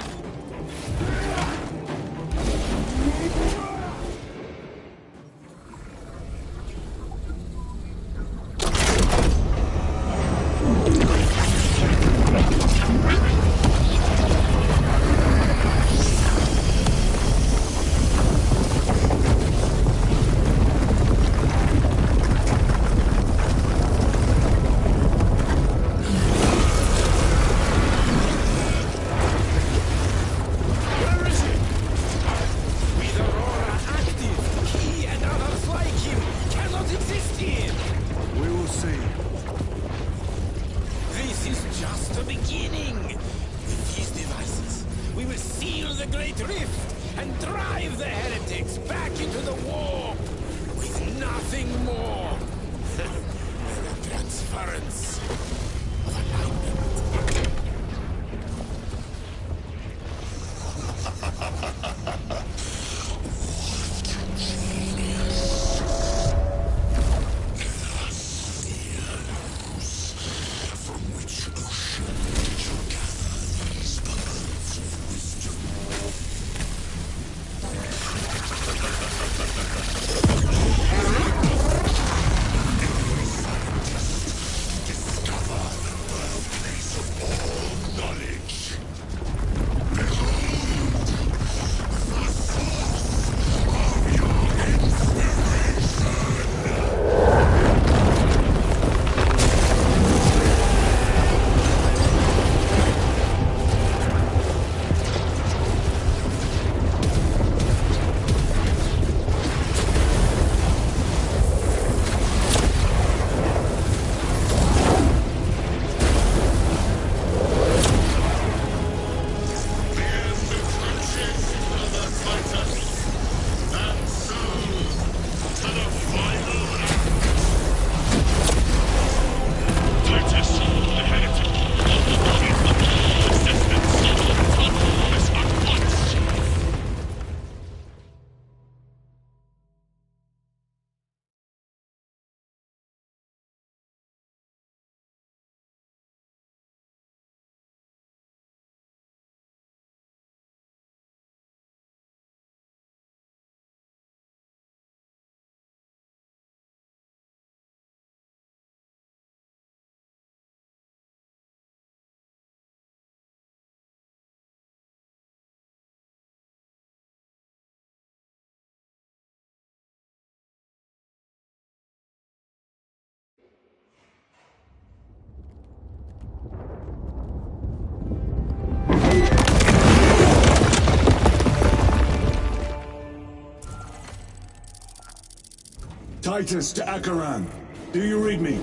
Titus to Acheran. Do you read me?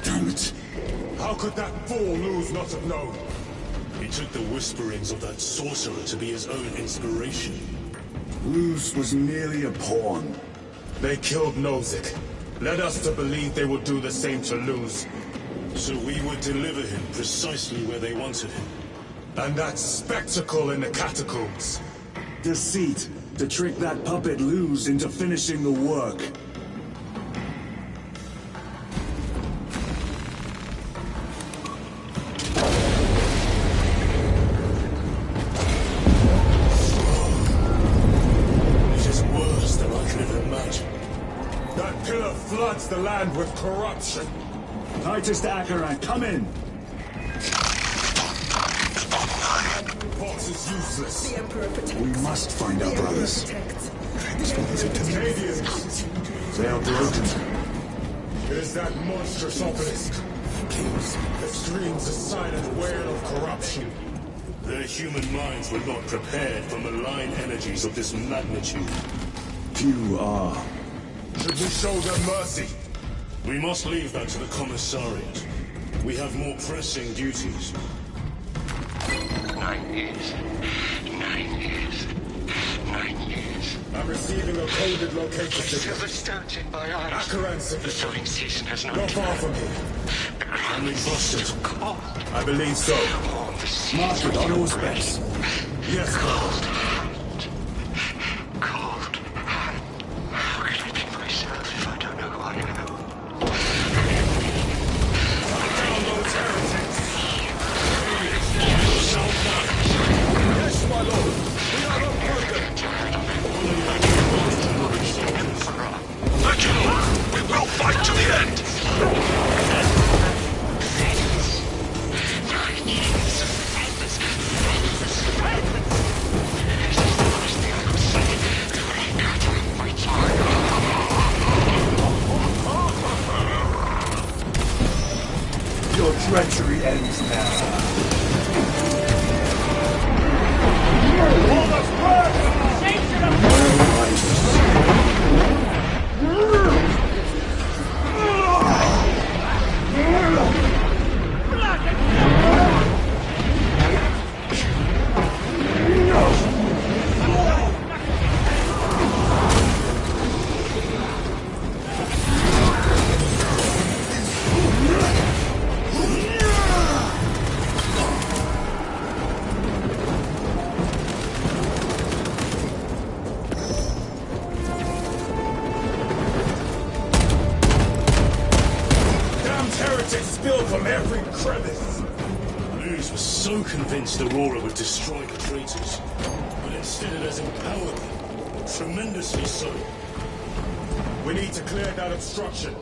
Damn it! How could that fool Luz not have known? He took the whisperings of that sorcerer to be his own inspiration. Luz was merely a pawn. They killed Nozick. Led us to believe they would do the same to Luz. So we would deliver him precisely where they wanted him. And that spectacle in the catacombs. Deceit, to trick that puppet Luz into finishing the work. It is worse than I could have imagined. That pillar floods the land with corruption. Titus to Acheran, come in! Vox is useless. The Emperor protects. We must find our brothers. Canadians. They are broken. It is that monstrous obelisk. That screams a silent wail of corruption. Their human minds were not prepared for malign energies of this magnitude. Few are. Should we show them mercy? We must leave that to the Commissariat. We have more pressing duties. 9 years. 9 years. 9 years. I'm receiving a coded location signal. Silver stones in my eyes. Acheran signal. The sowing season has not Not far from here. Can we trust it? I believe so. Mark it on all specs. Yes, Cold hand. Cold hand. How can I be myself if I don't know who I am? down those heretics. Yes, my lord. We are unbroken. Reginald, we will fight to the end! 9 years of madness. Your treachery ends now. Convinced Aurora would destroy the traitors, but instead it has empowered them, tremendously so. We need to clear that obstruction.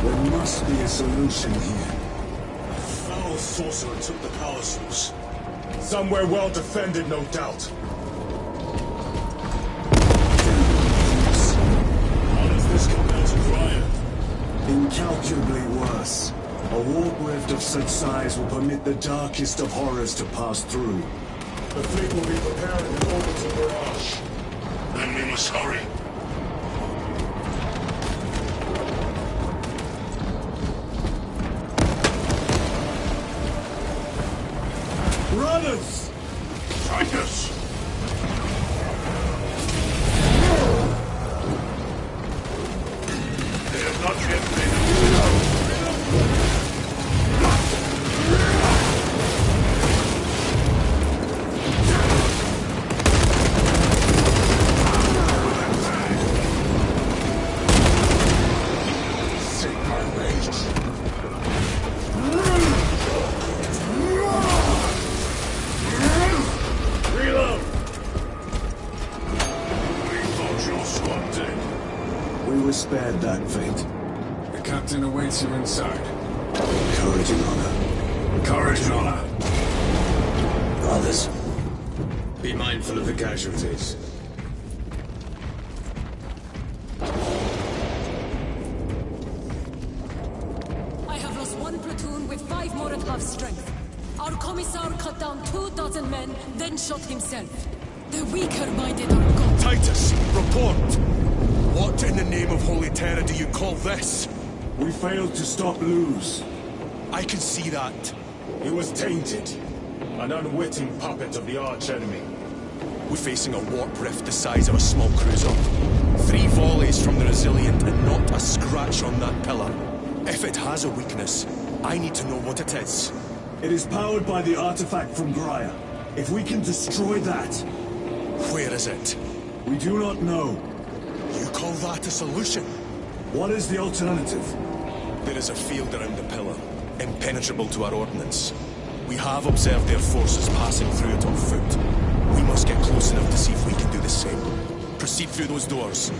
There must be a solution here. A foul sorcerer took the power source. Somewhere well defended, no doubt. This compared to Graya. Incalculably worse. A warp rift of such size will permit the darkest of horrors to pass through. The fleet will be preparing an orbital barrage. Then we must hurry. Brothers! Titus! Not yet Reload! We thought your squad dead. We were spared that fate. The captain awaits you inside. Courage and honor. Courage and honor. Brothers. Be mindful of the casualties. 5 more at half strength. Our commissar cut down 24 men, then shot himself. The weaker-minded are gone. Titus, report! What in the name of Holy Terra do you call this? We failed to stop Luz. I can see that. He was tainted. An unwitting puppet of the arch-enemy. We're facing a warp rift the size of a small cruiser. 3 volleys from the Resilient and not a scratch on that pillar. If it has a weakness, I need to know what it is. It is powered by the artifact from Graia. If we can destroy that... Where is it? We do not know. You call that a solution? What is the alternative? There is a field around the pillar, impenetrable to our ordnance. We have observed their forces passing through it on foot. We must get close enough to see if we can do the same. Proceed through those doors.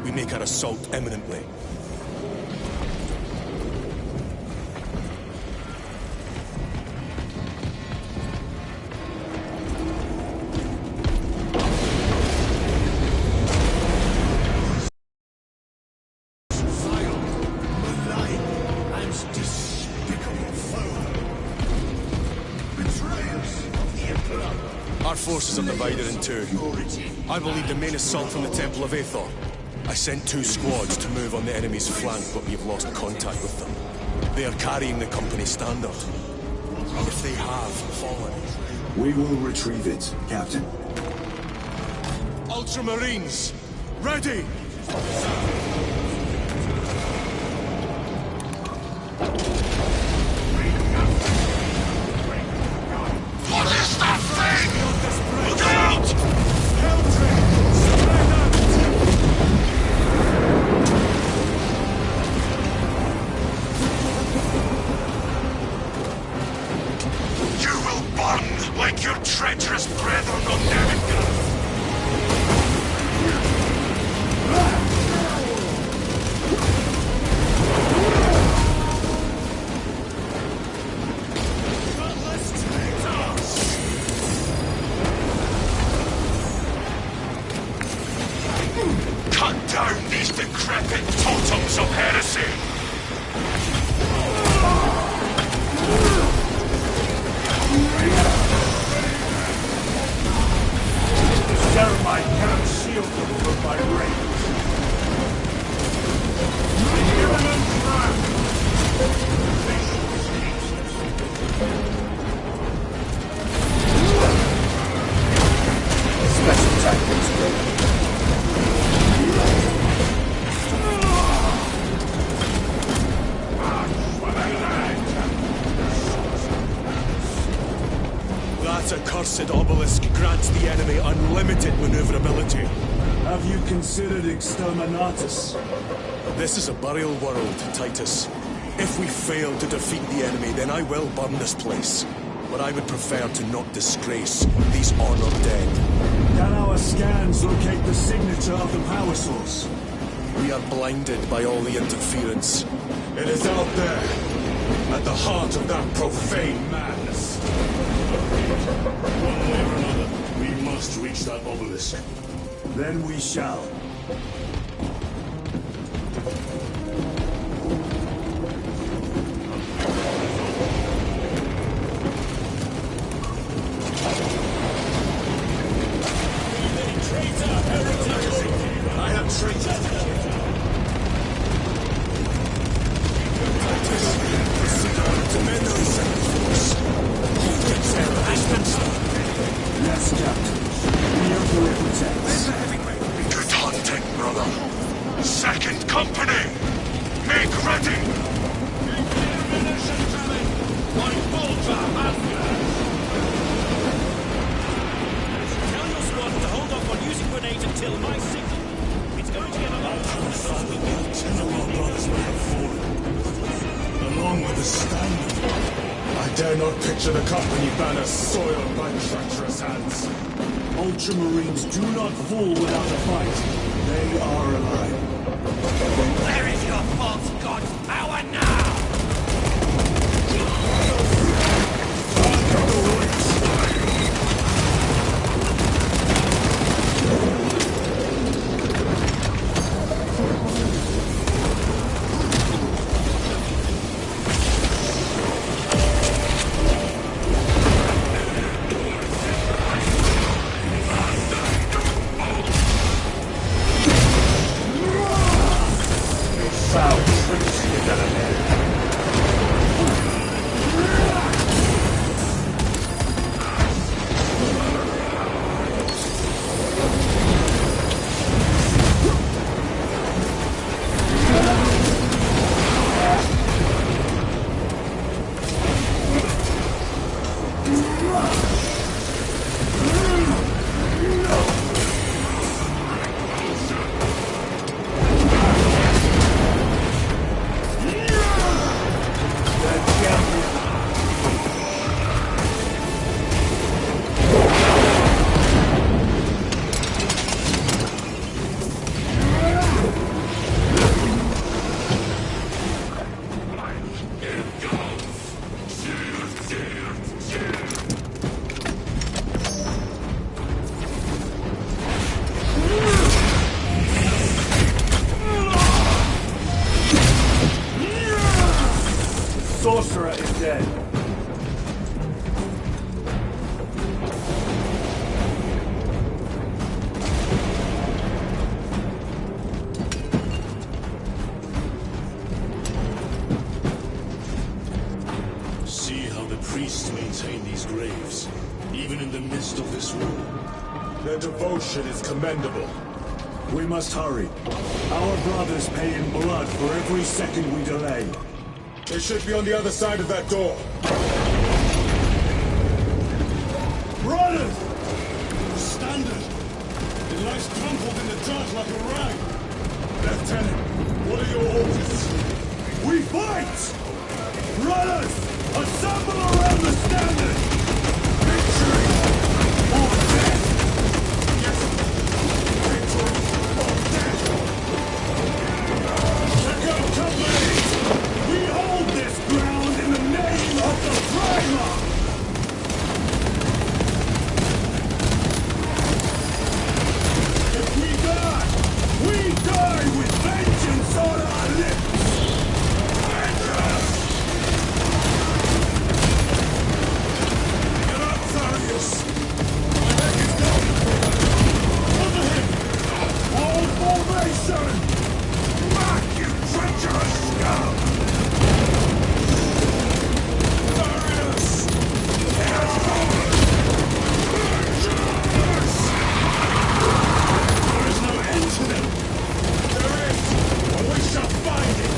We make our assault imminently. Our forces are divided in two. I believe the main assault from the Temple of Aethor. I sent 2 squads to move on the enemy's flank, but we've lost contact with them. They are carrying the company standard. If they have fallen... We will retrieve it, Captain. Ultramarines! Ready! What is that thing? Look out! You will burn like your treacherous brethren on Nemesis. Cut down these decrepit totems of heresy! Ceramite cannot shield them from my rays. Special tactics ready. That accursed obelisk grants the enemy unlimited maneuverability. Have you considered Exterminatus? This is a burial world, Titus. If we fail to defeat the enemy, then I will burn this place. But I would prefer to not disgrace these honored dead. Can our scans locate the signature of the power source? We are blinded by all the interference. It is out there, at the heart of that profane madness. One way or another, we must reach that obelisk. Then we shall. I have traitor. Yes, Captain. We are fully protected. Good hunting, brother. Second company! Make ready! Tell your squad to hold off on using grenades until my signal. It's going to get a lot of 10 of our brothers may have fallen, along with the standard. I dare not picture the company banner soiled by treacherous hands. Ultramarines do not fall without a fight. They are alive. Where is your false god's power now? sorcerer is dead. See how the priests maintain these graves, even in the midst of this war. Their devotion is commendable. We must hurry. Our brothers pay in blood for every second we delay. They should be on the other side of that door. Brothers! Standard! It lies crumpled in the dirt like a rag! Lieutenant, what are your orders? We fight! Brothers! Assemble around the standard! Victory! Or death! Yes! Victory or death! Check out companies! We hold this ground in the name of the Primer! If we die with vengeance on our lips! Vengeance! Get up, Tharius! My neck is gone! Cover him! Hold formation! Back, you treacherous scum! Tharius! He has fallen! Vengeance! There is no end to them! There is, and we shall find it!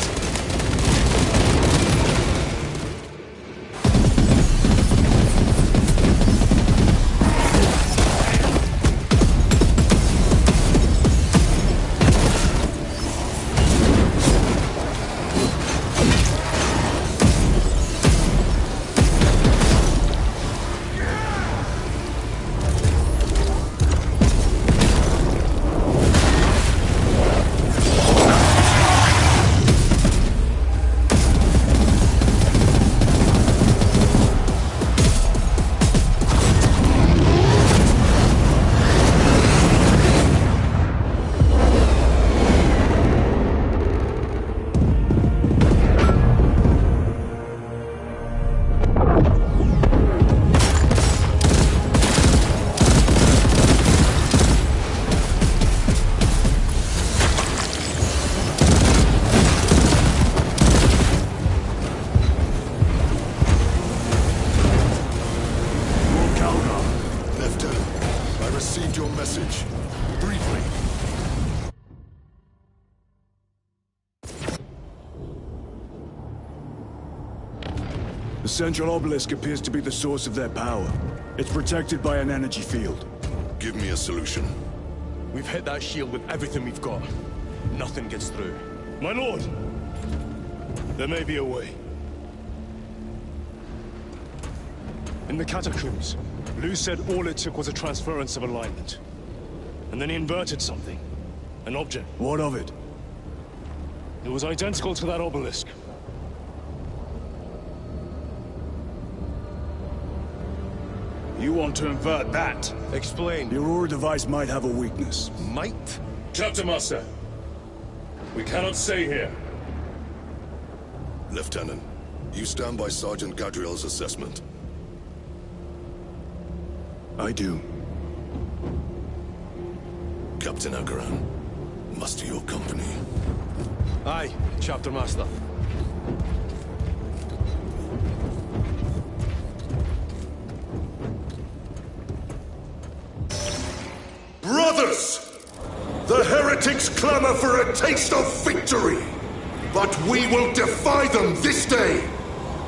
The central obelisk appears to be the source of their power. It's protected by an energy field. Give me a solution. We've hit that shield with everything we've got. Nothing gets through. My lord! There may be a way. In the catacombs, Luz said all it took was a transference of alignment. And then he inverted something. An object. What of it? It was identical to that obelisk. You want to invert that? Explain. The Aurora device might have a weakness. Might? Captain Master, we cannot stay here. Lieutenant, you stand by Sergeant Gadriel's assessment. I do. Captain Akaran, muster your company. Aye, Chapter Master. Brothers! The heretics clamor for a taste of victory! But we will defy them this day,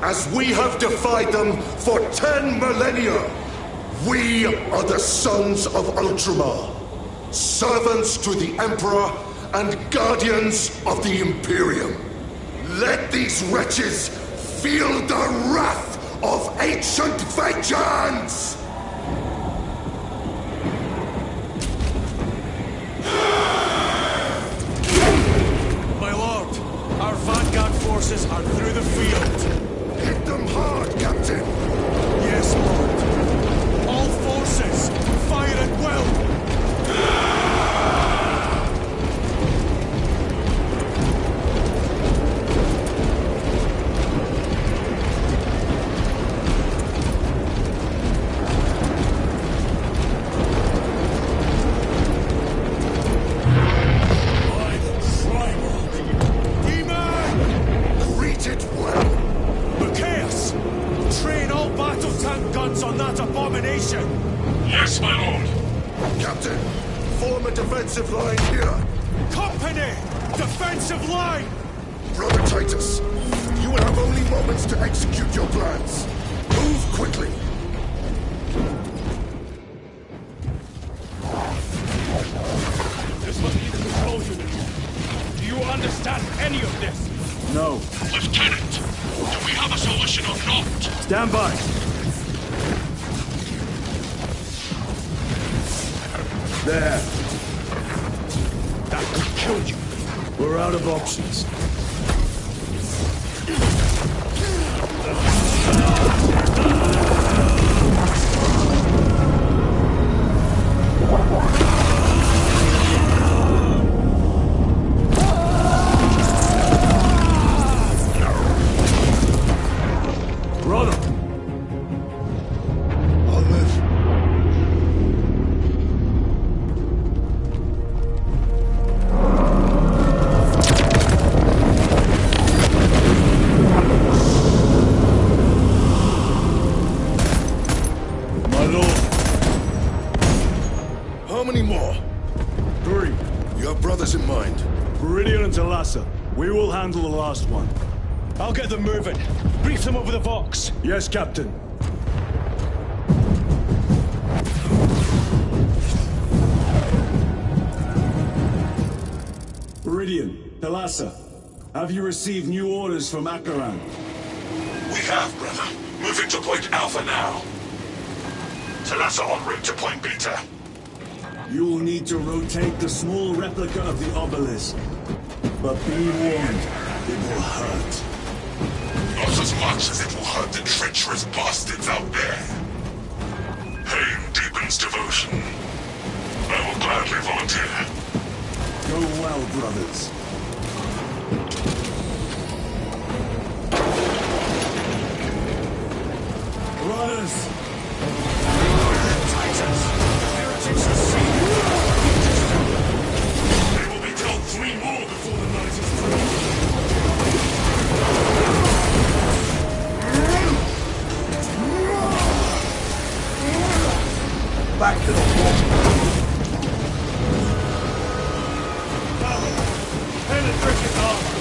as we have defied them for 10 millennia! We are the sons of Ultramar, servants to the Emperor and guardians of the Imperium. Let these wretches feel the wrath of ancient vengeance! My lord, our vanguard forces are through the field. Hit them hard, Captain! Yes, lord. All forces, fire at will! line here! Company! Defensive line! Brother Titus, you will have only moments to execute your plans. Move quickly! This must be the control unit. Do you understand any of this? No. Lieutenant, do we have a solution or not? Stand by. There. That could kill you. We're out of options. Brother! I'll live. My lord. How many more? 3. You have brothers in mind? Viridian and Talassa. We will handle the last one. I'll get them moving. Brief them over the Vox. Yes, Captain. Viridian, Talassa, have you received new orders from Acheran? We have, brother. Moving to Point Alpha now. Talassa en route to Point Beta. You will need to rotate the small replica of the obelisk. But be warned, it will hurt. Not as much as it will hurt the treacherous bastards out there. Pain deepens devotion. I will gladly volunteer. Go well, brothers. Brothers! Titans! The heretics are seen! They will be dealt 3 more before the night is through. Back to the wall! Penetration armor!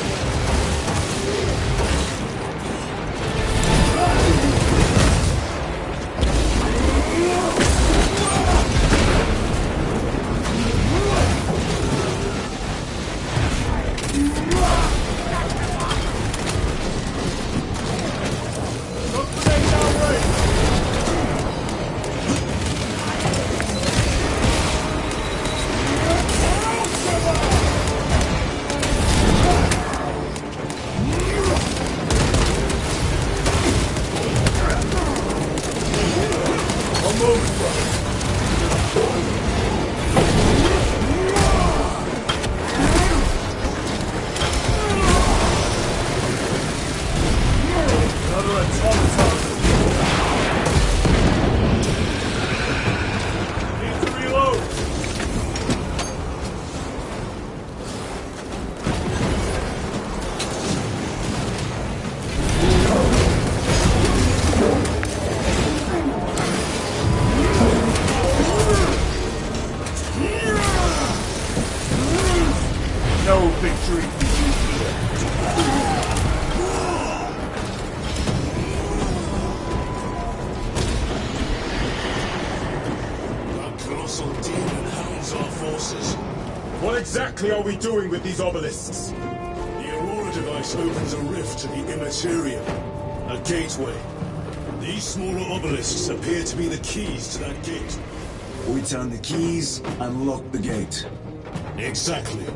No victory for you here. That colossal demon hounds our forces. What exactly are we doing with these obelisks? The Aurora device opens a rift to the Immaterium, a gateway. These smaller obelisks appear to be the keys to that gate. We turn the keys and lock the gate. Exactly.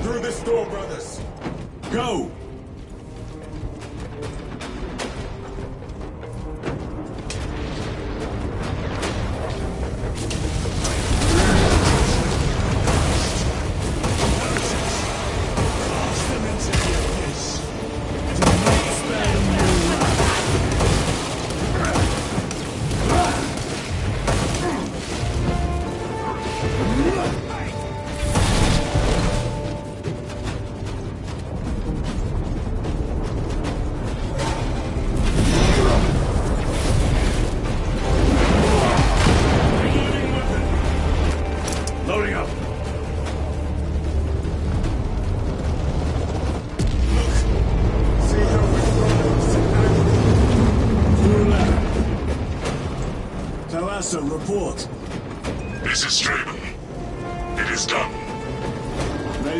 Through this door, brothers! Go!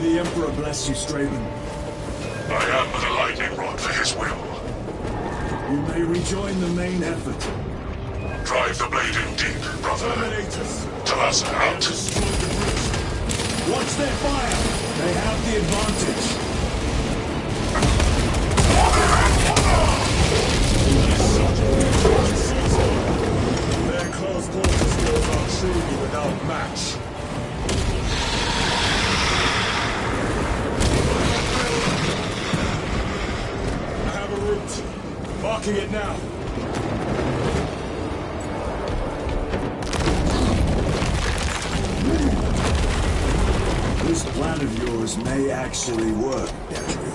May the Emperor bless you, Straven. I am but a lightning rod for his will. You may rejoin the main effort. Drive the blade in deep, brother. Terminators. Talassa out. Watch their fire! They have the advantage. Their close quarter skills are truly without match. I have a route. Marking it now. This plan of yours may actually work, Andrew.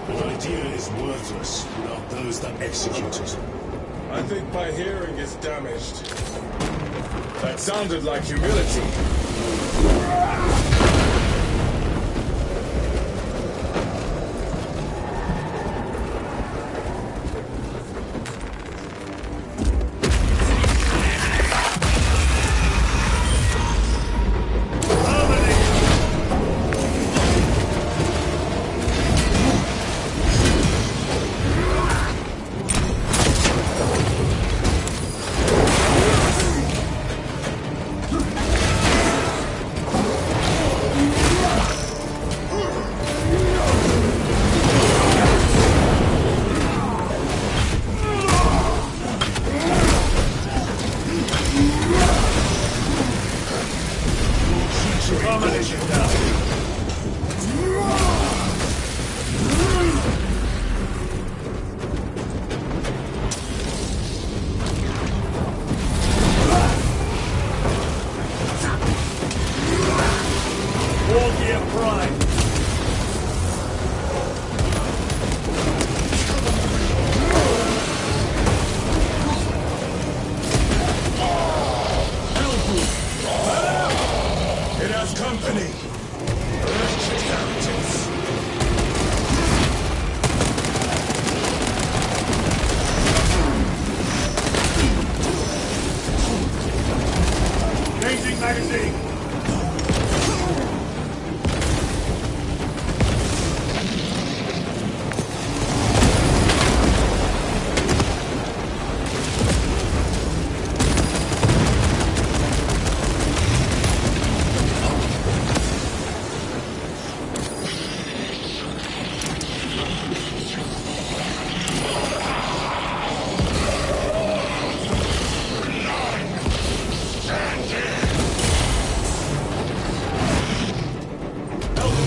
An idea is worthless without those that execute it. I think my hearing is damaged. That sounded like humility.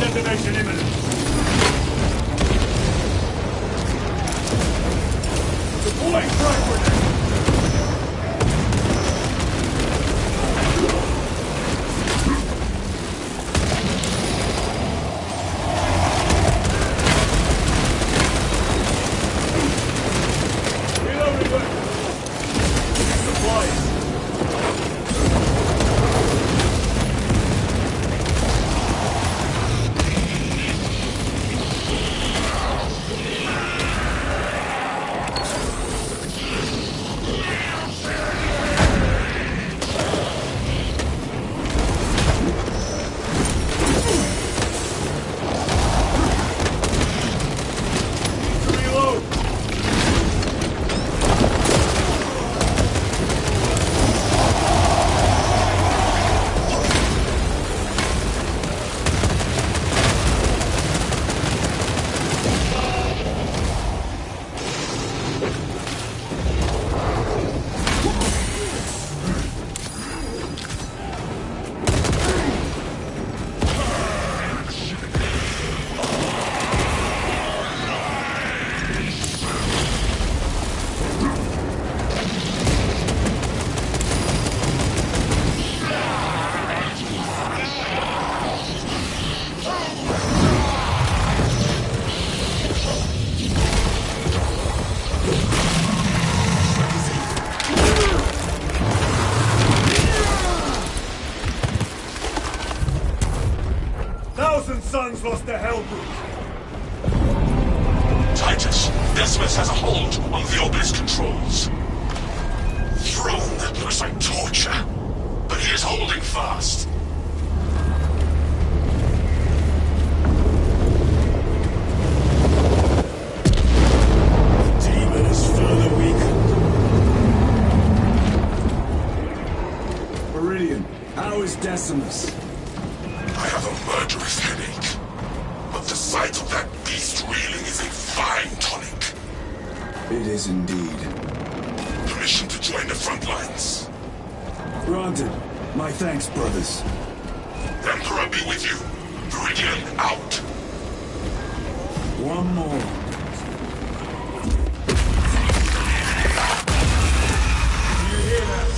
Detonation imminent. Deploying frag grenade. Reloading weapon. Supplies. Suns lost the Hellbrute. Titus, Decimus has a hold on the Obelisk controls. Throne that looks like torture, but he is holding fast. It is indeed. Permission to join the front lines. Granted. My thanks, brothers. Emperor be with you. Viridian out. One more. You hear that?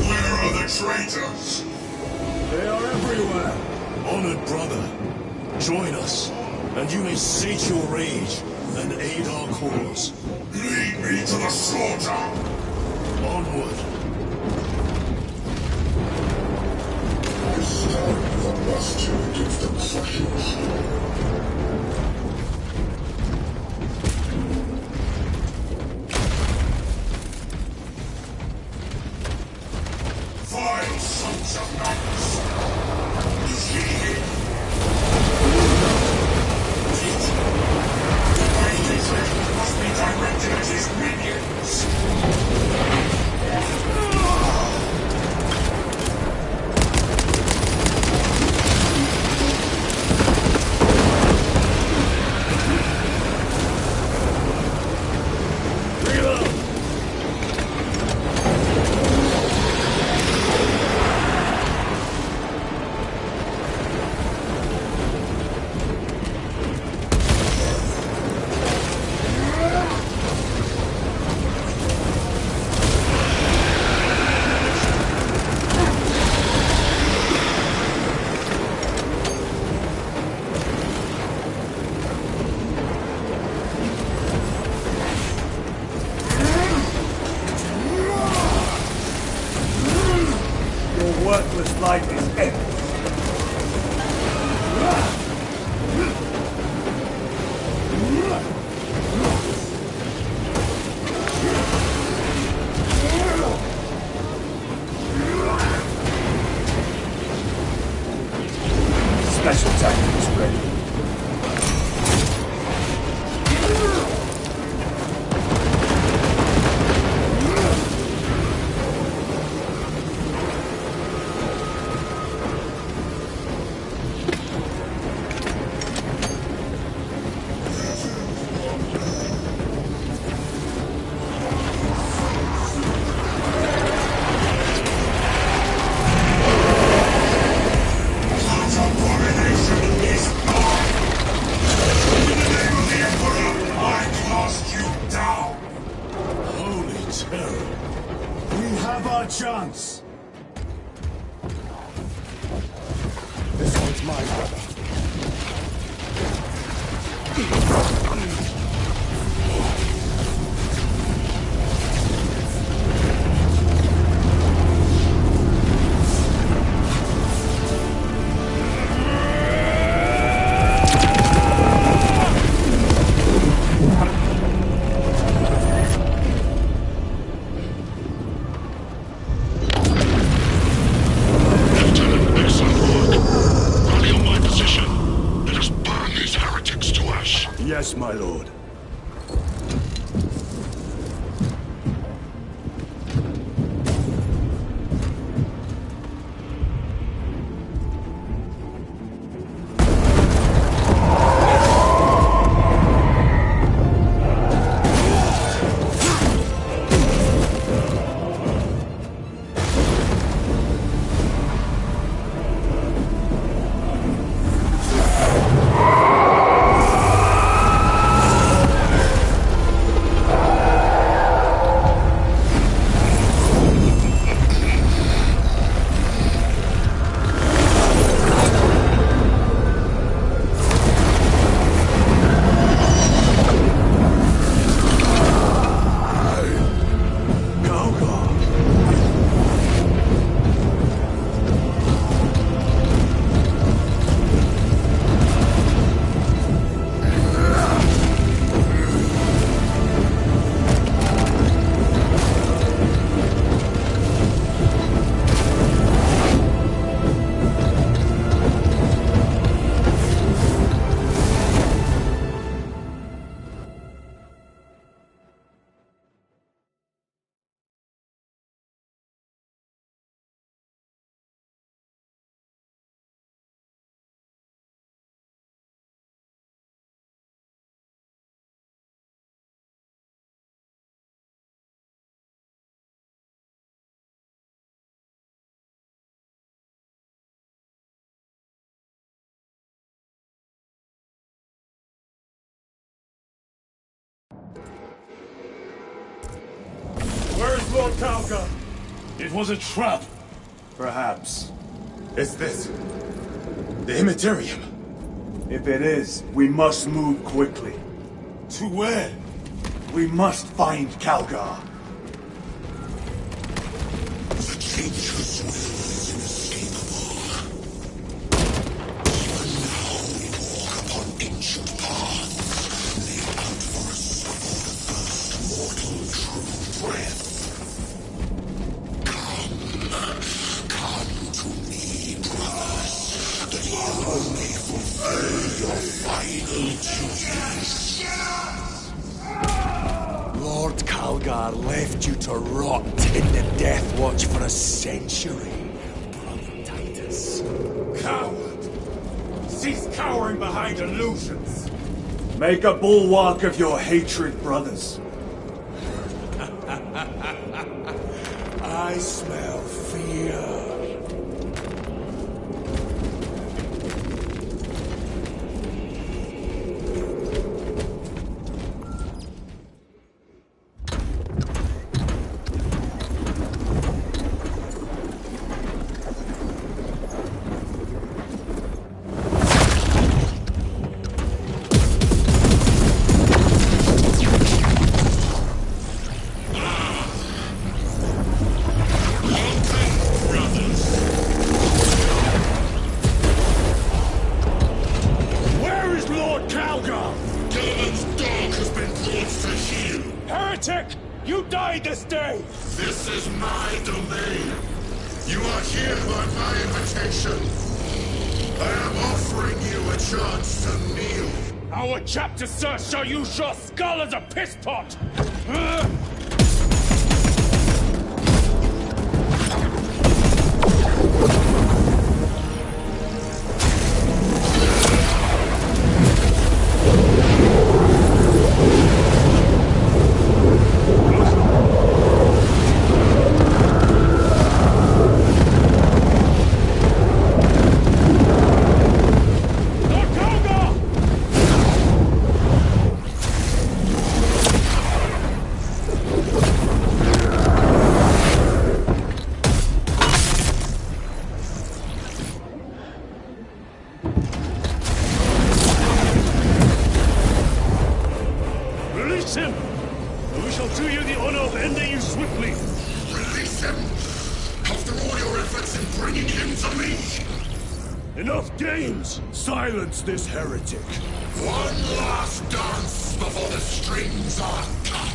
Where are the traitors? They are everywhere. Honored brother, join us, and you may sate your rage and aid our cause. Lead me to the slaughter! Onward. This time the Master gives them such vile sons of nuns! Is he here? Must be directed at his minions! Worthless life is empty. Special tactics ready. Chance! This one's mine, brother. Yes, my lord. Lord Calgar? It was a trap. Perhaps. Is this the Immaterium? If it is, we must move quickly. To where? We must find Calgar. The Changer's will is inescapable. Even now we walk upon ancient paths, laid out for us for the first mortal true breath. Come to me, brothers, that you may fulfill your final duties. Lord Calgar left you to rot in the Death Watch for a century, Brother Titus. Coward! Cease cowering behind illusions! Make a bulwark of your hatred, brothers. I smell fear. This is my domain. You are here by my invitation. I am offering you a chance to kneel. Our chapter, sir, shall use your skull as a piss pot! Silence this heretic. One last dance before the strings are cut.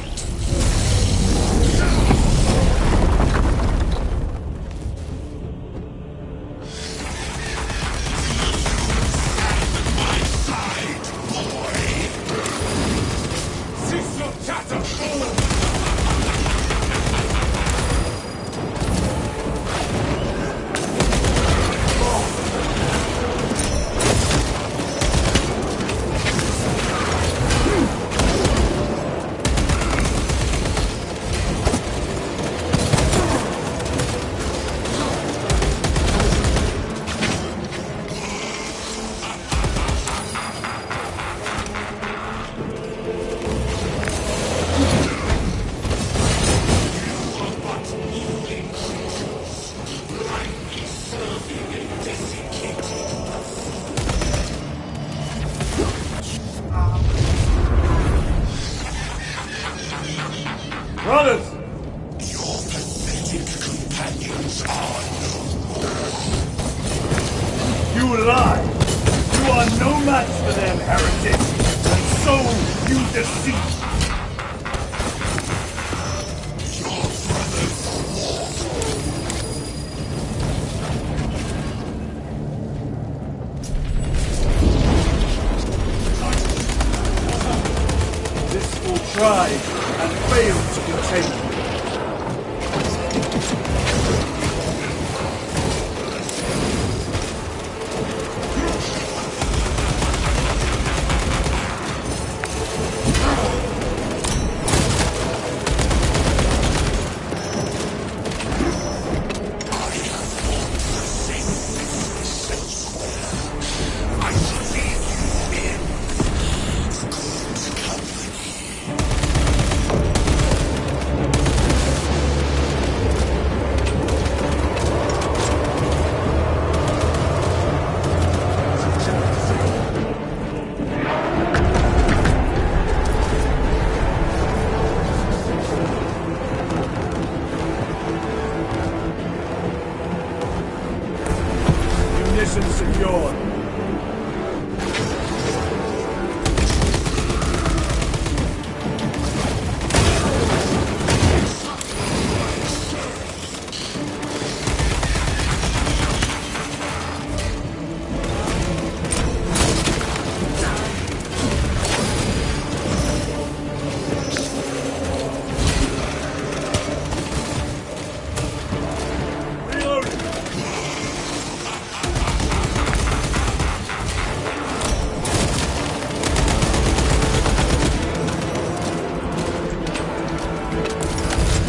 Brothers! Your pathetic companions are no more. You lie! You are no match for them, heretic! And so you deceive! Your brothers This will try and fail to contain you.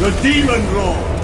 The Demon Lord!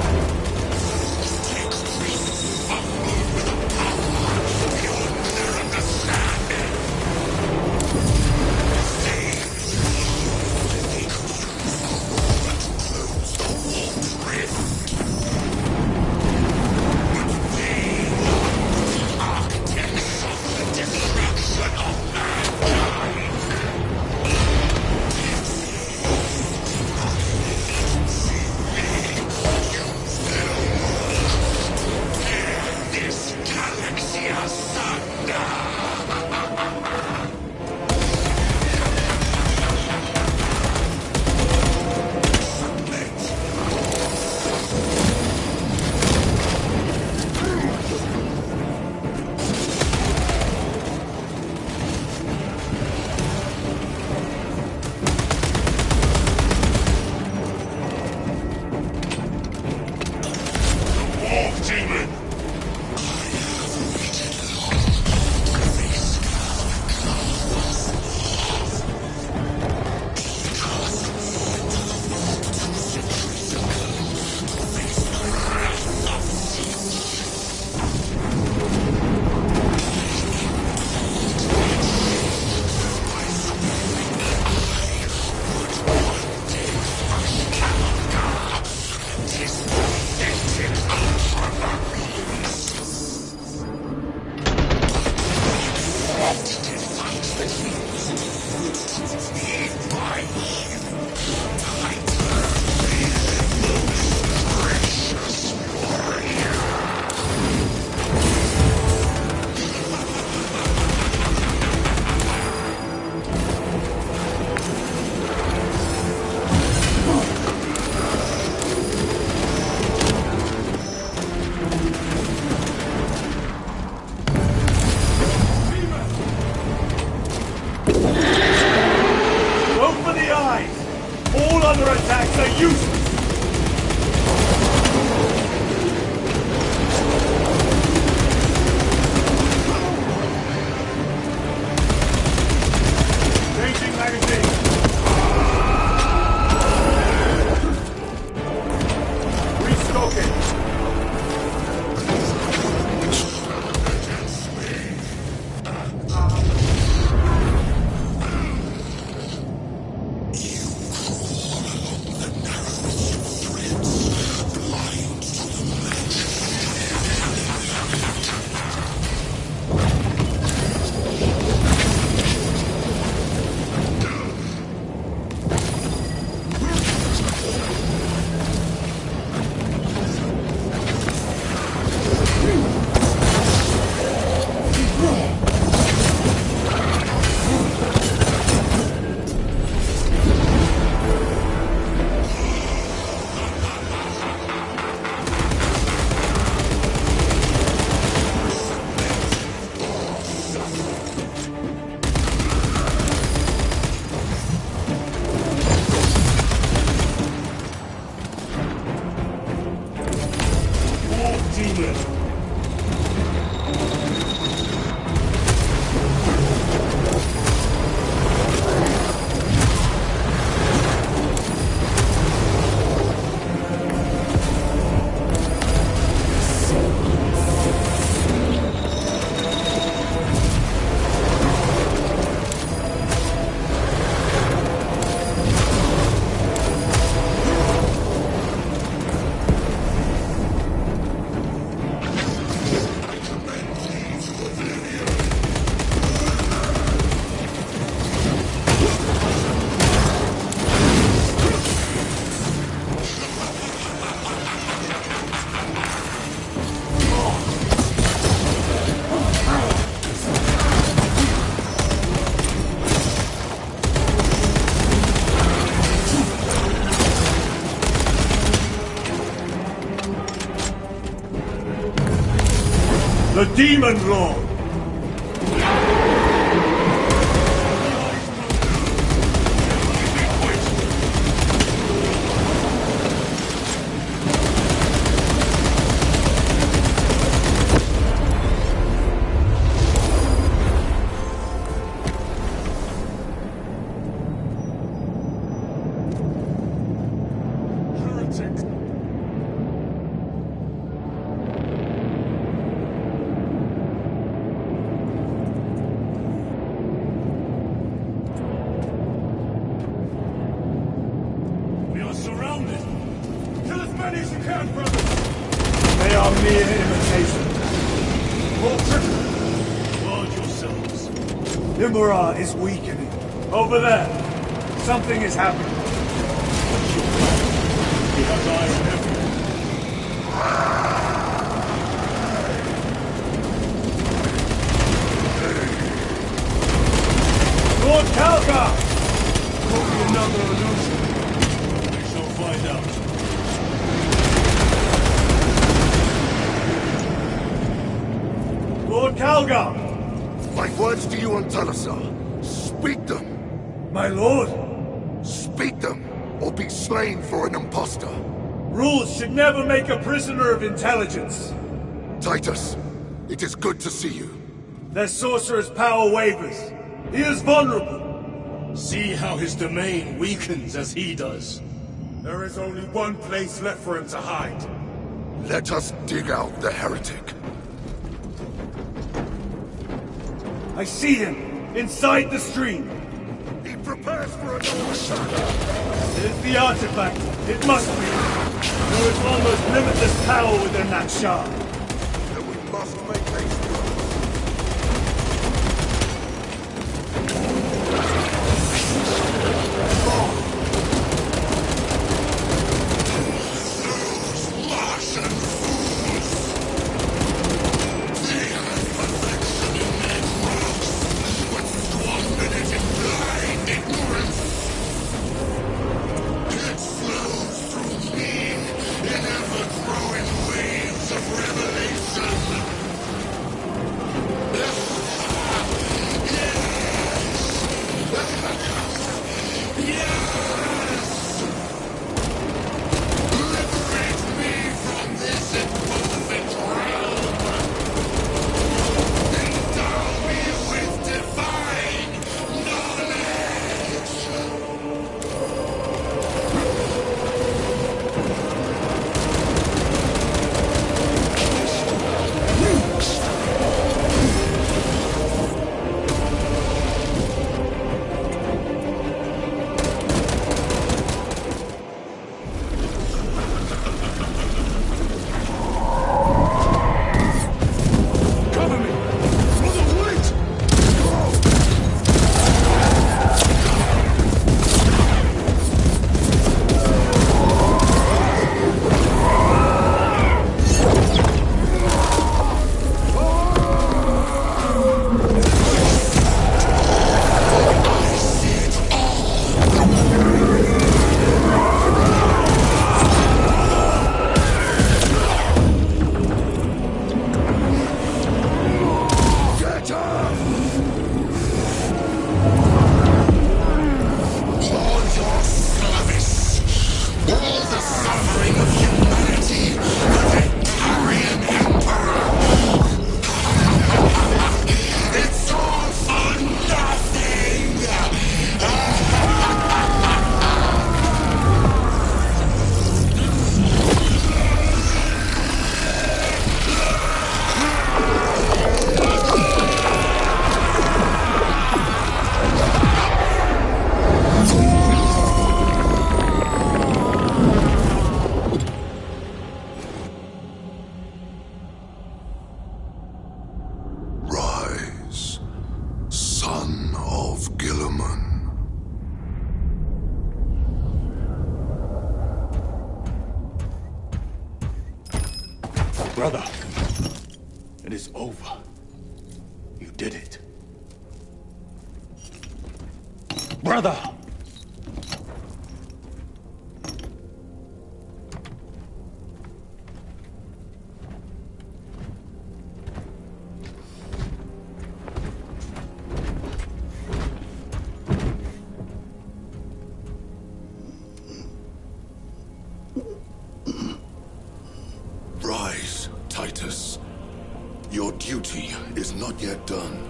The Demon Lord! Heretics! many as you can, brothers! They are mere imitations. More trickery. Guard yourselves. Imra is weakening. Over there. Something is happening. We have eyes everywhere. Lord Kalgar! Could be another illusion. We shall find out. Lord Kalgar! My words to you on Talasar. Speak them. My lord? Speak them, or be slain for an impostor. Rules should never make a prisoner of intelligence. Titus, it is good to see you. Their sorcerer's power wavers. He is vulnerable. See how his domain weakens as he does. There is only one place left for him to hide. Let us dig out the heretic. I see him, inside the stream. He prepares for another attack. It is the artifact. It must be. There is almost limitless power within that shard. Then we must make haste. Brother, it is over. You did it. Brother! Rise, Titus. Your duty is not yet done.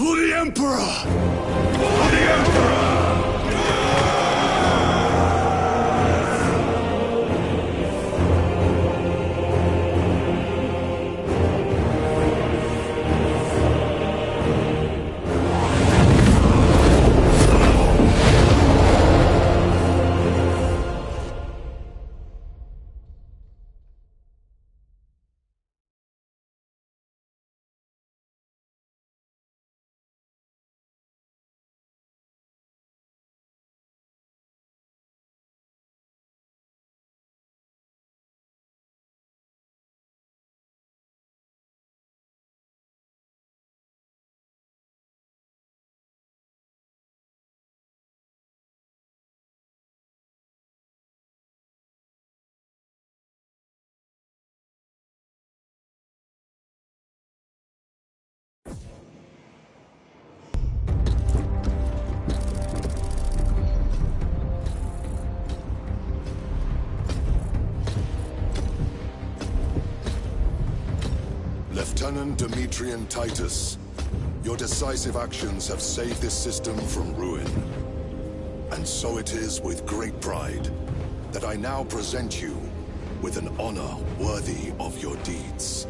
For the Emperor! For the Emperor! Lieutenant Demetrian Titus, your decisive actions have saved this system from ruin. And so it is with great pride that I now present you with an honor worthy of your deeds.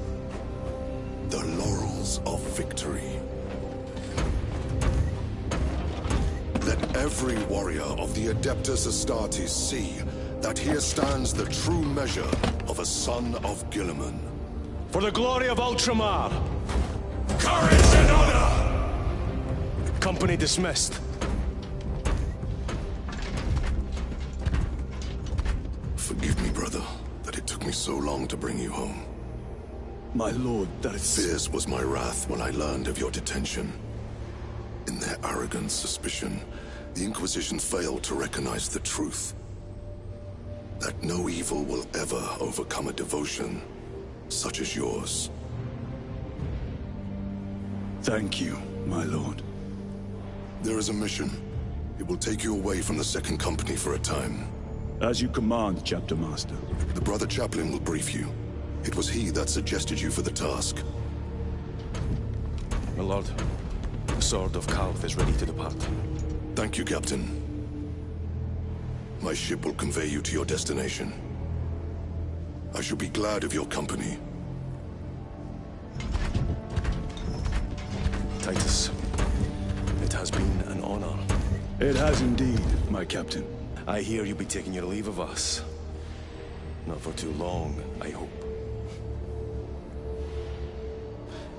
The laurels of victory. Let every warrior of the Adeptus Astartes see that here stands the true measure of a son of Guilliman. For the glory of Ultramar! Courage and honor! Company dismissed. Forgive me, brother, that it took me so long to bring you home. My lord, that is... Fierce was my wrath when I learned of your detention. In their arrogant suspicion, the Inquisition failed to recognize the truth. That no evil will ever overcome a devotion such as yours. Thank you, my lord. There is a mission. It will take you away from the Second Company for a time. As you command, Chapter Master. The Brother Chaplain will brief you. It was he that suggested you for the task. My lord, the Sword of Kalth is ready to depart. Thank you, Captain. My ship will convey you to your destination. I shall be glad of your company. Titus, it has been an honor. It has indeed, my captain. I hear you'll be taking your leave of us. Not for too long, I hope.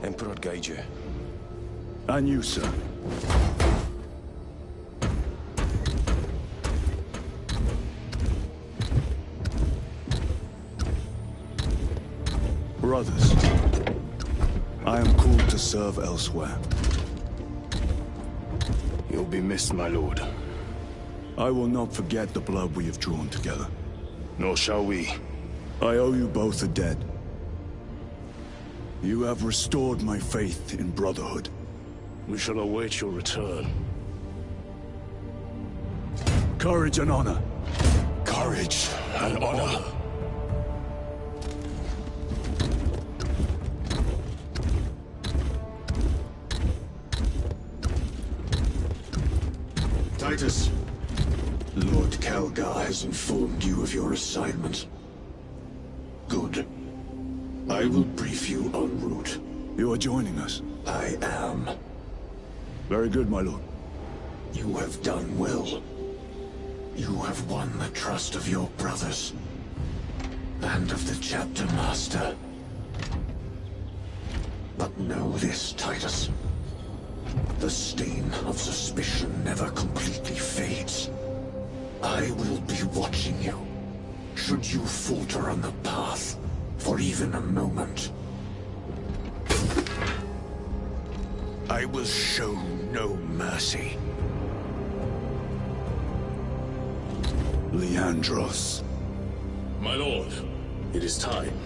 Emperor guide you. And you, sir. Brothers, I am called to serve elsewhere. You'll be missed, my lord. I will not forget the blood we have drawn together. Nor shall we. I owe you both a debt. You have restored my faith in brotherhood. We shall await your return. Courage and honor. Courage and honor. Titus, Lord Calgar has informed you of your assignment. Good. I will brief you en route. You are joining us? I am. Very good, my lord. You have done well. You have won the trust of your brothers. And of the Chapter Master. But know this, Titus. The stain of suspicion never completely fades. I will be watching you. Should you falter on the path, for even a moment. I will show no mercy. Leandros. My lord, it is time.